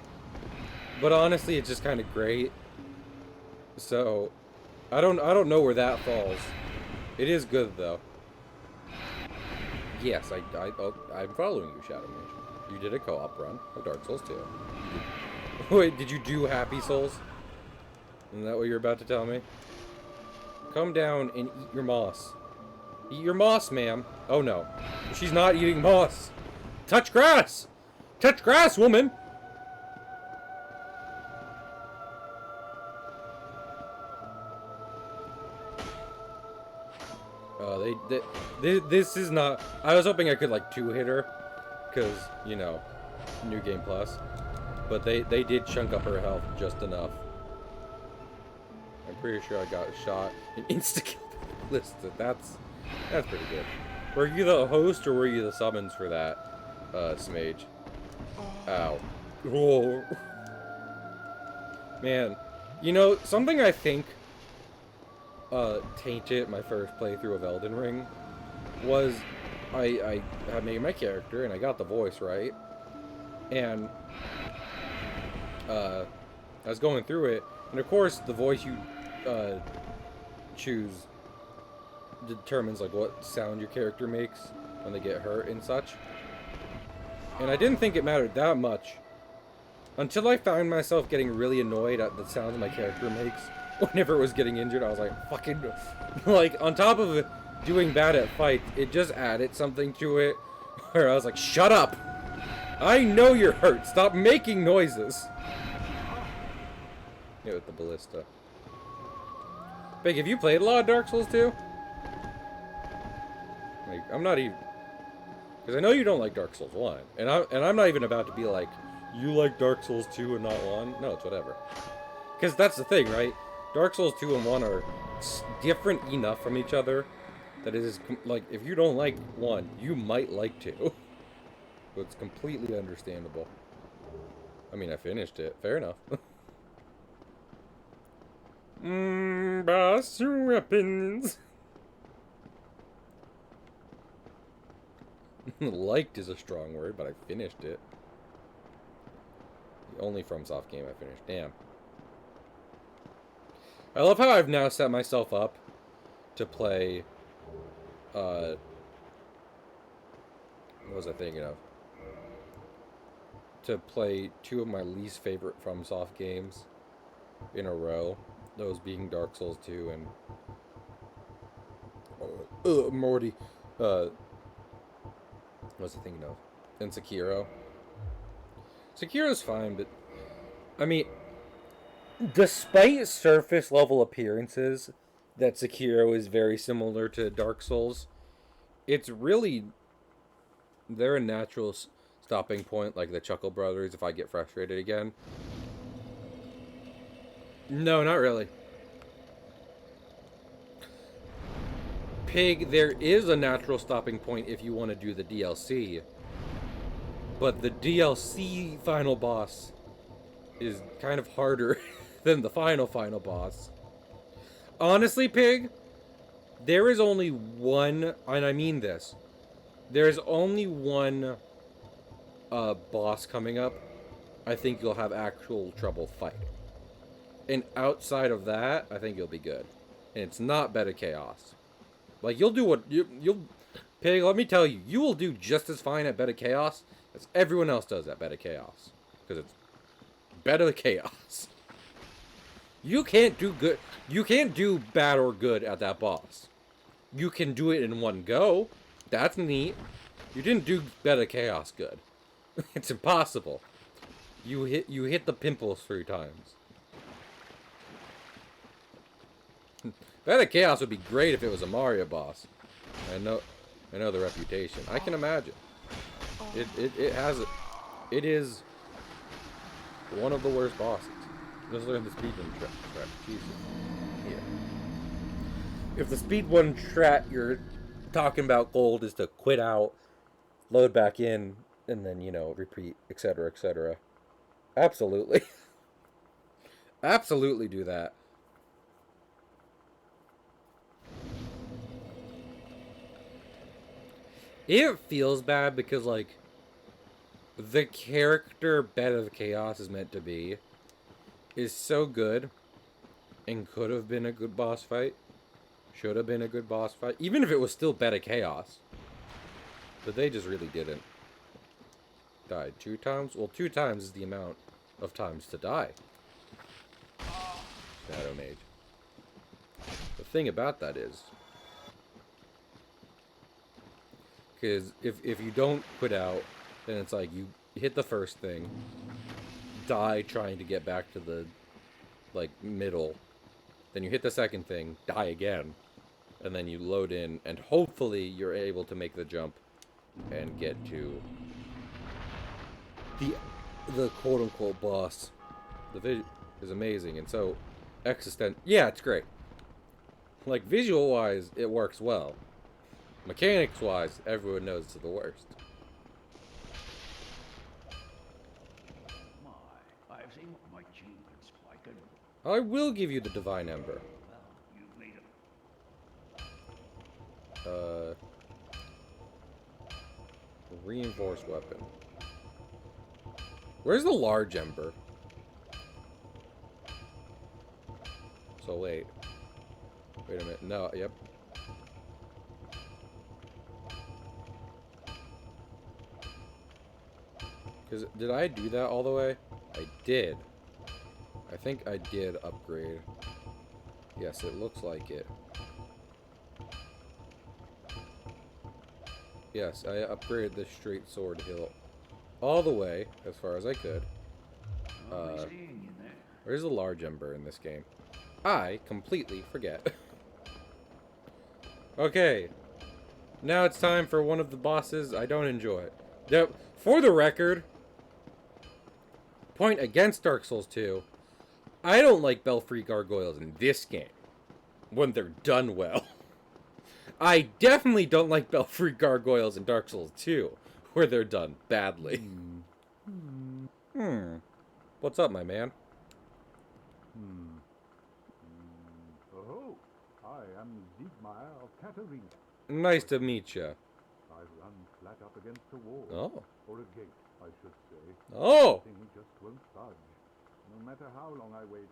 but honestly it's just kind of great. So I don't know where that falls. It is good though. Yes, I'm following you, Shadow Mage. You did a co-op run of Dark Souls 2. Wait, did you do Happy Souls? Isn't that what you're about to tell me? Come down and eat your moss. Eat your moss, ma'am. Oh no. She's not eating moss. Touch grass! Touch grass, woman! This is not... I was hoping I could, like, two-hit her. Because, you know, New Game Plus. But they did chunk up her health just enough. I'm pretty sure I got shot and insta-killed listed. That's pretty good. Were you the host or were you the summons for that, Smage? Ow. Whoa. Man, you know, something I think tainted my first playthrough of Elden Ring was I made my character and I got the voice right, and I was going through it, and of course the voice you choose determines like what sound your character makes when they get hurt and such. And I didn't think it mattered that much until I found myself getting really annoyed at the sounds my character makes whenever it was getting injured. I was like, fucking, like, on top of it doing bad at fights, it just added something to it where I was like, shut up! I know you're hurt, stop making noises! Yeah, with the Ballista. Big, have you played a lot of Dark Souls 2? Like, I'm not even... Because I know you don't like Dark Souls 1. And I'm not even about to be like, you like Dark Souls 2 and not 1? No, it's whatever. Because that's the thing, right? Dark Souls 2 and 1 are different enough from each other that it is, like, if you don't like 1, you might like 2. So it's completely understandable. I mean, I finished it. Fair enough. Boss weapons. Liked is a strong word, but I finished it. The only FromSoft game I finished. Damn. I love how I've now set myself up to play, what was I thinking of? To play two of my least favorite FromSoft games in a row. Those being Dark Souls 2 and Morty. What was I thinking of? And Sekiro. Sekiro's fine, but I mean, despite surface level appearances that Sekiro is very similar to Dark Souls, it's really they're a natural stopping point, like the Chuckle Brothers. If I get frustrated again, no, not really. Pig, there is a natural stopping point if you want to do the DLC, but the DLC final boss is kind of harder than the final boss. Honestly, Pig, there is only one, and I mean this, there is only one boss coming up I think you'll have actual trouble fighting. And outside of that, I think you'll be good. And it's not Beta Chaos. Like, you'll do what, you'll, Pig, let me tell you, you will do just as fine at Beta Chaos as everyone else does at Beta Chaos. Because it's Beta Chaos. You can't do good, you can't do bad or good at that boss. You can do it in one go. That's neat. You didn't do Beta Chaos good. It's impossible. You hit the pimples 3 times. Beta Chaos would be great if it was a Mario boss. I know the reputation. I can imagine. It is one of the worst bosses. Just learn the speedrun strat. Jesus. Yeah. If the speedrun strat you're talking about, Gold, is to quit out, load back in, and then, repeat, etc., etc. Absolutely. Absolutely do that. It feels bad because, like, the character Beta Chaos is meant to be is so good and could have been a good boss fight. Should have been a good boss fight. Even if it was still Beta Chaos. But they just really didn't. Died 2 times? Well, 2 times is the amount of times to die. Shadow Mage. The thing about that is, because if you don't quit out, then it's like you hit the first thing, die trying to get back to the, like, middle, then you hit the second thing, die again, and then you load in, and hopefully you're able to make the jump and get to the quote-unquote boss. The vid is amazing, and so yeah, it's great. Like, visual-wise, it works well. Mechanics-wise, everyone knows it's the worst. My, I've seen what my achievements I can. I will give you the Divine Ember. Well, you've made a Reinforced weapon. Where's the large Ember? So wait a minute. No, yep. Because did I do that all the way? I did. I think I did upgrade. Yes, it looks like it. Yes, I upgraded the straight sword hilt all the way as far as I could. seeing you there. Where's the large Ember in this game? I completely forget. Okay. Now it's time for one of the bosses I don't enjoy. Now, for the record, point against Dark Souls 2, I don't like Belfry Gargoyles in this game when they're done well. I definitely don't like Belfry Gargoyles in Dark Souls 2 where they're done badly. What's up, my man? Oh, I am Siegmeyer of Katarina. Nice to meet you. I run flat up against a wall. Oh. Or a gate, I should say. Oh! Thing just won't budge, no matter how long I wait.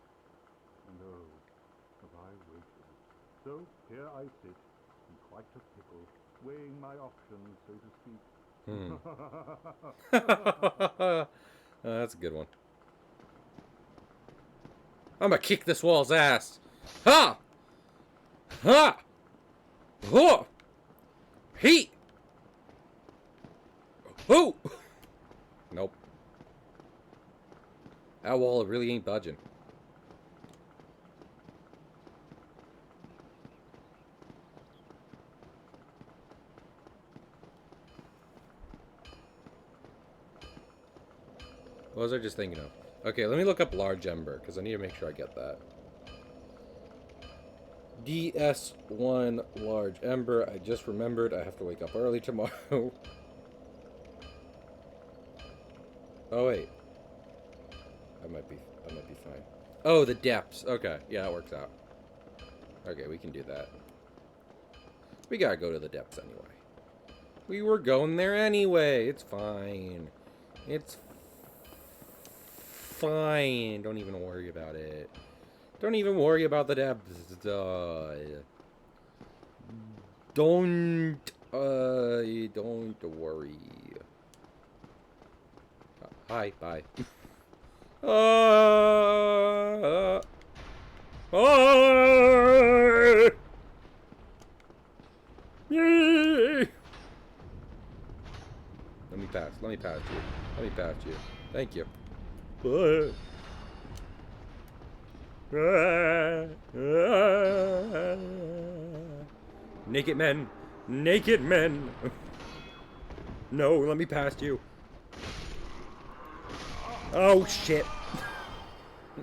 And oh, have I waited? So here I sit, in quite a pickle, weighing my options, so to speak. That's a good one. I'm gonna kick this wall's ass. Ha! Ha! Ho! He! Who? Nope. That wall really ain't budging. What was I just thinking of? Okay, let me look up large ember, because I need to make sure I get that. DS1 large ember. I just remembered I have to wake up early tomorrow. Oh wait. I might be fine. Oh, the depths. Okay, yeah, it works out. Okay, we can do that. We gotta go to the depths anyway. We were going there anyway. It's fine. It's fine. Don't even worry about it. Don't even worry about the depths. Don't worry. Hi, bye. Yay! Let me pass you. Let me pass you. Thank you. Naked men. Naked men. No, let me pass you. Oh, shit.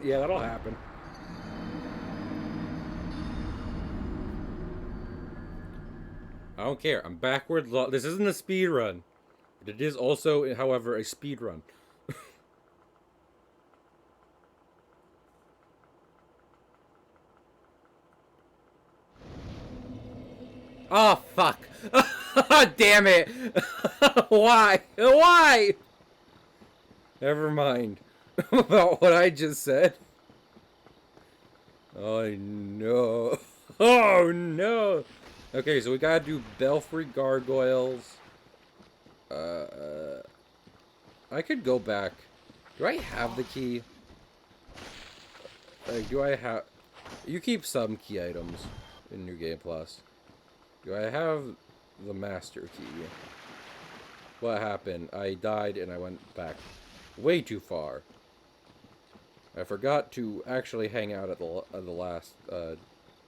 Yeah, that'll happen. I don't care. I'm backwards. This isn't a speed run. But it is also, however, a speed run. Oh, fuck. Damn it. Why? Why? Never mind about what I just said. Oh, no. Oh, no. Okay, so we gotta do Belfry Gargoyles. I could go back. Do I have the key? Like, do I have... You keep some key items in New Game Plus. Do I have the master key? What happened? I died and I went back way too far. I forgot to actually hang out at the last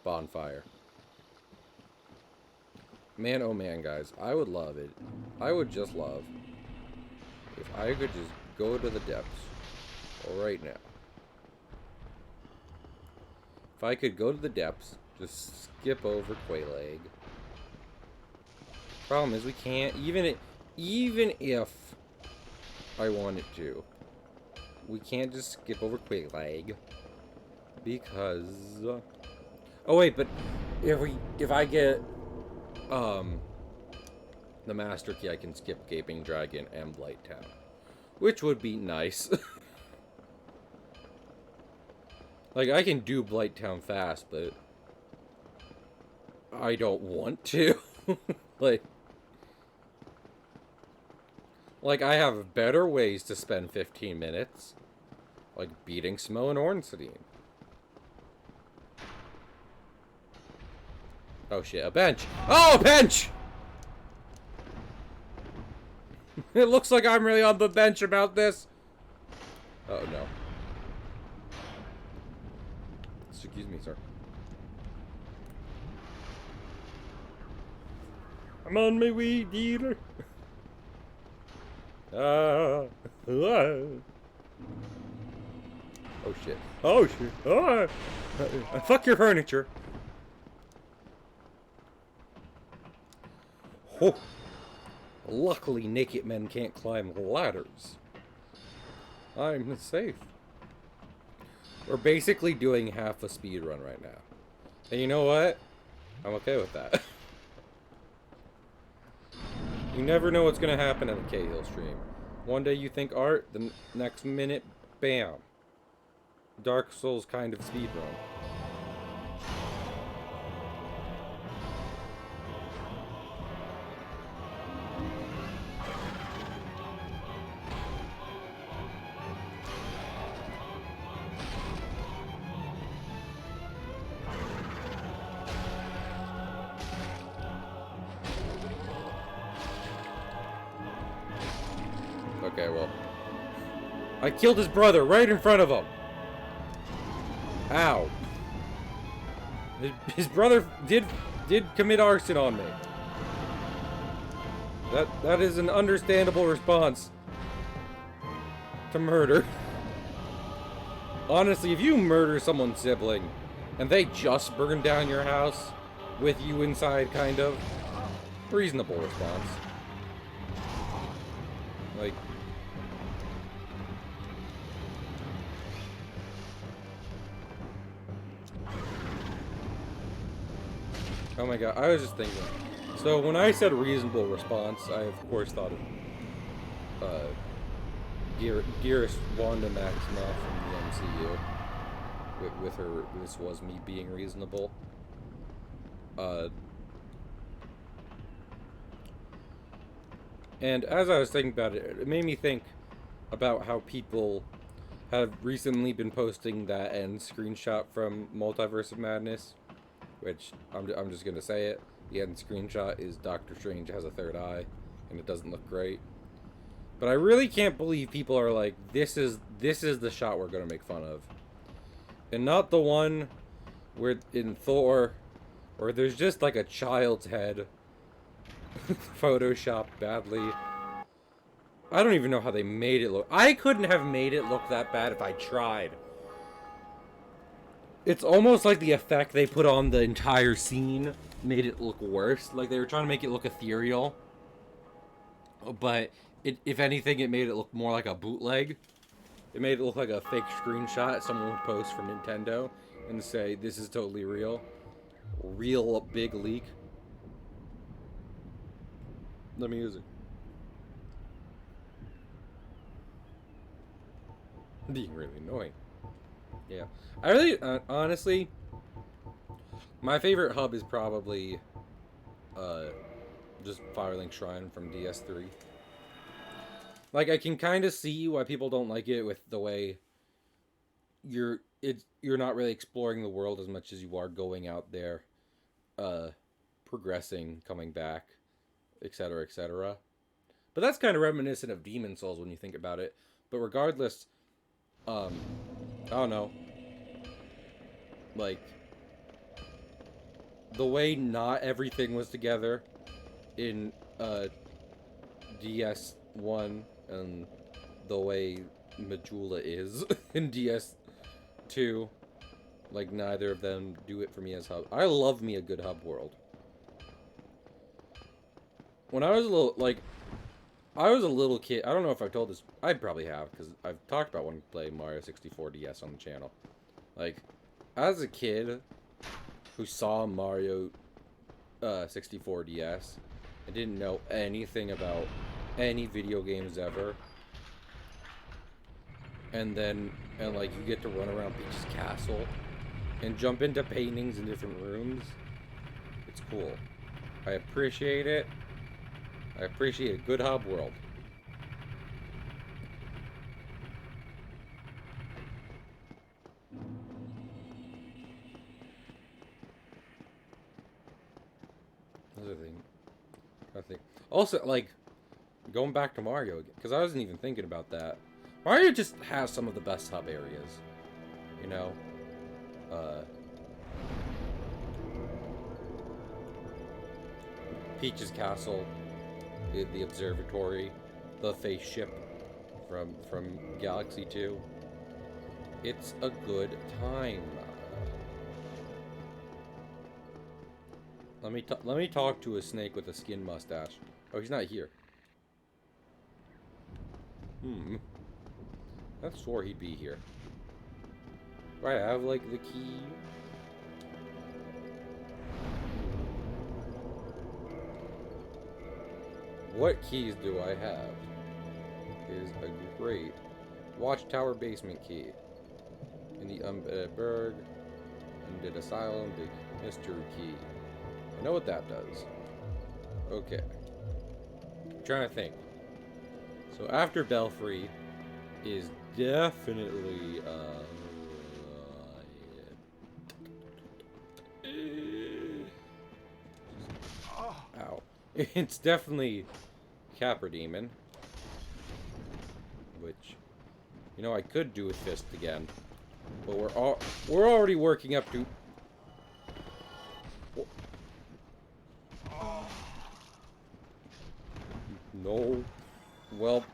bonfire. Man, oh man, guys. I would love it. I would just love if I could just go to the depths right now. If I could go to the depths, just skip over Quelaag. Problem is we can't, even if I wanted to, we can't just skip over Quelaag because oh wait, but if I get the master key, I can skip Gaping Dragon and Blighttown, which would be nice. Like, I can do Blighttown fast, but I don't want to. Like, I have better ways to spend 15 minutes. Like, beating Smo and Ornstein. Oh shit, a bench! Oh, a bench! It looks like I'm really on the bench about this. Oh no. Excuse me, sir. I'm on my way, dealer. Oh shit. Oh shit. Oh, fuck your furniture. Oh. Luckily, naked men can't climb ladders. I'm safe. We're basically doing half a speed run right now. And you know what? I'm okay with that. You never know what's going to happen in the Cahill stream. One day you think art, the next minute, bam. Dark Souls kind of speed run. Okay, well. I killed his brother right in front of him. Ow. His brother did commit arson on me. That is an understandable response to murder. Honestly, if you murder someone's sibling and they just burn down your house with you inside, kind of, reasonable response. Like, oh my god, I was just thinking. So when I said reasonable response, I of course thought of Geras Wanda Maximoff from the MCU. With her, this was me being reasonable. And as I was thinking about it, it made me think about how people have recently been posting that end screenshot from Multiverse of Madness, which I'm just gonna say it. The end screenshot is Doctor Strange has a third eye, and it doesn't look great. But I really can't believe people are like, this is the shot we're gonna make fun of, and not the one where in Thor, where there's just like a child's head, photoshopped badly. I don't even know how they made it look. I couldn't have made it look that bad if I tried. It's almost like the effect they put on the entire scene made it look worse. Like they were trying to make it look ethereal. But if anything, it made it look more like a bootleg. It made it look like a fake screenshot someone would post from Nintendo and say, this is totally real. Real big leak. The music. Being really annoying. Yeah. I really, honestly, my favorite hub is probably, just Firelink Shrine from DS3. Like, I can kind of see why people don't like it with the way you're not really exploring the world as much as you are going out there, progressing, coming back, etc., etc. But that's kind of reminiscent of Demon Souls when you think about it. But regardless, I don't know. Like, the way not everything was together in DS1 and the way Majula is in DS2, like, neither of them do it for me as hub. I love me a good hub world. When I was a little kid, I don't know if I've told this, I probably have, because I've talked about when I played Mario 64 DS on the channel. Like, as a kid who saw Mario 64 DS and didn't know anything about any video games ever, and like you get to run around Peach's castle and jump into paintings in different rooms, it's cool. I appreciate it. I appreciate a good hub world. Another thing. I think. Also, like, going back to Mario again, because I wasn't even thinking about that. Mario just has some of the best hub areas. You know? Peach's castle, the observatory, the face ship from Galaxy 2. It's a good time. Let me talk to a snake with a skin mustache. Oh, he's not here. I swore he'd be here. Do I have, like, the key? What keys do I have? Is a great Watchtower basement key. In the Undead Berg, Undead Asylum, big mystery key. I know what that does. Okay. I'm trying to think. So after Belfry is definitely ow. It's definitely Capra Demon. which, you know, I could do with Fist again, but we're already working up to. No. Well,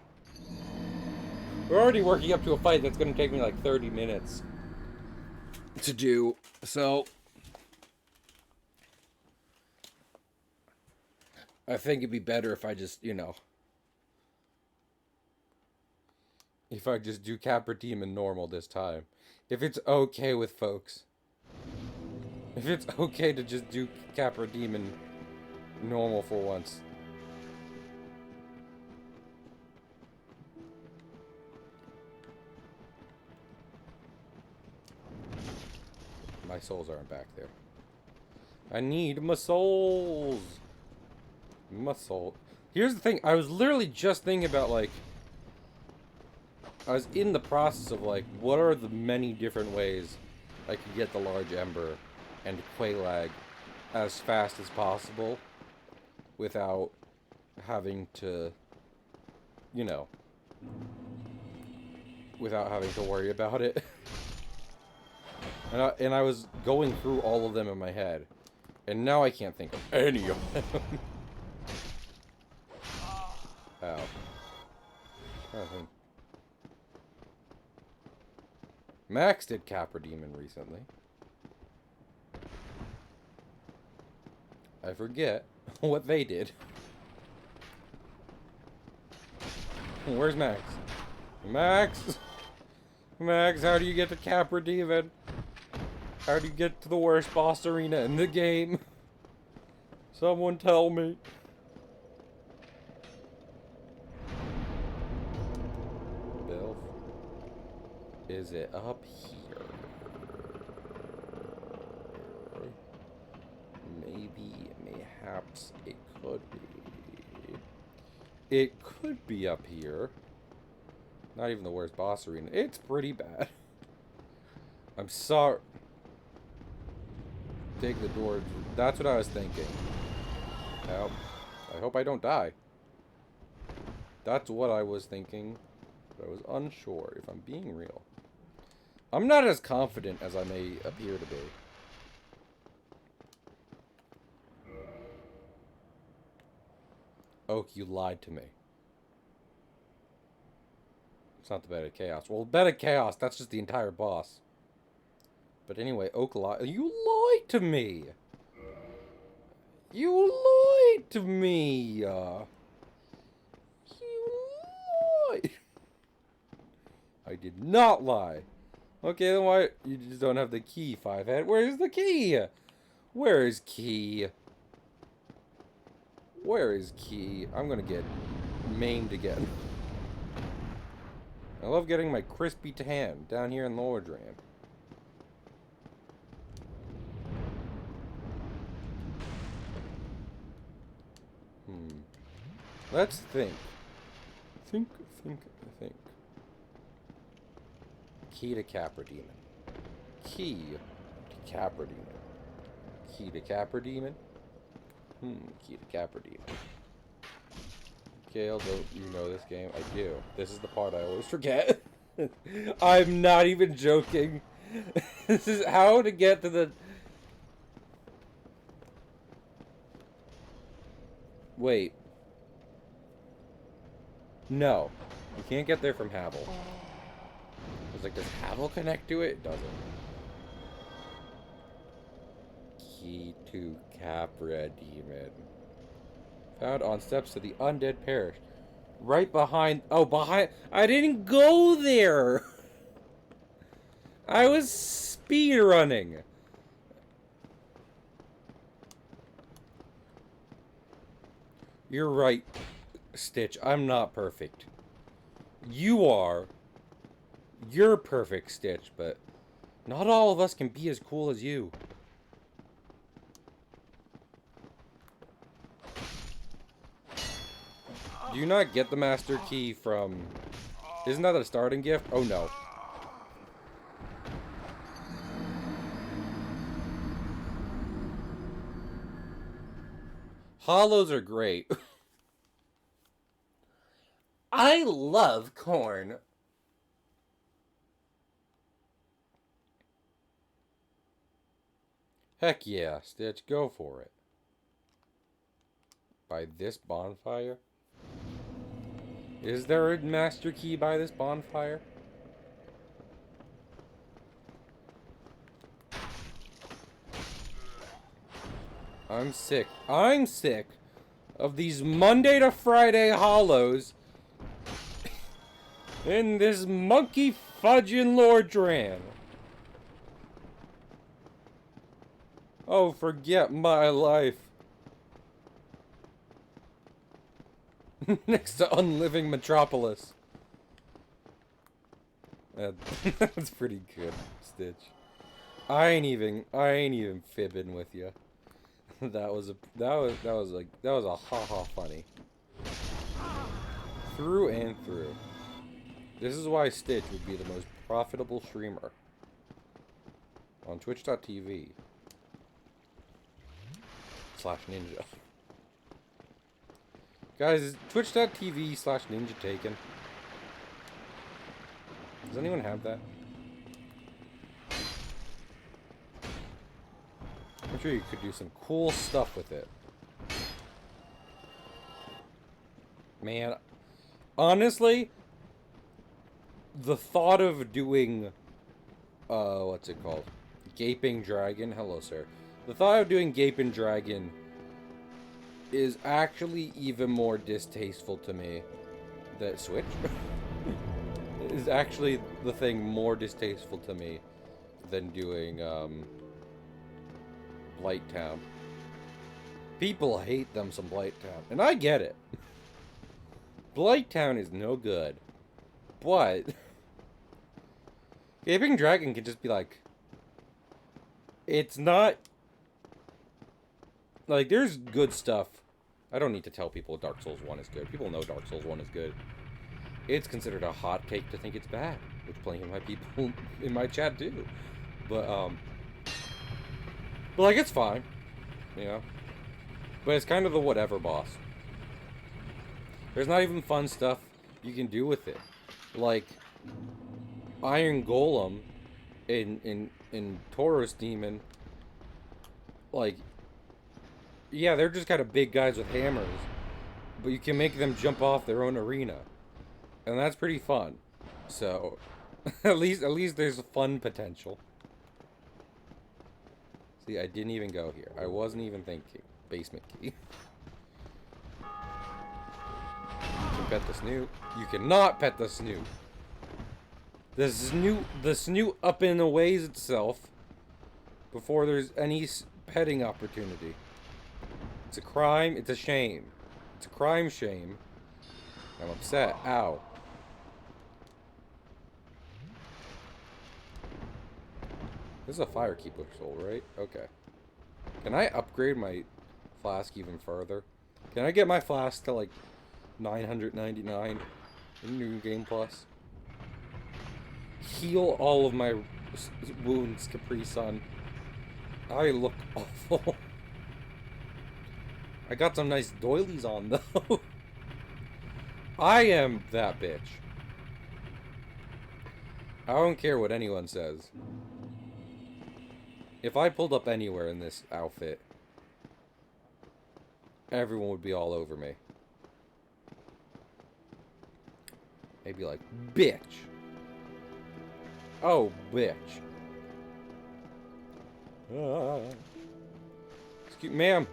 we're already working up to a fight that's going to take me like 30 minutes to do. So, I think it'd be better if I just, you know, if I just do Capra Demon normal this time. If it's okay with folks. If it's okay to just do Capra Demon normal for once. My souls aren't back there. I need my souls. My soul. Here's the thing. I was literally just thinking about, like, I was in the process of, like, what are the many different ways I could get the large ember and Quelaag as fast as possible without having to, you know, without having to worry about it. And I was going through all of them in my head. And now I can't think of any of them. Ow. Max did Capra Demon recently. I forget what they did. Where's Max? Max! Max, how do you get to Capra Demon? How do you get to the worst boss arena in the game? Someone tell me. Bill, is it up here? Maybe, mayhaps it could be. It could be up here. Not even the worst boss arena. It's pretty bad. I'm sorry. Take the door. That's what I was thinking. Now, I hope I don't die. That's what I was thinking. But I was unsure if I'm being real. I'm not as confident as I may appear to be. Oak, you lied to me. It's not the Bed of Chaos. Well, Bed of Chaos, that's just the entire boss. But anyway, Oak lied. You lied to me! You lied to me! You lied! I did not lie. Okay, then why? You just don't have the key, Fivehead. Where's the key? Where is key? Where is key? I'm gonna get maimed again. I love getting my crispy tan down here in Lordran. Let's think. Think. Key to Capra Demon. Key to Capra Demon. Key to Capra Demon. Key to Capra Demon. Gale, don't you know this game? I do. This is the part I always forget. I'm not even joking. This is how to get to the... Wait. No. You can't get there from Havel. I was like, does Havel connect to it? It doesn't. Key to Capra Demon. Found on steps to the Undead Parish. Right behind... Oh, behind... I didn't go there! I was speedrunning. You're right, Stitch. I'm not perfect. You are. You're perfect, Stitch, but not all of us can be as cool as you. Do you not get the Master Key from... Isn't that a starting gift? Oh, no. Hollows are great. I love corn. Heck yeah, Stitch, go for it. By this bonfire? Is there a master key by this bonfire? I'm sick. I'm sick of these Monday to Friday hollows in this monkey fudging Lordran. Oh, forget my life. Next to Unliving Metropolis. That's pretty good, Stitch. I ain't even fibbing with you. That was a ha funny. Through and through. This is why Stitch would be the most profitable streamer on Twitch.tv /ninja. Guys, is Twitch.tv /ninja taken? Does anyone have that? I'm sure you could do some cool stuff with it. Man, honestly, the thought of doing, what's it called? Gaping Dragon? Hello, sir. The thought of doing Gaping Dragon is actually even more distasteful to me. That Switch? Is actually the thing more distasteful to me than doing, Blighttown. People hate them some Blighttown, and I get it. Blighttown is no good, but Gaping Dragon can just be like, it's not like there's good stuff. I don't need to tell people Dark Souls 1 is good. People know Dark Souls 1 is good. It's considered a hot take to think it's bad, which plenty of my people in my chat do. But like, it's fine, you know? But it's kind of the whatever boss. There's not even fun stuff you can do with it. Like, Iron Golem in Tauros Demon, like, yeah, they're just kind of big guys with hammers, but you can make them jump off their own arena. And that's pretty fun. So, at least there's fun potential. See, I didn't even go here. I wasn't even thinking. Basement key. You can pet the Snoot. You cannot pet the Snoot. The Snoot up and aways itself before there's any petting opportunity. It's a crime. It's a shame. It's a crime shame. I'm upset. Ow. This is a Firekeeper soul, right? Okay. Can I upgrade my flask even further? Can I get my flask to like 999 in New Game Plus? Heal all of my wounds, Capri Sun. I look awful. I got some nice doilies on though. I am that bitch. I don't care what anyone says. If I pulled up anywhere in this outfit, everyone would be all over me. They'd be like, bitch. Oh, bitch. Excuse, ma'am.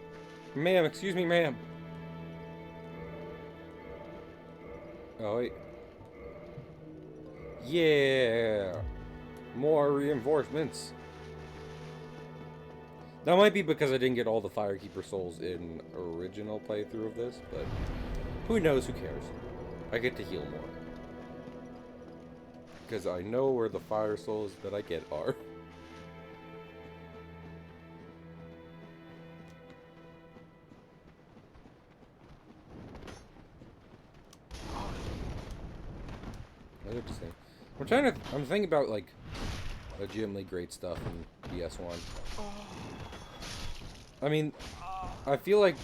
Ma'am, excuse me, ma'am. Oh, wait. Yeah. More reinforcements. That might be because I didn't get all the Firekeeper souls in original playthrough of this, but who knows, who cares? I get to heal more. Because I know where the fire souls that I get are. I'm thinking about like legitimately great stuff in PS1. I mean, I feel like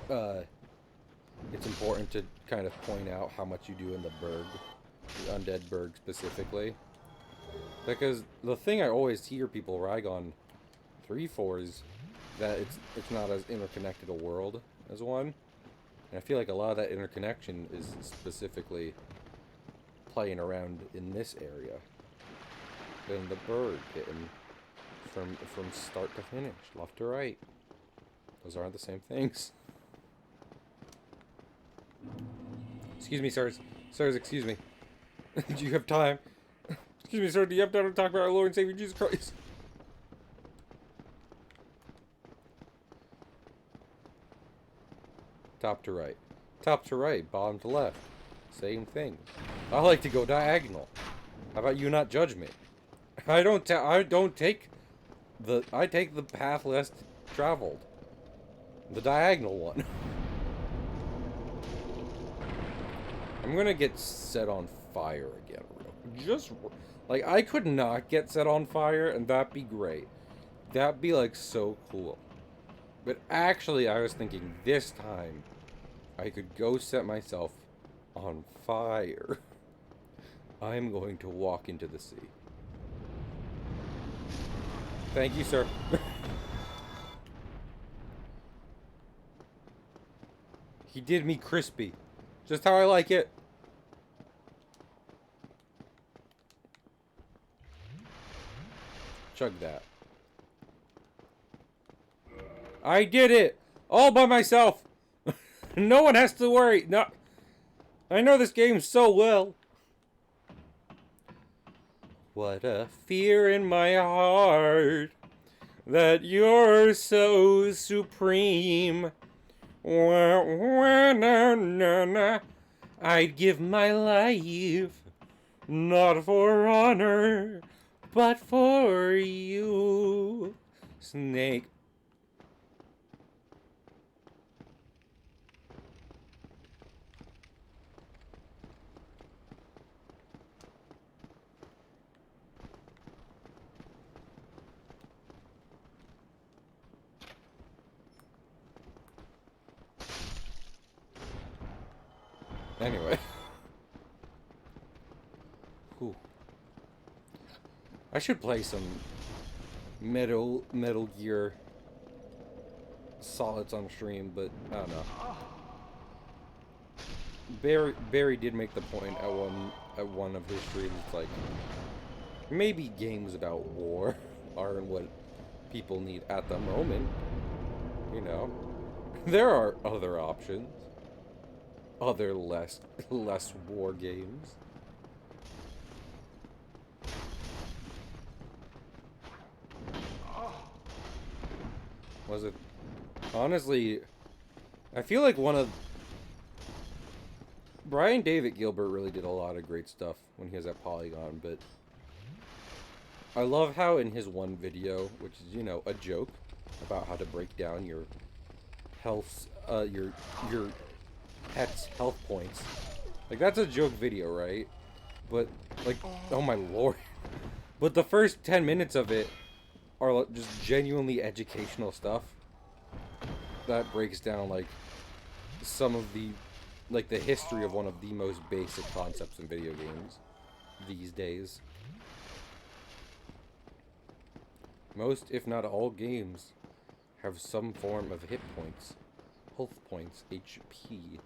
it's it's important to kind of point out how much you do in the Burg, the Undead Burg specifically. Because the thing I always hear people rag on 3-4 is that it's not as interconnected a world as 1. And I feel like a lot of that interconnection is specifically playing around in this area. In the Burg, hitting from start to finish, left to right. Those aren't the same things. Excuse me, sirs. Sirs, excuse me. Do you have time? Excuse me, sir, do you have time to talk about our Lord and Savior Jesus Christ? Top to right. Top to right, bottom to left. Same thing. I like to go diagonal. How about you not judge me? I take the path less traveled. The diagonal one. I'm gonna get set on fire again. Just, like, I could not get set on fire, and that'd be great. That'd be, like, so cool. But actually, I was thinking this time, I could go set myself on fire. I'm going to walk into the sea. Thank you, sir. He did me crispy. Just how I like it. Chug that. I did it! All by myself! No one has to worry. No, I know this game so well. What a fear in my heart that you're so supreme. I'd give my life, not for honor, but for you, Snake. Anyway. Whew. I should play some Metal Gear Solids on stream, but I don't know. Barry did make the point at one of his streams, like, maybe games about war aren't what people need at the moment. You know, there are other options. Other less war games. Was it? Honestly, I feel like Brian David Gilbert really did a lot of great stuff when he was at Polygon, but I love how in his one video, which is, you know, a joke about how to break down your health, your pet's health points. Like, that's a joke video, right? But, like, oh my lord. But the first 10 minutes of it are just genuinely educational stuff that breaks down, like, some of the, like, the history of one of the most basic concepts in video games these days. Most, if not all, games have some form of hit points, health points, HP.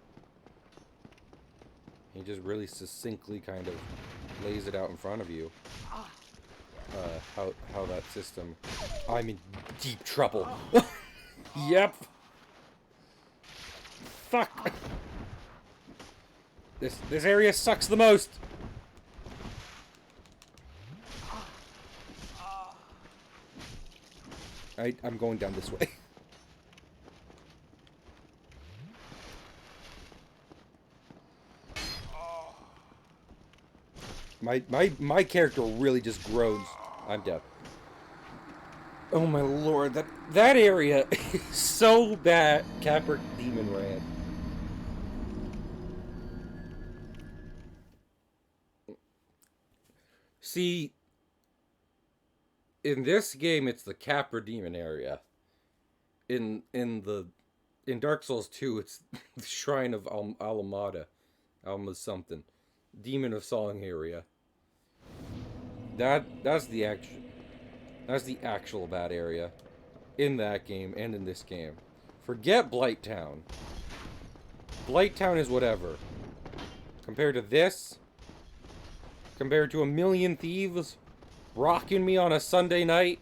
He just really succinctly kind of lays it out in front of you. How that system... I'm in deep trouble. Yep. Fuck. This area sucks the most. I'm going down this way. My character really just groans. I'm dead. Oh my lord, that area is so bad. Capra Demon Ran. See, in this game it's the Capra Demon area. In the in Dark Souls 2, it's the Shrine of Alamada. Alma something. Demon of Song area. That's the actual bad area. In that game and in this game. Forget Blighttown. Blighttown is whatever. Compared to this, compared to A Million Thieves rocking me on a Sunday night,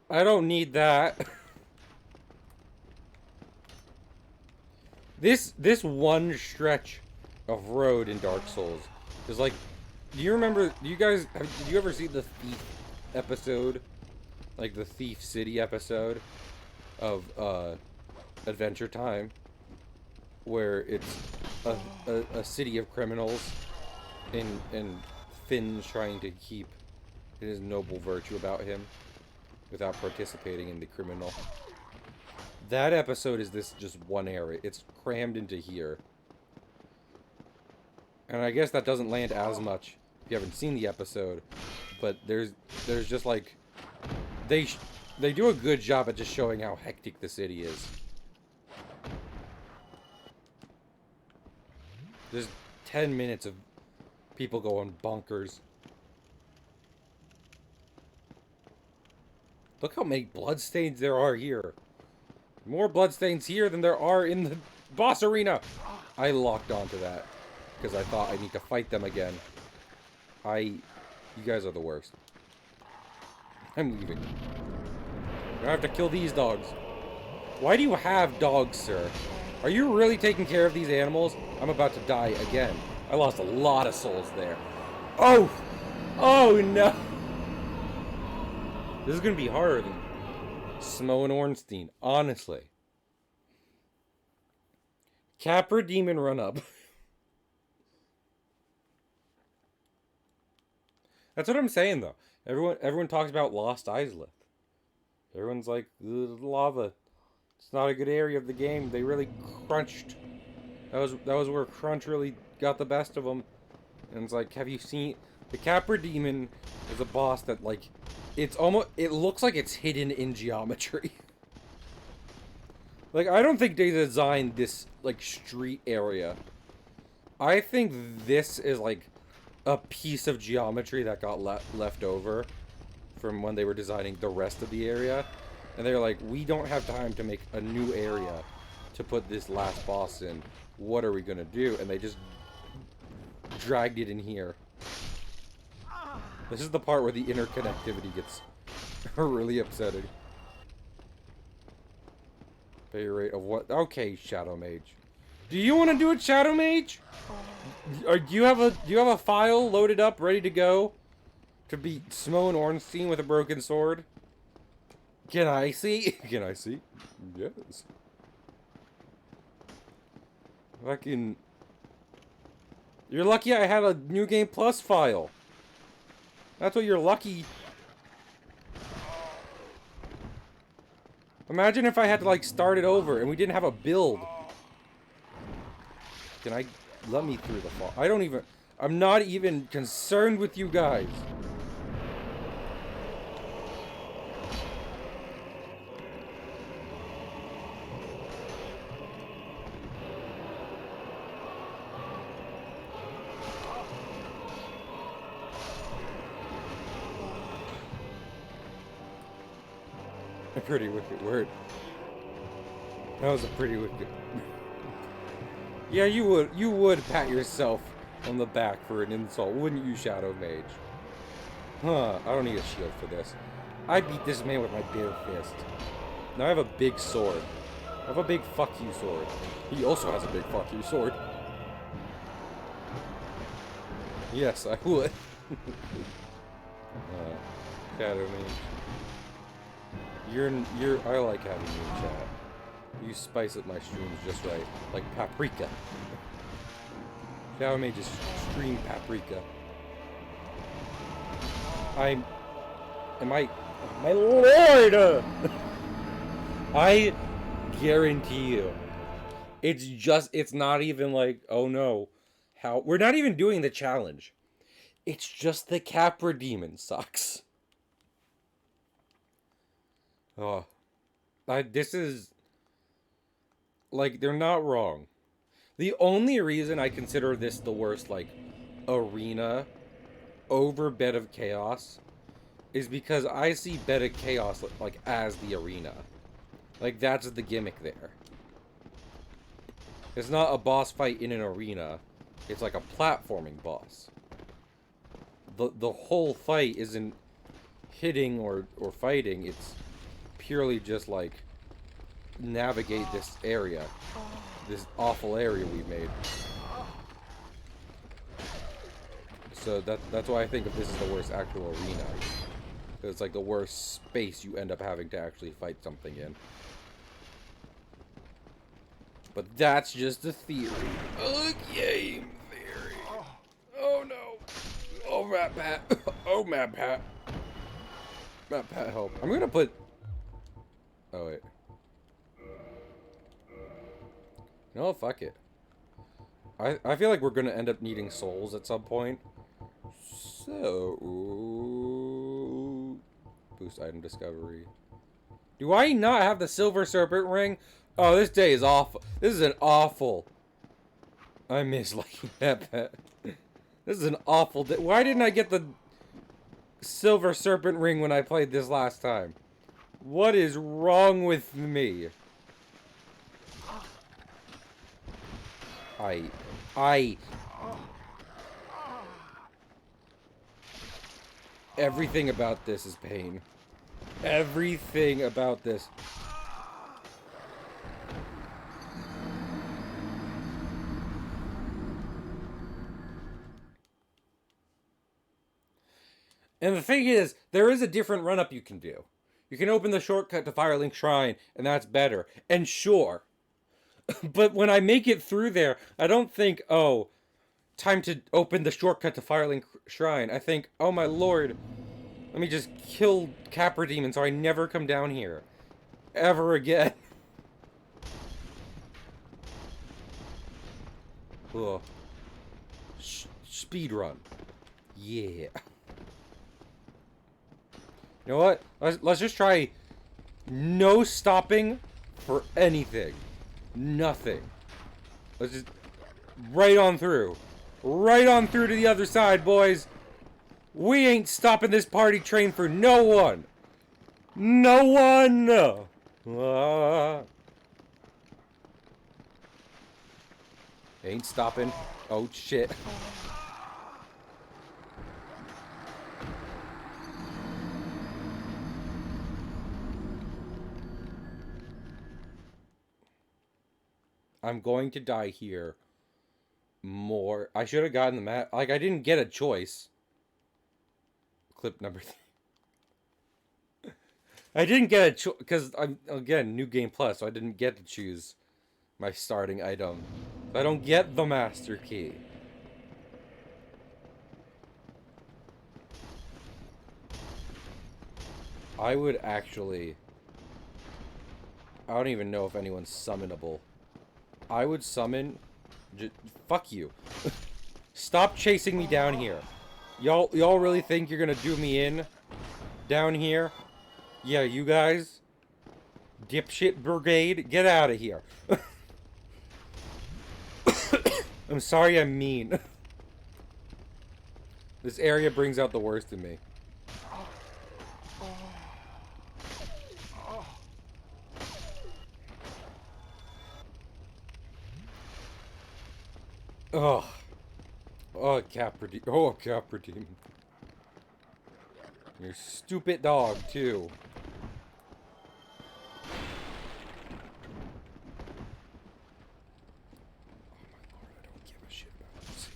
I don't need that. This one stretch of road in Dark Souls is like, do you guys, did you ever see the Thief episode? Like the Thief City episode of Adventure Time, where it's a city of criminals and Finn's trying to keep his noble virtue about him without participating in the criminal. That episode is this just one area. It's crammed into here. And I guess that doesn't land as much if you haven't seen the episode, but there's just like they do a good job at just showing how hectic the city is. There's 10 minutes of people going bonkers. Look how many bloodstains there are here. More bloodstains here than there are in the boss arena. I locked onto that because I thought I need to fight them again. You guys are the worst. I'm leaving. I have to kill these dogs. Why do you have dogs, sir? Are you really taking care of these animals? I'm about to die again. I lost a lot of souls there. Oh! Oh no! This is gonna be harder than Smough and Ornstein, honestly. Capra Demon run up. That's what I'm saying though. Everyone talks about Lost Isleth. Everyone's like, lava. It's not a good area of the game. They really crunched. That was where Crunch really got the best of them. And it's like, have you seen the Capra Demon? Is a boss that like, it looks like it's hidden in geometry. Like, I don't think they designed this like street area. I think this is like a piece of geometry that got left over from when they were designing the rest of the area. And they're like, we don't have time to make a new area to put this last boss in. What are we gonna do? And they just dragged it in here. This is the part where the interconnectivity gets really upsetting. Pay rate of what? Okay, Shadow Mage. Do you want to do it, Shadow Mage? Or do you have a file loaded up, ready to go? To beat Smough and Ornstein with a broken sword? Can I see? Can I see? Yes. Fucking... You're lucky I had a New Game Plus file. That's what you're lucky. Imagine if I had to like start it over and we didn't have a build. Can I... Let me through the fall. I'm not even concerned with you guys. A pretty wicked word. That was a pretty wicked... Yeah, you would pat yourself on the back for an insult, wouldn't you, Shadow Mage? Huh, I don't need a shield for this. I beat this man with my bare fist. Now I have a big sword. I have a big fuck you sword. He also has a big fuck you sword. Yes, I would. Shadow Mage. I like having you in chat. You spice up my streams just right. Like paprika. Shadow Mage is stream paprika. My lord! I guarantee you. It's not even like, oh no. We're not even doing the challenge. It's just the Capra Demon sucks. Oh. This is... like, they're not wrong. The only reason I consider this the worst, like, arena over Bed of Chaos is because I see Bed of Chaos, like, as the arena. Like, that's the gimmick there. It's not a boss fight in an arena. It's like a platforming boss. The whole fight isn't hitting or fighting. It's purely just, like, navigate this area. This awful area we've made. So that's why I think of this as the worst actual arena. It's like the worst space you end up having to actually fight something in. But that's just a theory. A game theory. Oh no. Oh, Matt Pat. Oh, Matt Pat. Matt Pat, help. I'm gonna put... Oh, wait. No, fuck it. I feel like we're gonna end up needing souls at some point. So... Boost item discovery. Do I not have the Silver Serpent ring? Oh, this day is awful. This is an awful... I miss liking that pet. This is an awful day. Why didn't I get the Silver Serpent ring when I played this last time? What is wrong with me? Everything about this is pain. Everything about this. And the thing is, there is a different run-up you can do. You can open the shortcut to Firelink Shrine, and that's better. And sure. But when I make it through there, I don't think, oh, time to open the shortcut to Firelink Shrine. I think, oh my lord, let me just kill Capra Demon so I never come down here. Ever again. Ugh. Speed run. Yeah. You know what? Let's just try no stopping for anything. Nothing. Let's just right on through. Right on through to the other side, boys. We ain't stopping this party train for no one. No one. Ain't stopping. Oh, shit. I'm going to die here more. I should have gotten the map. Like, I didn't get a choice. Clip number 3. I didn't get a choice because I'm, again, New Game Plus, so I didn't get to choose my starting item. So I don't get the Master Key. I would actually... I don't even know if anyone's summonable. I would summon... Fuck you. Stop chasing me down here. Y'all really think you're gonna do me in? Down here? Yeah, you guys? Dipshit Brigade? Get out of here. I'm sorry I'm mean. This area brings out the worst in me. Oh. Oh, Capra Demon. Oh, Capra Demon. You're a stupid dog, too. I don't give a shit about these.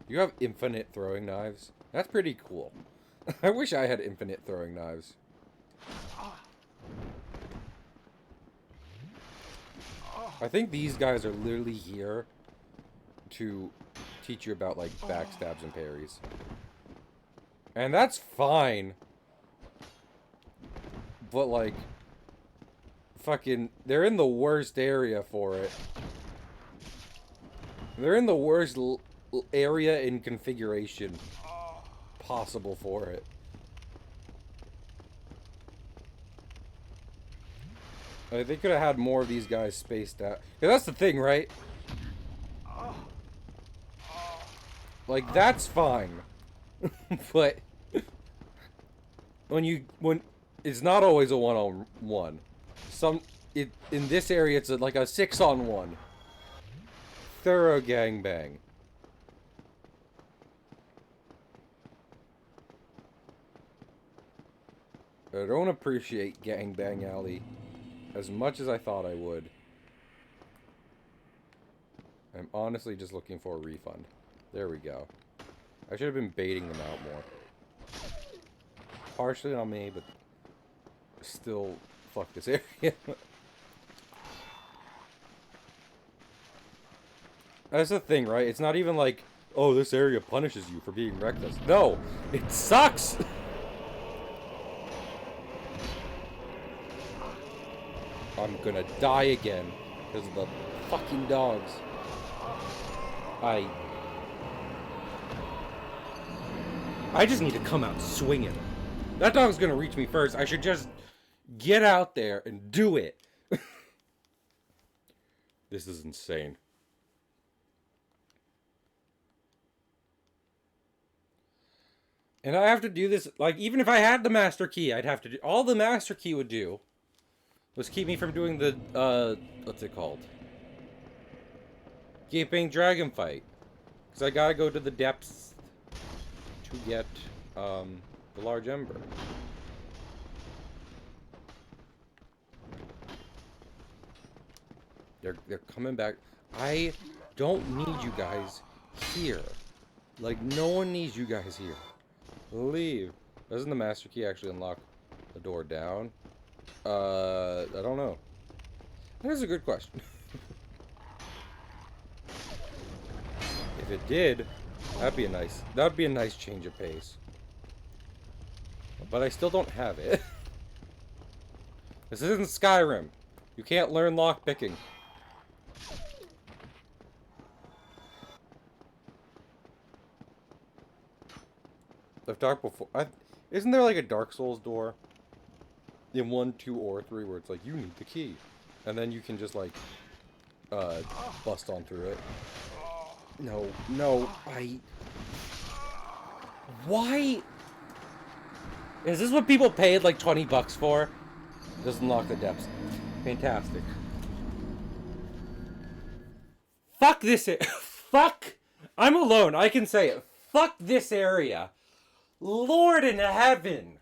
You have infinite throwing knives? That's pretty cool. I wish I had infinite throwing knives. I think these guys are literally here to teach you about, like, backstabs and parries. And that's fine. But, like, fucking, they're in the worst area for it. They're in the worst area and configuration possible for it. Like, they could have had more of these guys spaced out. 'Cause that's the thing, right? Like, that's fine. But when it's not always a one-on-one. In this area it's like a 6-on-1. Thorough gangbang. I don't appreciate Gangbang Alley as much as I thought I would. I'm honestly just looking for a refund. There we go. I should have been baiting them out more. Partially on me, but still, fuck this area. That's the thing, right? It's not even like, oh, this area punishes you for being reckless. No, it sucks! I'm gonna die again because of the fucking dogs. I just need to come out swinging. That dog's gonna reach me first. I should just get out there and do it. This is insane. And I have to do this, like, even if I had the master key, I'd have to do, all the master key would do was keep me from doing the, what's it called? Gaping Dragon fight. Because I gotta go to the depths to get, the large ember. They're coming back. I don't need you guys here. Like, no one needs you guys here. Leave. Doesn't the master key actually unlock the door down? I don't know. That is a good question. If it did, that'd be a nice change of pace. But I still don't have it. This isn't Skyrim. You can't learn lockpicking. I've talked before. Isn't there like a Dark Souls door in 1, 2, or 3 where it's like you need the key, and then you can just like bust on through it? No, why? Is this what people paid like $20 for? Doesn't unlock the depths. Fantastic. Fuck this. Fuck. I'm alone. I can say it. Fuck this area. Lord in heaven.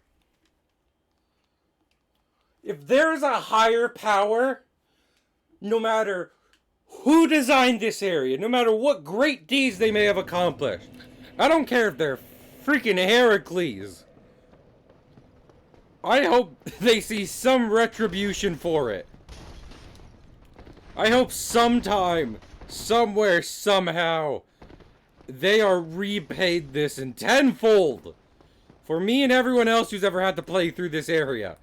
If there's a higher power, no matter who designed this area, no matter what great deeds they may have accomplished, I don't care if they're freaking Heracles, I hope they see some retribution for it. I hope sometime, somewhere, somehow, they are repaid this in tenfold for me and everyone else who's ever had to play through this area.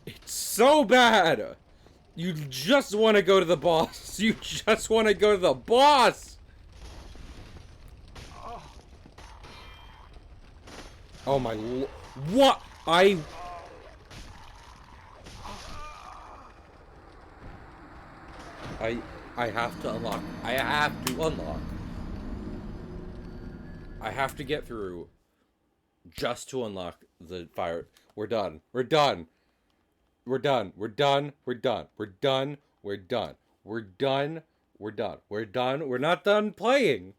It's so bad. You just want to go to the boss. You just want to go to the boss. Oh my what? I have to unlock. I have to unlock. I have to get through just to unlock the fire. We're done. We're done. We're done. We're done. We're done. We're done. We're done. We're done. We're done. We're done. We're not done playing.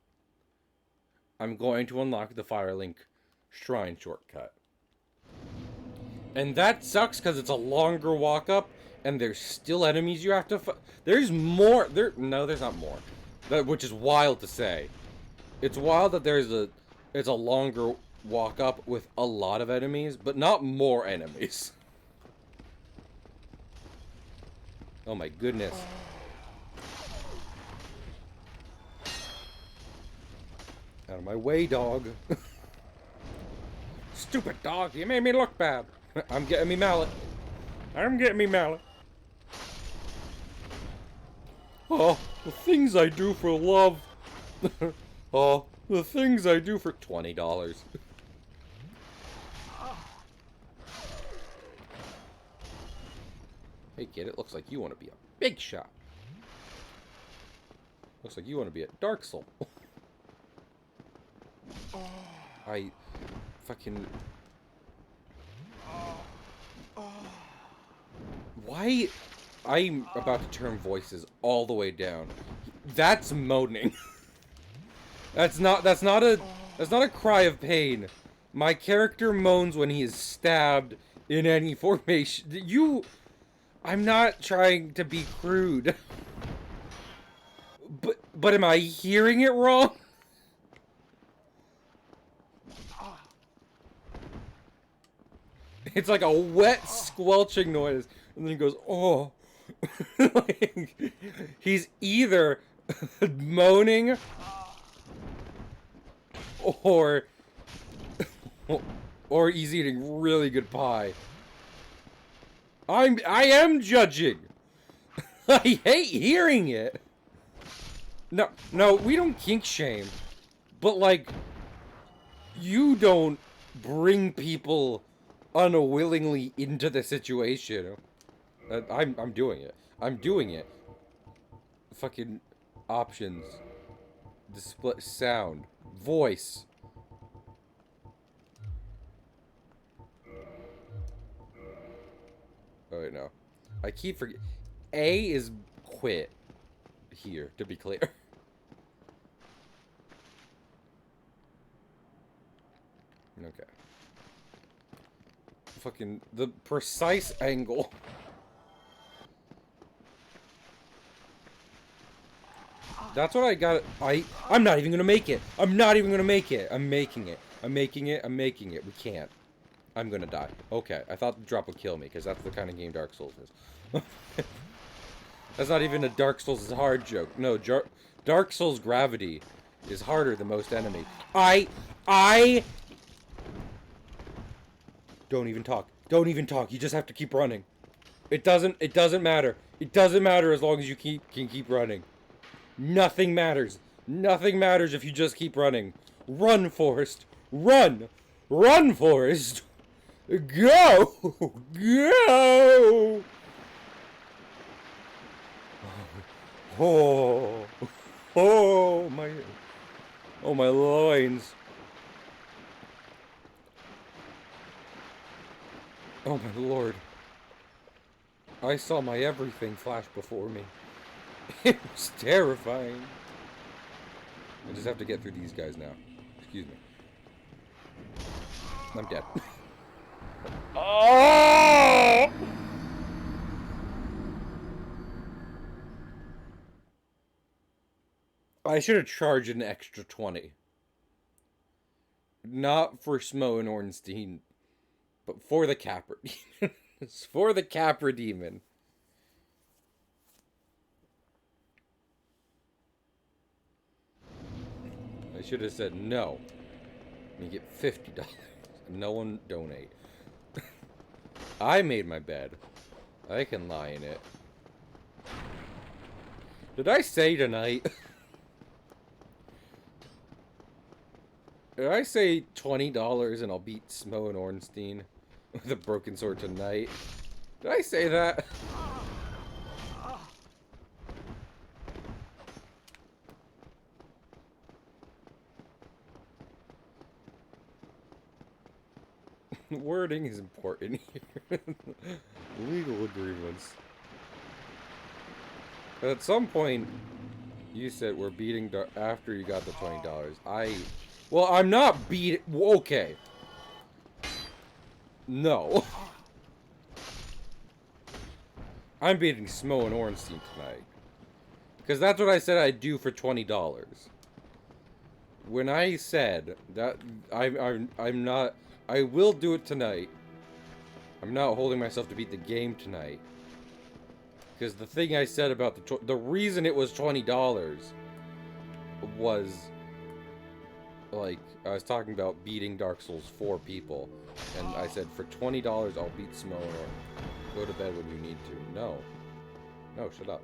I'm going to unlock the Firelink Shrine shortcut. And that sucks because it's a longer walk up and there's still enemies you have to fight. There's more. No, there's not more. Which is wild to say. It's wild that it's a longer walk up with a lot of enemies, but not more enemies. Oh my goodness. Out of my way, dog. Stupid dog, you made me look bad. I'm getting me mallet. I'm getting me mallet. Oh, the things I do for love. Oh, the things I do for $20. Hey kid, it looks like you want to be a big shot. Looks like you want to be a Dark Soul. I fucking... Why? I'm about to turn voices all the way down. That's moaning. That's not a cry of pain. My character moans when he is stabbed in any formation. I'm not trying to be crude. But am I hearing it wrong? It's like a wet squelching noise, and then he goes, oh. Like, he's either moaning or he's eating really good pie. I am judging. I hate hearing it. No, we don't kink shame. But like, you don't bring people unwillingly into the situation. I'm doing it. I'm doing it. Fucking options. Display sound. Voice. Oh wait, no. I keep forgetting. A is quit. Here, to be clear. Okay. Fucking the precise angle. That's what I got. I'm not even gonna make it. I'm not even gonna make it. I'm making it. I'm making it. I'm making it. We can't. I'm gonna die. Okay, I thought the drop would kill me, because that's the kind of game Dark Souls is. That's not even a Dark Souls hard joke. No, Dark Souls gravity is harder than most enemies. I... Don't even talk. Don't even talk. You just have to keep running. It doesn't matter. It doesn't matter as long as you can keep running. Nothing matters. Nothing matters if you just keep running. Run, Forrest. Run! Run, Forrest! Go! Go! Oh my loins. Oh my lord. I saw my everything flash before me. It was terrifying. I just have to get through these guys now. Excuse me. I'm dead. Oh! I should have charged an extra 20. Not for Smo and Ornstein, but for the Capra Demon. It's for the Capra Demon. I should have said no. You get $50. No one donate. I made my bed. I can lie in it. Did I say tonight? Did I say $20 and I'll beat Smo and Ornstein with a broken sword tonight? Did I say that? Wording is important here. Legal agreements. At some point, you said we're beating after you got the $20. Well, I'm not beating. Okay. No. I'm beating Smo and Ornstein tonight. Because that's what I said I'd do for $20. When I said that I'm not. I will do it tonight. I'm not holding myself to beat the game tonight. Because the thing I said about the reason it was $20 was, like, I was talking about beating Dark Souls 4 people. And I said, for $20, I'll beat Smo or go to bed when you need to. No. No, shut up.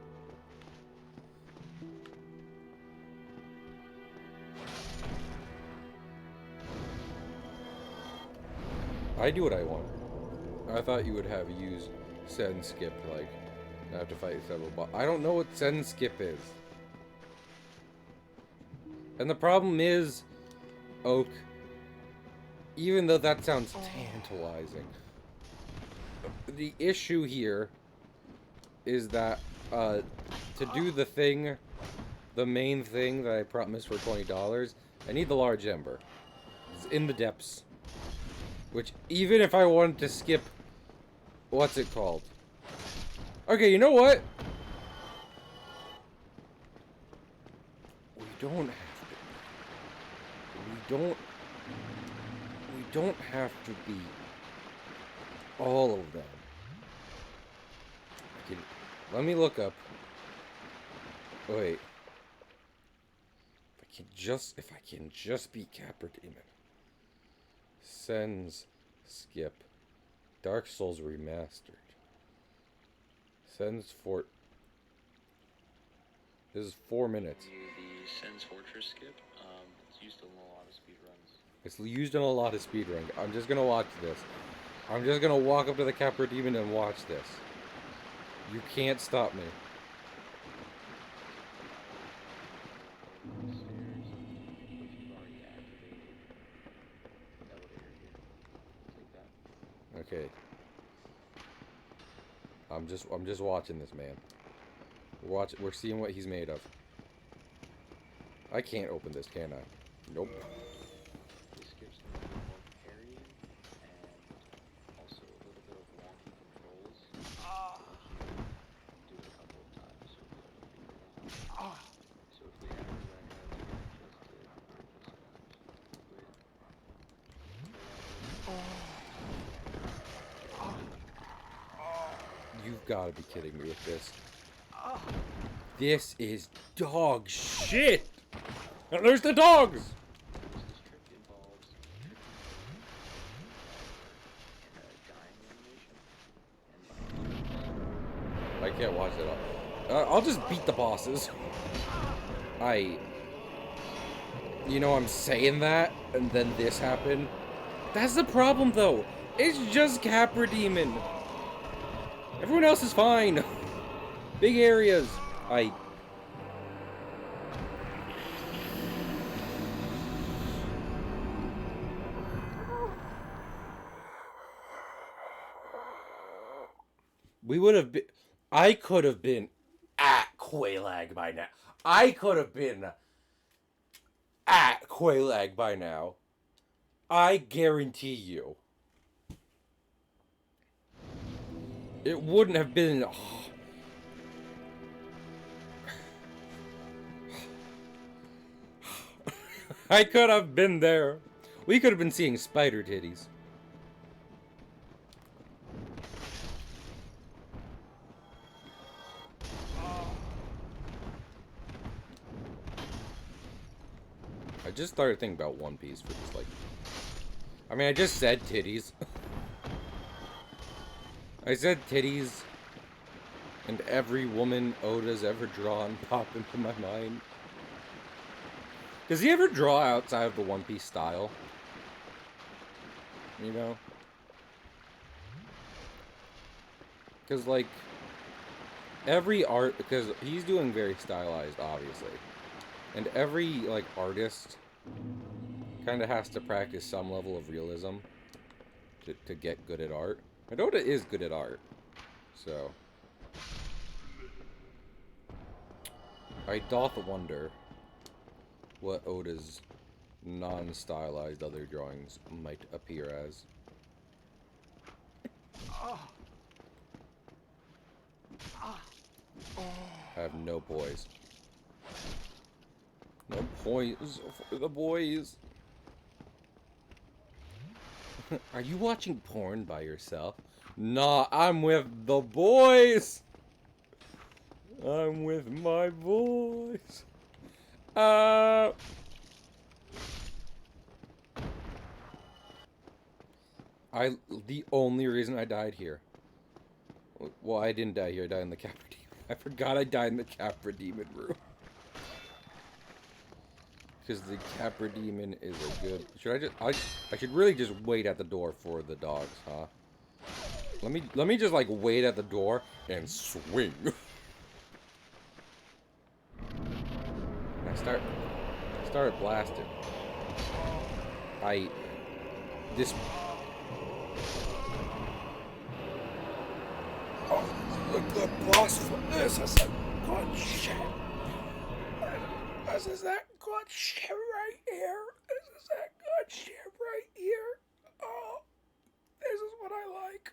I do what I want. I thought you would have used set and skip, like, I have to fight several bosses. I don't know what send skip is. And the problem is, Oak, even though that sounds tantalizing, the issue here is that to do the thing, the main thing that I promised for $20, I need the large ember. It's in the depths. Which, even if I wanted to skip, what's it called? Okay, you know what? We don't have to. We don't have to be all of them. Let me look up. Wait. If I can just be Capra Demon. Sends skip. Dark Souls Remastered. Sends Fort. This is 4 minutes. The Sens Fortress skip, it's used in a lot of speedruns. It's used in a lot of speedruns. I'm just gonna watch this. I'm just gonna walk up to the Capra Demon and watch this. You can't stop me. Okay. I'm just watching this man. We're seeing what he's made of. I can't open this, can I? Nope. This gives me more parrying and also a little bit of wonky controls. Do it a couple of times so we can figure it out. So if we ever run out You've got to be kidding me with this. This is dog shit! And there's the dogs! this trick involves dying animation. I can't watch it all. I'll just beat the bosses. You know, I'm saying that, and then this happened. That's the problem, though. It's just Capra Demon. Everyone else is fine. Big areas. We would have been... I could have been at Quelaag by now. I could have been at Quelaag by now. I guarantee you. It wouldn't have been... I could have been there. We could have been seeing spider titties. I just started thinking about One Piece for just like... I mean, I just said titties. I said titties, and every woman Oda's ever drawn popped into my mind. Does he ever draw outside of the One Piece style? You know? Because, like, every art... Because he's doing very stylized, obviously. And every, like, artist kind of has to practice some level of realism to get good at art. And Oda is good at art. So... I doth wonder what Oda's non-stylized other drawings might appear as. I have no poise. No poise for the boys. Are you watching porn by yourself? Nah, I'm with the boys. I'm with my boys. The only reason I died here. Well, I didn't die here. I died in the Capra Demon. I forgot I died in the Capra Demon room. Because the Capra Demon is a good... Should I just... I should really just wait at the door for the dogs, huh? Let me just like wait at the door and swing. I started blasting. This. Oh, this is a good boss for this. This is a good shit. This is that good shit right here. This is that good shit right here. Oh, this is what I like.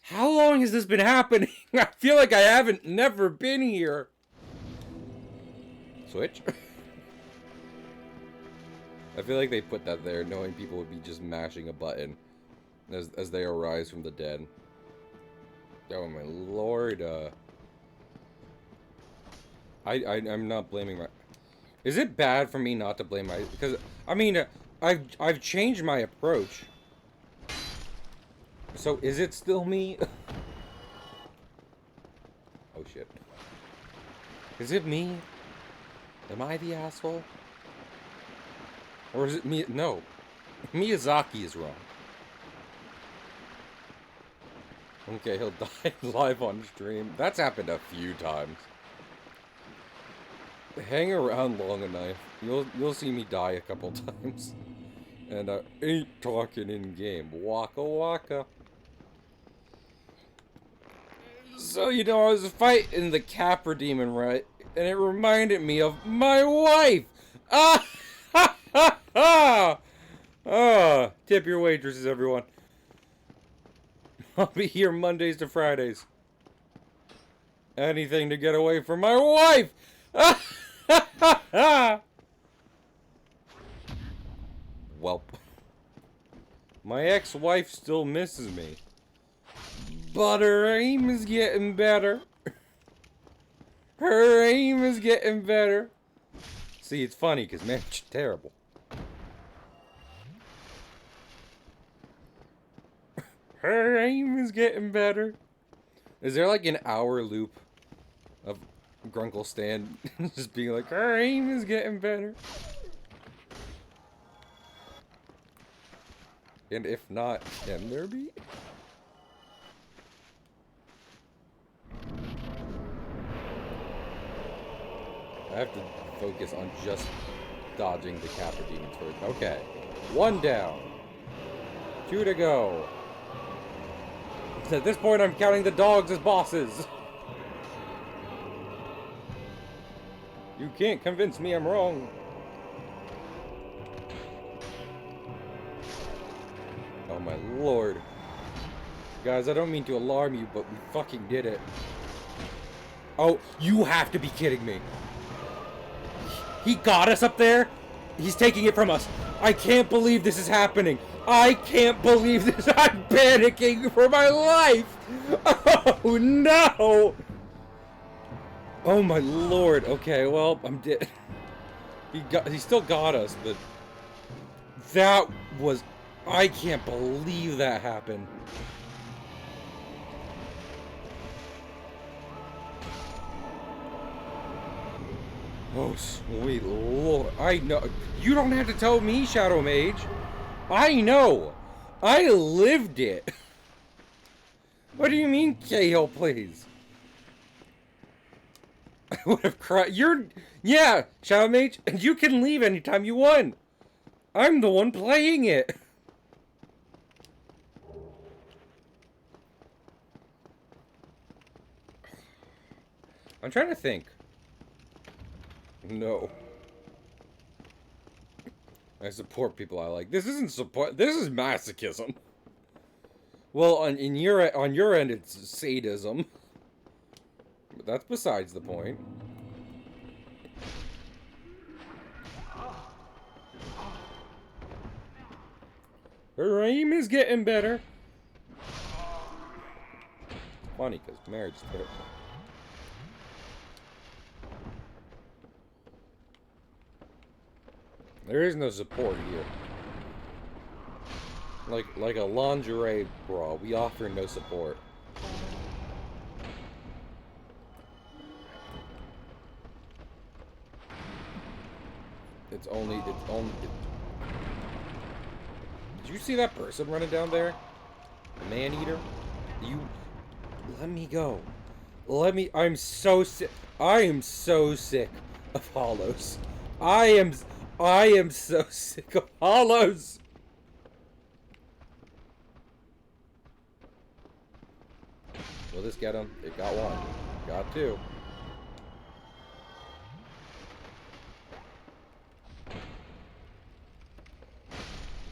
How long has this been happening? I feel like I haven't never been here. Switch? I feel like they put that there knowing people would be just mashing a button as they arise from the dead. Oh my lord, I'm not blaming my... Is it bad for me not to blame my... Because, I mean, I've changed my approach. So, is it still me? Oh shit. Is it me? Am I the asshole? Or is it me? No. Miyazaki is wrong. Okay, he'll die live on stream. That's happened a few times. Hang around long enough, you'll see me die a couple times. And I ain't talking in game. Waka waka. So, you know, I was fighting the Capra Demon, right? And it reminded me of my wife! Ah! Ha ha ha! Ah! Tip your waitresses, everyone. I'll be here Mondays to Fridays. Anything to get away from my wife! Ah! Ha ha ha! Welp. My ex-wife still misses me. But her aim is getting better. Her aim is getting better. See, it's funny because man, she's terrible. Her aim is getting better. Is there like an hour loop of Grunkle Stan just being like, her aim is getting better? And if not, can there be? I have to focus on just dodging the Capra Demons first. Okay. 1 down. 2 to go. At this point, I'm counting the dogs as bosses. You can't convince me I'm wrong. Oh my lord. Guys, I don't mean to alarm you, but we fucking did it. Oh, you have to be kidding me. He got us up there? He's taking it from us. I can't believe this is happening. I can't believe this. I'm panicking for my life. Oh, no. Oh, my lord. Okay, well, I'm dead. He still got us, but that was... I can't believe that happened. Oh, sweet lord. I know. You don't have to tell me, Shadow Mage. I know. I lived it. What do you mean, Cahill, please? I would have cried. Yeah, Shadow Mage, and you can leave anytime you want. I'm the one playing it. I'm trying to think. No. I support people I like. This isn't support. This is masochism. Well, on your end, it's sadism. But that's besides the point. Her aim is getting better. Funny, because marriage is terrible. There is no support here. Like a lingerie bra, we offer no support. Did you see that person running down there? The man-eater? You... Let me go. Let me... I'm so sick. I am so sick of hollows. I am so sick of hollows. Will this get him? It got one. Got two.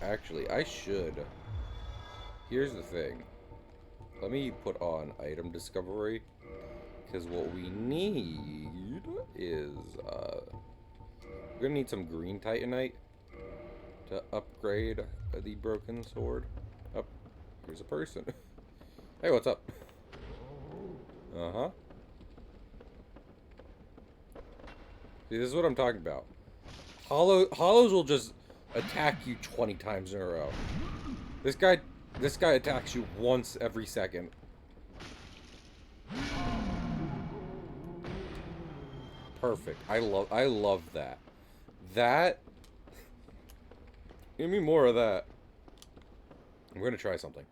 Actually, I should. Here's the thing. Let me put on item discovery. Because what we need is, we're gonna need some green titanite to upgrade the broken sword. Up. Here's a person. Hey, what's up? Uh-huh. See, this is what I'm talking about. Hollows will just attack you 20 times in a row. This guy attacks you once every second. Perfect. I love that. That. Give me more of that. I'm gonna try something.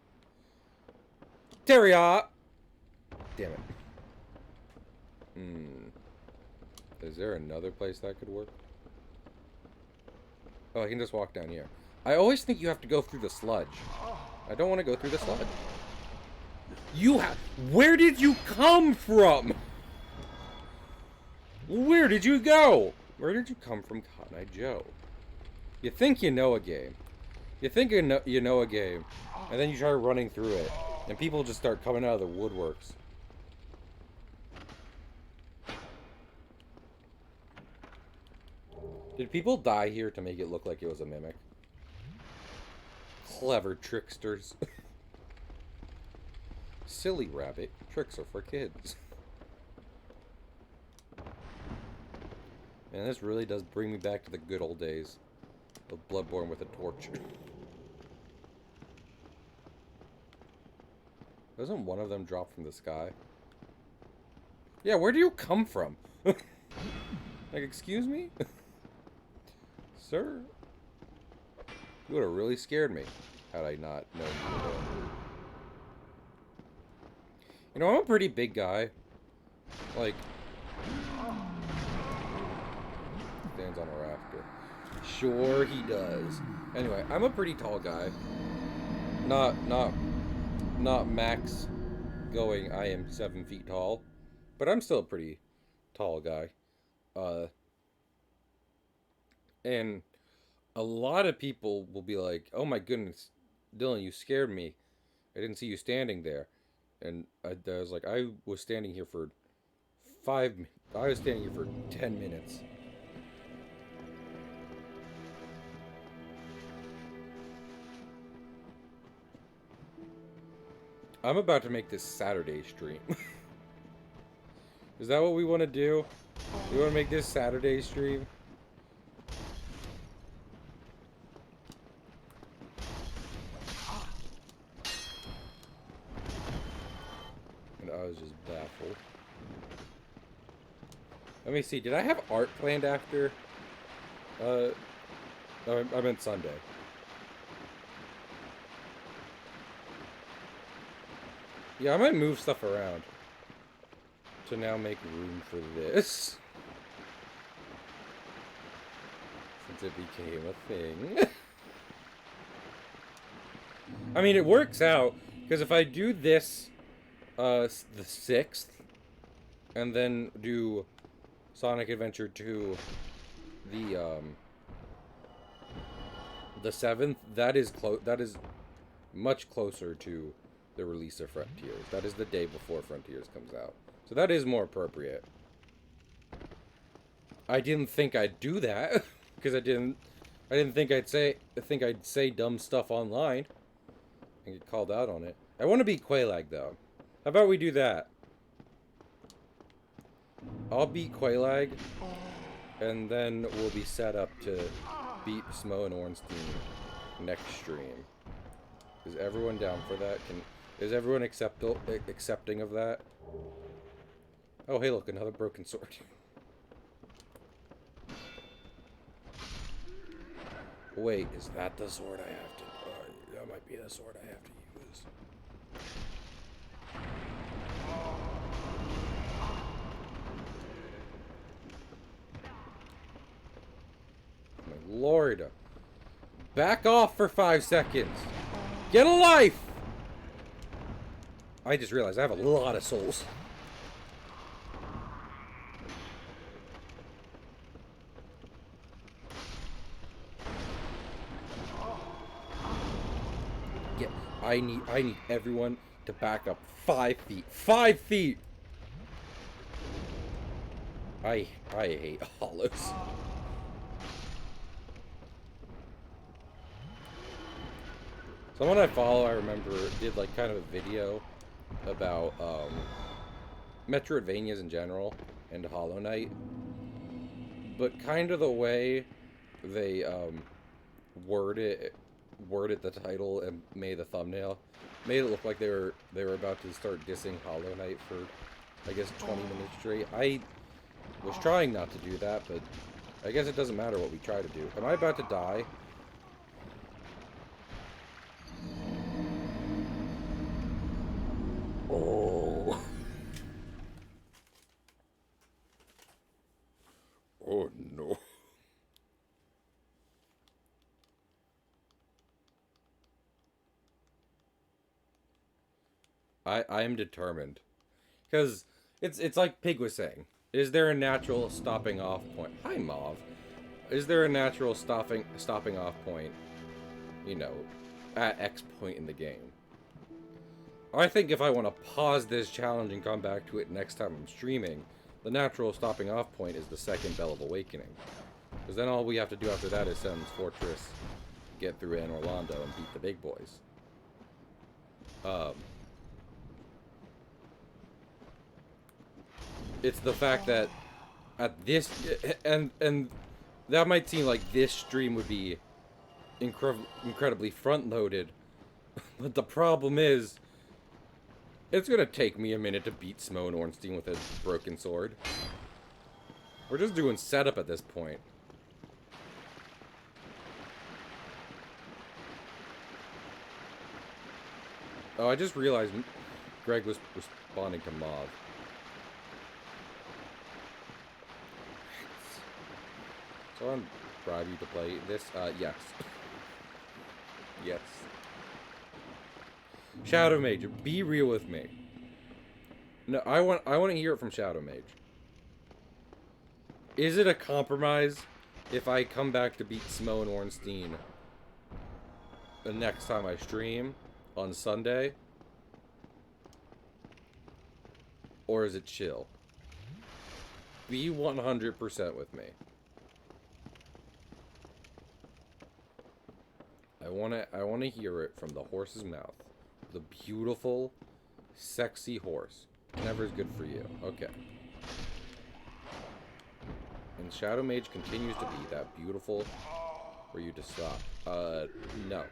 Terria! Damn it. Is there another place that could work? Oh, I can just walk down here. I always think you have to go through the sludge. I don't want to go through the sludge. Where did you come from? Where did you go? Where did you come from, Cotton Eye Joe? You think you know a game. You think you know a game. And then you try running through it. And people just start coming out of the woodworks. Did people die here to make it look like it was a mimic? Clever tricksters. Silly rabbit. Tricks are for kids. Man, this really does bring me back to the good old days of Bloodborne with a torch. Doesn't one of them drop from the sky? Yeah, where do you come from? Like, excuse me? Sir? You would have really scared me had I not known you were there. You know, I'm a pretty big guy. Like, stands on a rafter. Sure he does. Anyway, I'm a pretty tall guy. Not max going, I am 7 feet tall. But I'm still a pretty tall guy. And a lot of people will be like, oh my goodness, Dylan, you scared me. I didn't see you standing there. And I was like, I was standing here for 10 minutes. I'm about to make this Saturday stream. Is that what we want to do? We want to make this Saturday stream? And I was just baffled. Let me see. Did I have art planned after? No, I meant Sunday. Yeah, I might move stuff around to now make room for this. Since it became a thing. I mean, it works out, because if I do this, the 6th, and then do Sonic Adventure 2, the 7th, that is much closer to the release of Frontiers. That is the day before Frontiers comes out. So that is more appropriate. I didn't think I'd do that because I didn't think I'd say dumb stuff online and get called out on it. I want to beat Quelaag though. How about we do that? I'll beat Quelaag and then we'll be set up to beat Smo and Ornstein next stream. Is everyone down for that? Is everyone accepting of that? Oh, hey, look, another broken sword. Wait, is that the sword I have to... that might be the sword I have to use. My lord. Back off for 5 seconds. Get a life! I just realized I have a lot of souls. Yeah, I need everyone to back up 5 feet. 5 feet! I hate hollows. Someone I follow, I remember, did like kind of a video about Metroidvanias in general and Hollow Knight, but kind of the way they worded the title and made the thumbnail made it look like they were about to start dissing Hollow Knight for, I guess, 20 minutes straight. I was trying not to do that, but I guess it doesn't matter what we try to do. Am I about to die? Oh. Oh no. I am determined. Because it's like Pig was saying. Is there a natural stopping off point? Hi, Mauve. Is there a natural stopping off point, you know, at X point in the game? I think if I want to pause this challenge and come back to it next time I'm streaming, the natural stopping off point is the second Bell of Awakening. Because then all we have to do after that is Sem's Fortress, get through Anne Orlando, and beat the big boys. It's the fact that at this, and that might seem like this stream would be incredibly front-loaded, but the problem is, it's gonna take me a minute to beat Smough Ornstein with a broken sword. We're just doing setup at this point. Oh, I just realized Greg was responding to Mauve. So I'm bribe you to play this? Yes. Yes. Shadow Mage, be real with me. No, I want to hear it from Shadow Mage. Is it a compromise if I come back to beat Smough Ornstein the next time I stream on Sunday? Or is it chill? Be 100% with me. I want to hear it from the horse's mouth. The beautiful, sexy horse. Never is good for you. Okay. And Shadow Mage continues to be that beautiful for you to stop. No.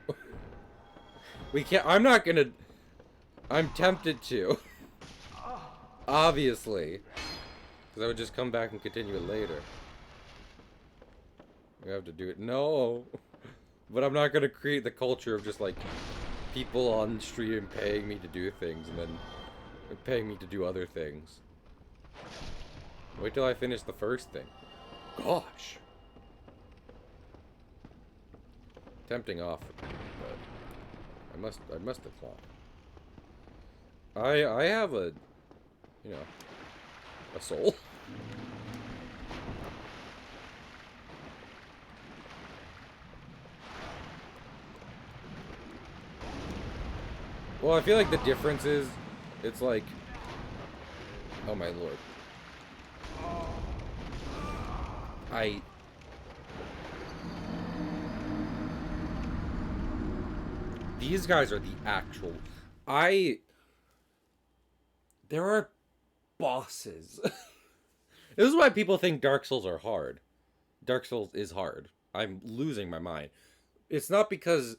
We can't. I'm not gonna. I'm tempted to. Obviously. Because I would just come back and continue it later. We have to do it. No. But I'm not gonna create the culture of just like people on stream paying me to do things and then paying me to do other things. Wait till I finish the first thing. Gosh. Tempting offer, but I must decline. I have a, you know, a soul. Well, I feel like the difference is, it's like, oh my lord. These guys are the actual, there are bosses. This is why people think Dark Souls are hard. Dark Souls is hard. I'm losing my mind. It's not because,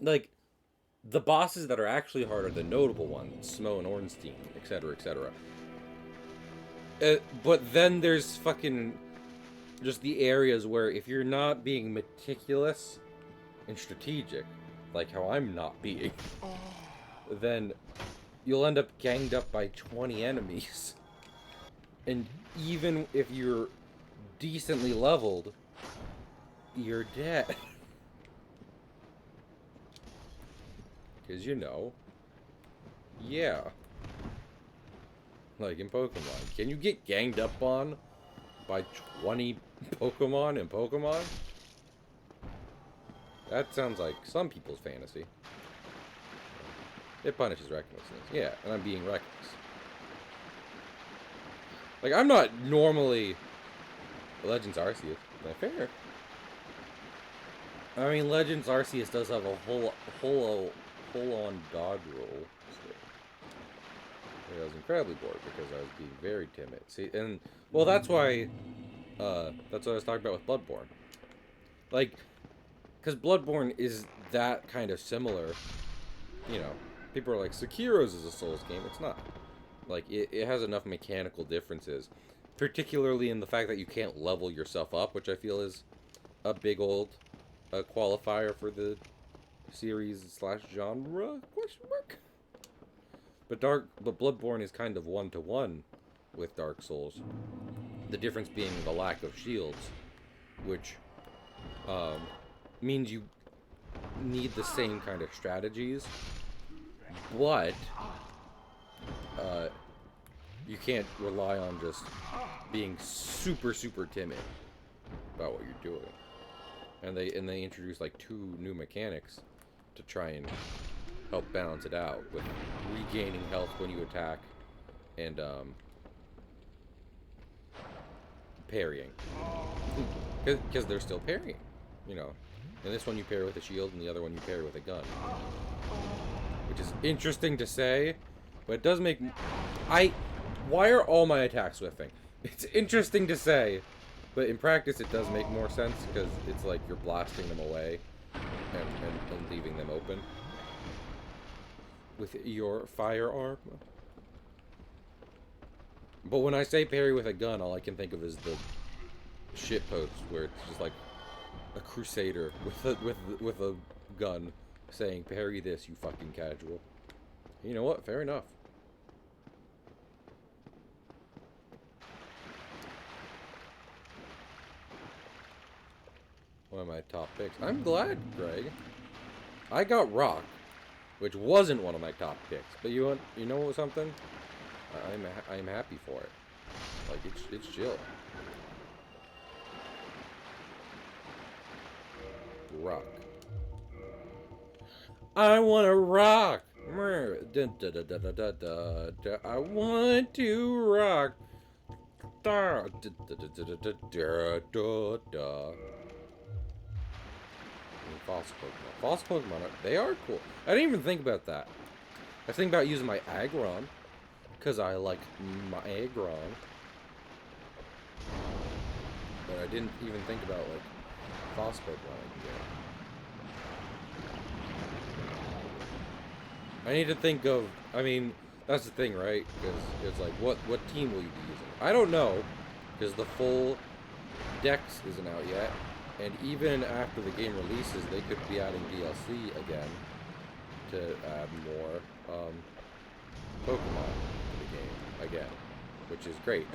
like, the bosses that are actually hard are the notable ones, Smough and Ornstein, etc., etc. But then there's fucking just the areas where if you're not being meticulous and strategic, like how I'm not being, then you'll end up ganged up by 20 enemies. And even if you're decently leveled, you're dead. Because, you know, yeah. Like in Pokemon. Can you get ganged up on by 20 Pokemon in Pokemon? That sounds like some people's fantasy. It punishes recklessness. Yeah, and I'm being reckless. Like, I'm not normally Legends Arceus. Is that fair? I mean, Legends Arceus does have a full-on dodge roll. So I was incredibly bored because I was being very timid. See, and well, that's why. That's what I was talking about with Bloodborne. Like, because Bloodborne is that kind of similar. You know, people are like, Sekiro's is a Souls game. It's not. Like, it has enough mechanical differences, particularly in the fact that you can't level yourself up, which I feel is a big old qualifier for the series/genre, question mark? But Bloodborne is kind of one-to-one with Dark Souls. The difference being the lack of shields, which means you need the same kind of strategies, but you can't rely on just being super timid about what you're doing. And they introduce like 2 new mechanics to try and help balance it out, with regaining health when you attack and parrying, because they're still parrying, you know. And this one you parry with a shield, and the other one you parry with a gun, which is interesting to say, but it does make why are all my attacks whiffing? It's interesting to say, but in practice it does make more sense, because it's like you're blasting them away and leaving them open with your firearm. But when I say parry with a gun, all I can think of is the shitpost where it's just like a crusader with a gun saying, "Parry this, you fucking casual." You know what? Fair enough. One of my top picks. I'm glad, Greg. I got Rock, which wasn't one of my top picks, but you know something? I'm happy for it. Like, it's chill. Rock. I want to rock. I want to rock. Fossil Pokemon. Fossil Pokemon, they are cool. I didn't even think about that. I was thinking about using my Aggron, because I like my Aggron. But I didn't even think about, like, Fossil Pokemon I can get. I need to think of, I mean, that's the thing, right? Because it's like, what team will you be using? I don't know, because the full Dex isn't out yet. And even after the game releases, they could be adding DLC again to add more Pokemon to the game again, which is great.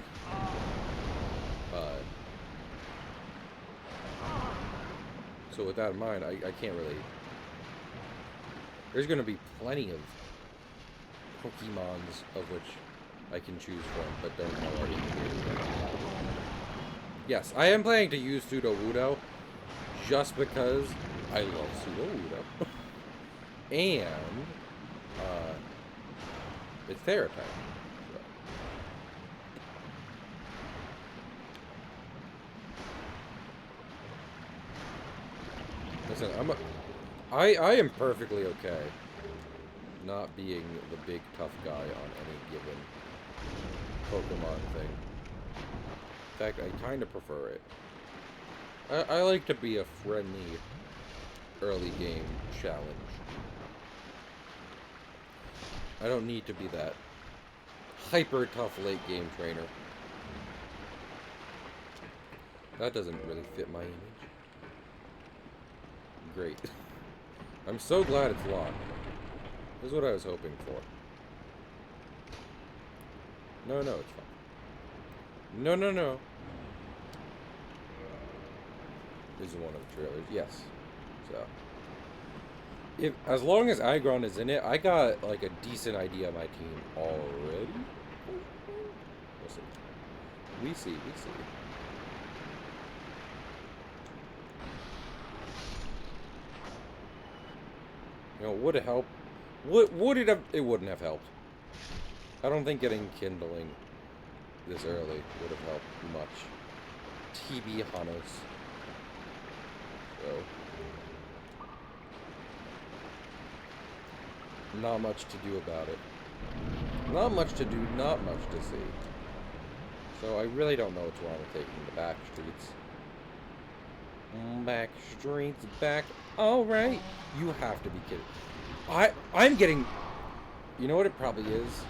So with that in mind, I can't really... There's going to be plenty of Pokemons of which I can choose from, but don't know already. Yes, I am planning to use Sudowoodo just because I love Sudowoodo. And it's Thera type. So. Listen, I am perfectly okay not being the big tough guy on any given Pokemon thing. In fact, I kind of prefer it. I like to be a friendly early game challenge. I don't need to be that hyper tough late game trainer. That doesn't really fit my image. Great. I'm so glad it's locked. This is what I was hoping for. No, no, it's fine. No, no, no. This is one of the trailers, yes. So, if as long as Igron is in it, I got like a decent idea of my team already. We'll see. We see. We see. You know, would it help? Would it have? It wouldn't have helped. I don't think getting kindling this early would have helped much. TB Hanos. So, not much to do about it. Not much to do, not much to see. So I really don't know what's wrong with taking the back streets. Back streets, back. All right, you have to be kidding. I'm getting. You know what it probably is.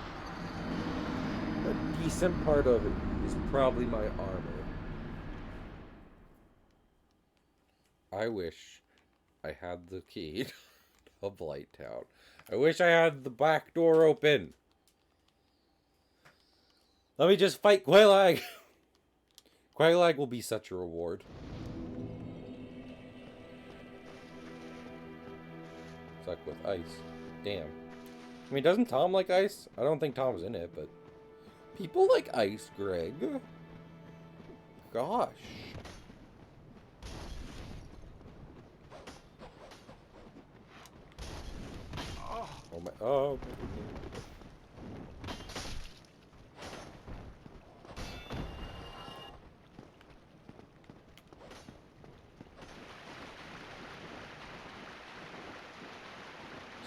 A decent part of it is probably my armor. I wish I had the key of Blighttown. I wish I had the back door open. Let me just fight Quelaag. Quelaag will be such a reward. Stuck with ice. Damn. I mean, doesn't Tom like ice? I don't think Tom's in it, but... People like ice, Greg. Gosh. Oh my... Oh.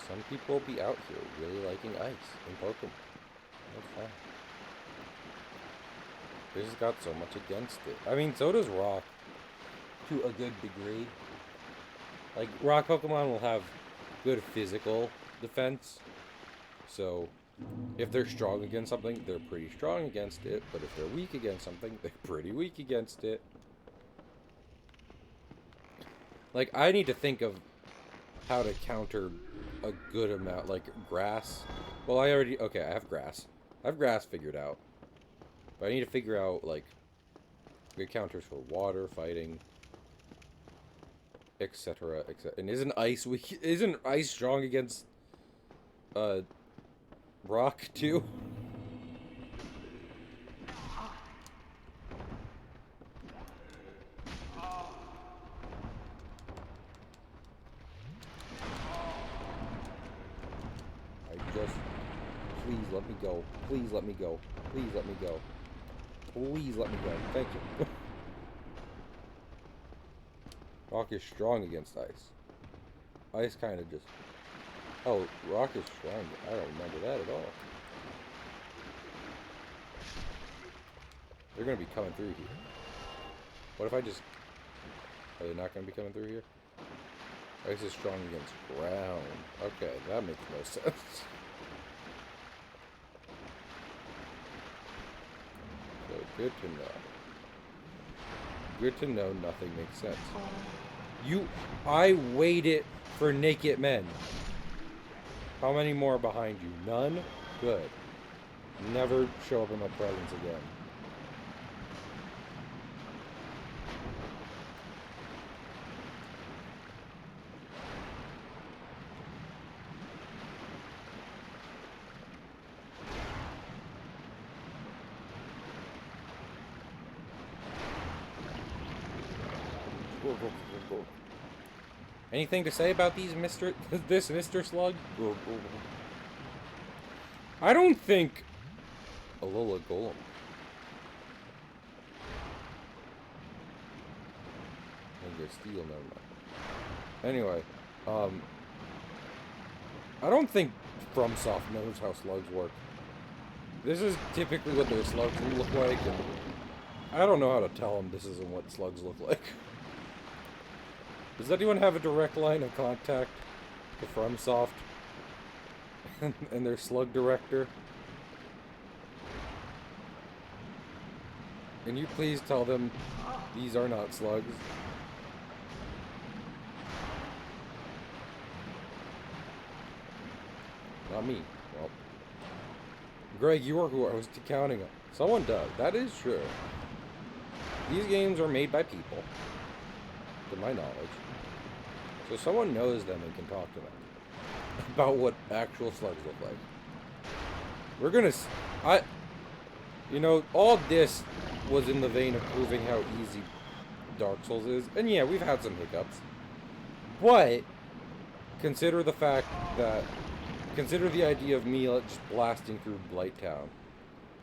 Some people will be out here really liking ice in Pokemon. That's fine. They just got so much against it. I mean, so does Rock. To a good degree. Like, Rock Pokemon will have good physical defense. So, if they're strong against something, they're pretty strong against it. But if they're weak against something, they're pretty weak against it. Like, I need to think of how to counter a good amount, like grass. Well, I have grass. I have grass figured out. But I need to figure out, like, good counters for water, fighting, etc., etc. And isn't ice strong against, rock, too? Please let me go. Please let me go. Please let me go. Please let me go. Thank you. Rock is strong against ice. Ice kind of just... Oh, rock is strong. I don't remember that at all. They're going to be coming through here. What if I just... Are they not going to be coming through here? Ice is strong against ground. Okay, that makes no sense. So, good to know. Good to know nothing makes sense. I waited for naked men. How many more behind you? None? Good. Never show up in my presence again. Anything to say about this Mr. Slug? I don't think... Alola Golem. Steel, never mind. Anyway, I don't think FromSoft knows how slugs work. This is typically what their slugs look like, and I don't know how to tell them this isn't what slugs look like. Does anyone have a direct line of contact to FromSoft and their slug director? Can you please tell them these are not slugs? not me. Well, Greg, you are who I was counting on. Someone does. That is true. These games are made by people, to my knowledge. So someone knows them and can talk to them about what actual slugs look like. We're gonna... You know, all this was in the vein of proving how easy Dark Souls is. And yeah, we've had some hiccups. But, consider the fact that... Consider the idea of me just blasting through Blight Town.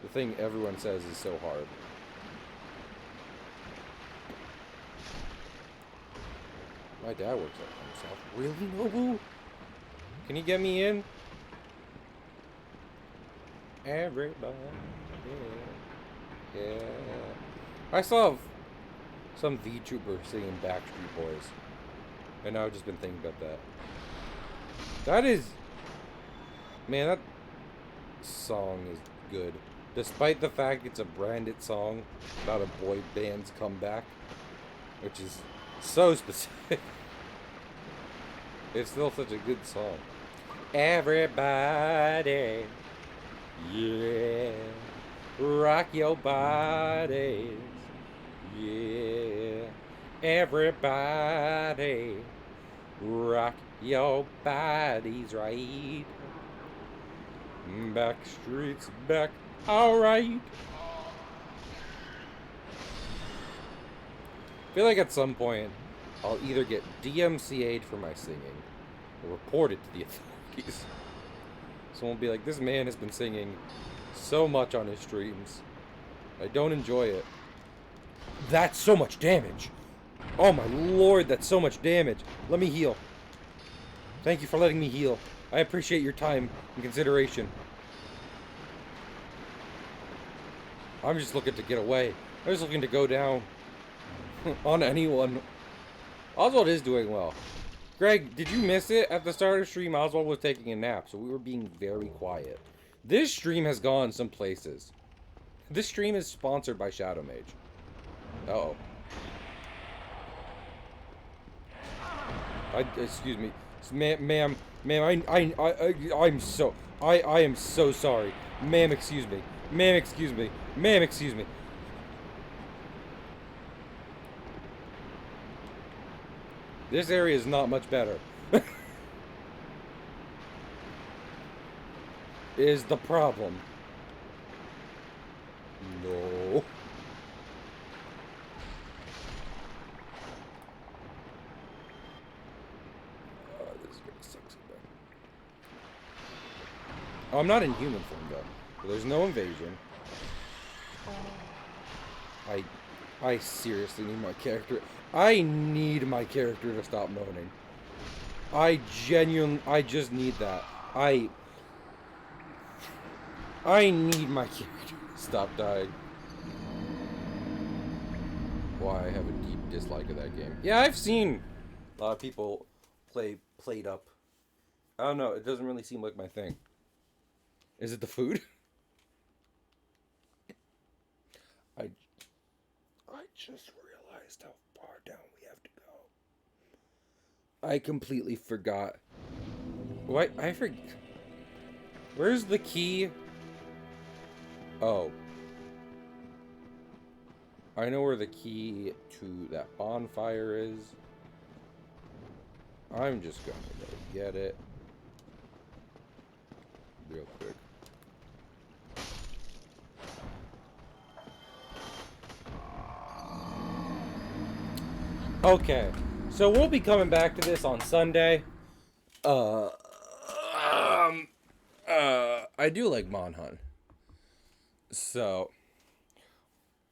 The thing everyone says is so hard. My dad works at himself. Really, Nobu? Can you get me in? Everybody. Yeah. I saw some VTuber singing Backstreet Boys. And I've just been thinking about that. That is... Man, that song is good. Despite the fact it's a branded song about a boy band's comeback. Which is so specific. It's still such a good song. Everybody, yeah, rock your bodies, yeah. Everybody, rock your bodies right. Backstreet's back, alright. I feel like at some point, I'll either get DMCA'd for my singing, or reported to the authorities. Someone will be like, this man has been singing so much on his streams. I don't enjoy it. That's so much damage! Oh my lord, that's so much damage! Let me heal. Thank you for letting me heal. I appreciate your time and consideration. I'm just looking to get away. I'm just looking to go down on anyone. Oswald is doing well. Greg, did you miss it? At the start of the stream, Oswald was taking a nap, so we were being very quiet. This stream has gone some places. This stream is sponsored by Shadow Mage. Uh-oh. Excuse me. Ma'am, I'm so... I am so sorry. Ma'am, excuse me. Ma'am, excuse me. Ma'am, excuse me. This area is not much better. Is the problem. No. This is gonna suck so bad. Oh, I'm not in human form though. There's no invasion. I seriously need my character. I need my character to stop moaning. I just need that. I need my character to stop dying. Why I have a deep dislike of that game. Yeah, I've seen a lot of people played up. I don't know, it doesn't really seem like my thing. Is it the food? I just realized how far down we have to go. I completely forgot. What? I forgot. Where's the key? Oh. I know where the key to that bonfire is. I'm just gonna go get it. Real quick. Okay, so we'll be coming back to this on Sunday. I do like Monhunt. So,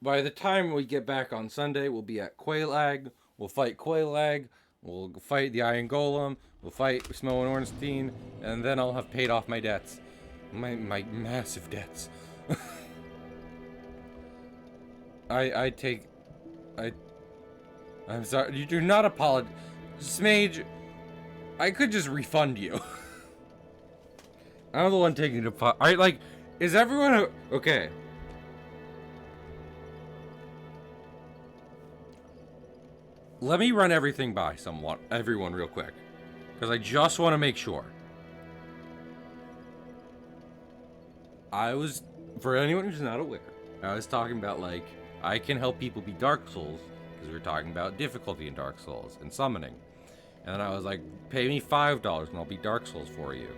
by the time we get back on Sunday, we'll be at Quelaag. We'll fight Quelaag. We'll fight the Iron Golem. We'll fight Smough and Ornstein. And then I'll have paid off my debts. My massive debts. I'm sorry, you do not apologize. Smage, I could just refund you. I'm the one taking the pot. Is everyone okay? Let me run everything by everyone real quick. Because I just want to make sure. I was, for anyone who's not aware, I was talking about, like, I can help people beat Dark Souls, because we were talking about difficulty in Dark Souls and summoning. And then I was like, pay me $5 and I'll beat Dark Souls for you.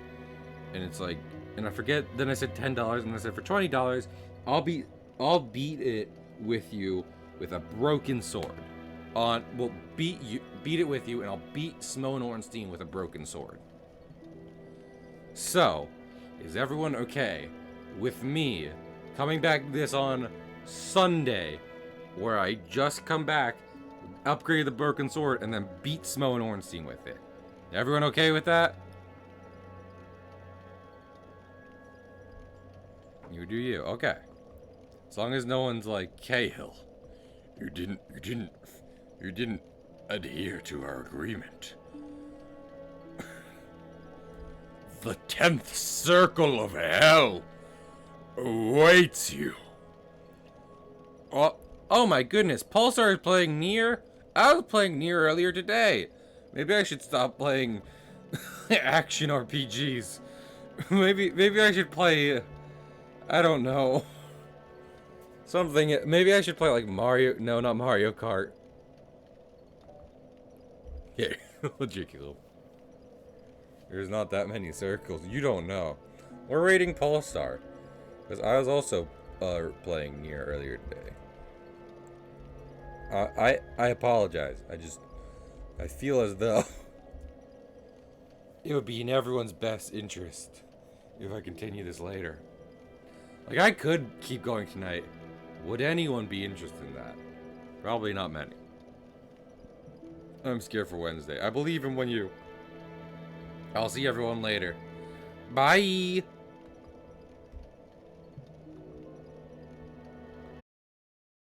And it's like, and I forget, then I said $10, and I said for $20, I'll beat it with you with a broken sword. We'll beat it with you, and I'll beat Smough Ornstein with a broken sword. So, is everyone okay with me coming back this on Sunday, where I just come back, upgrade the broken sword, and then beat Smough Ornstein with it? Everyone okay with that? You do you. Okay. As long as no one's like, Cahill, you didn't adhere to our agreement. The 10th circle of hell awaits you. Oh my goodness, Pulsar is playing Nier? I was playing Nier earlier today. Maybe I should stop playing action RPGs. Maybe I should play, I don't know. Something, maybe I should play like Mario, no, not Mario Kart. Yeah, Jacob. There's not that many circles. You don't know. We're rating Pulsar. Because I was also playing Nier earlier today. I apologize. I feel as though it would be in everyone's best interest if I continue this later. Like, I could keep going tonight. Would anyone be interested in that? Probably not many. I'm scared for Wednesday. I believe in when you. I'll see everyone later. Bye!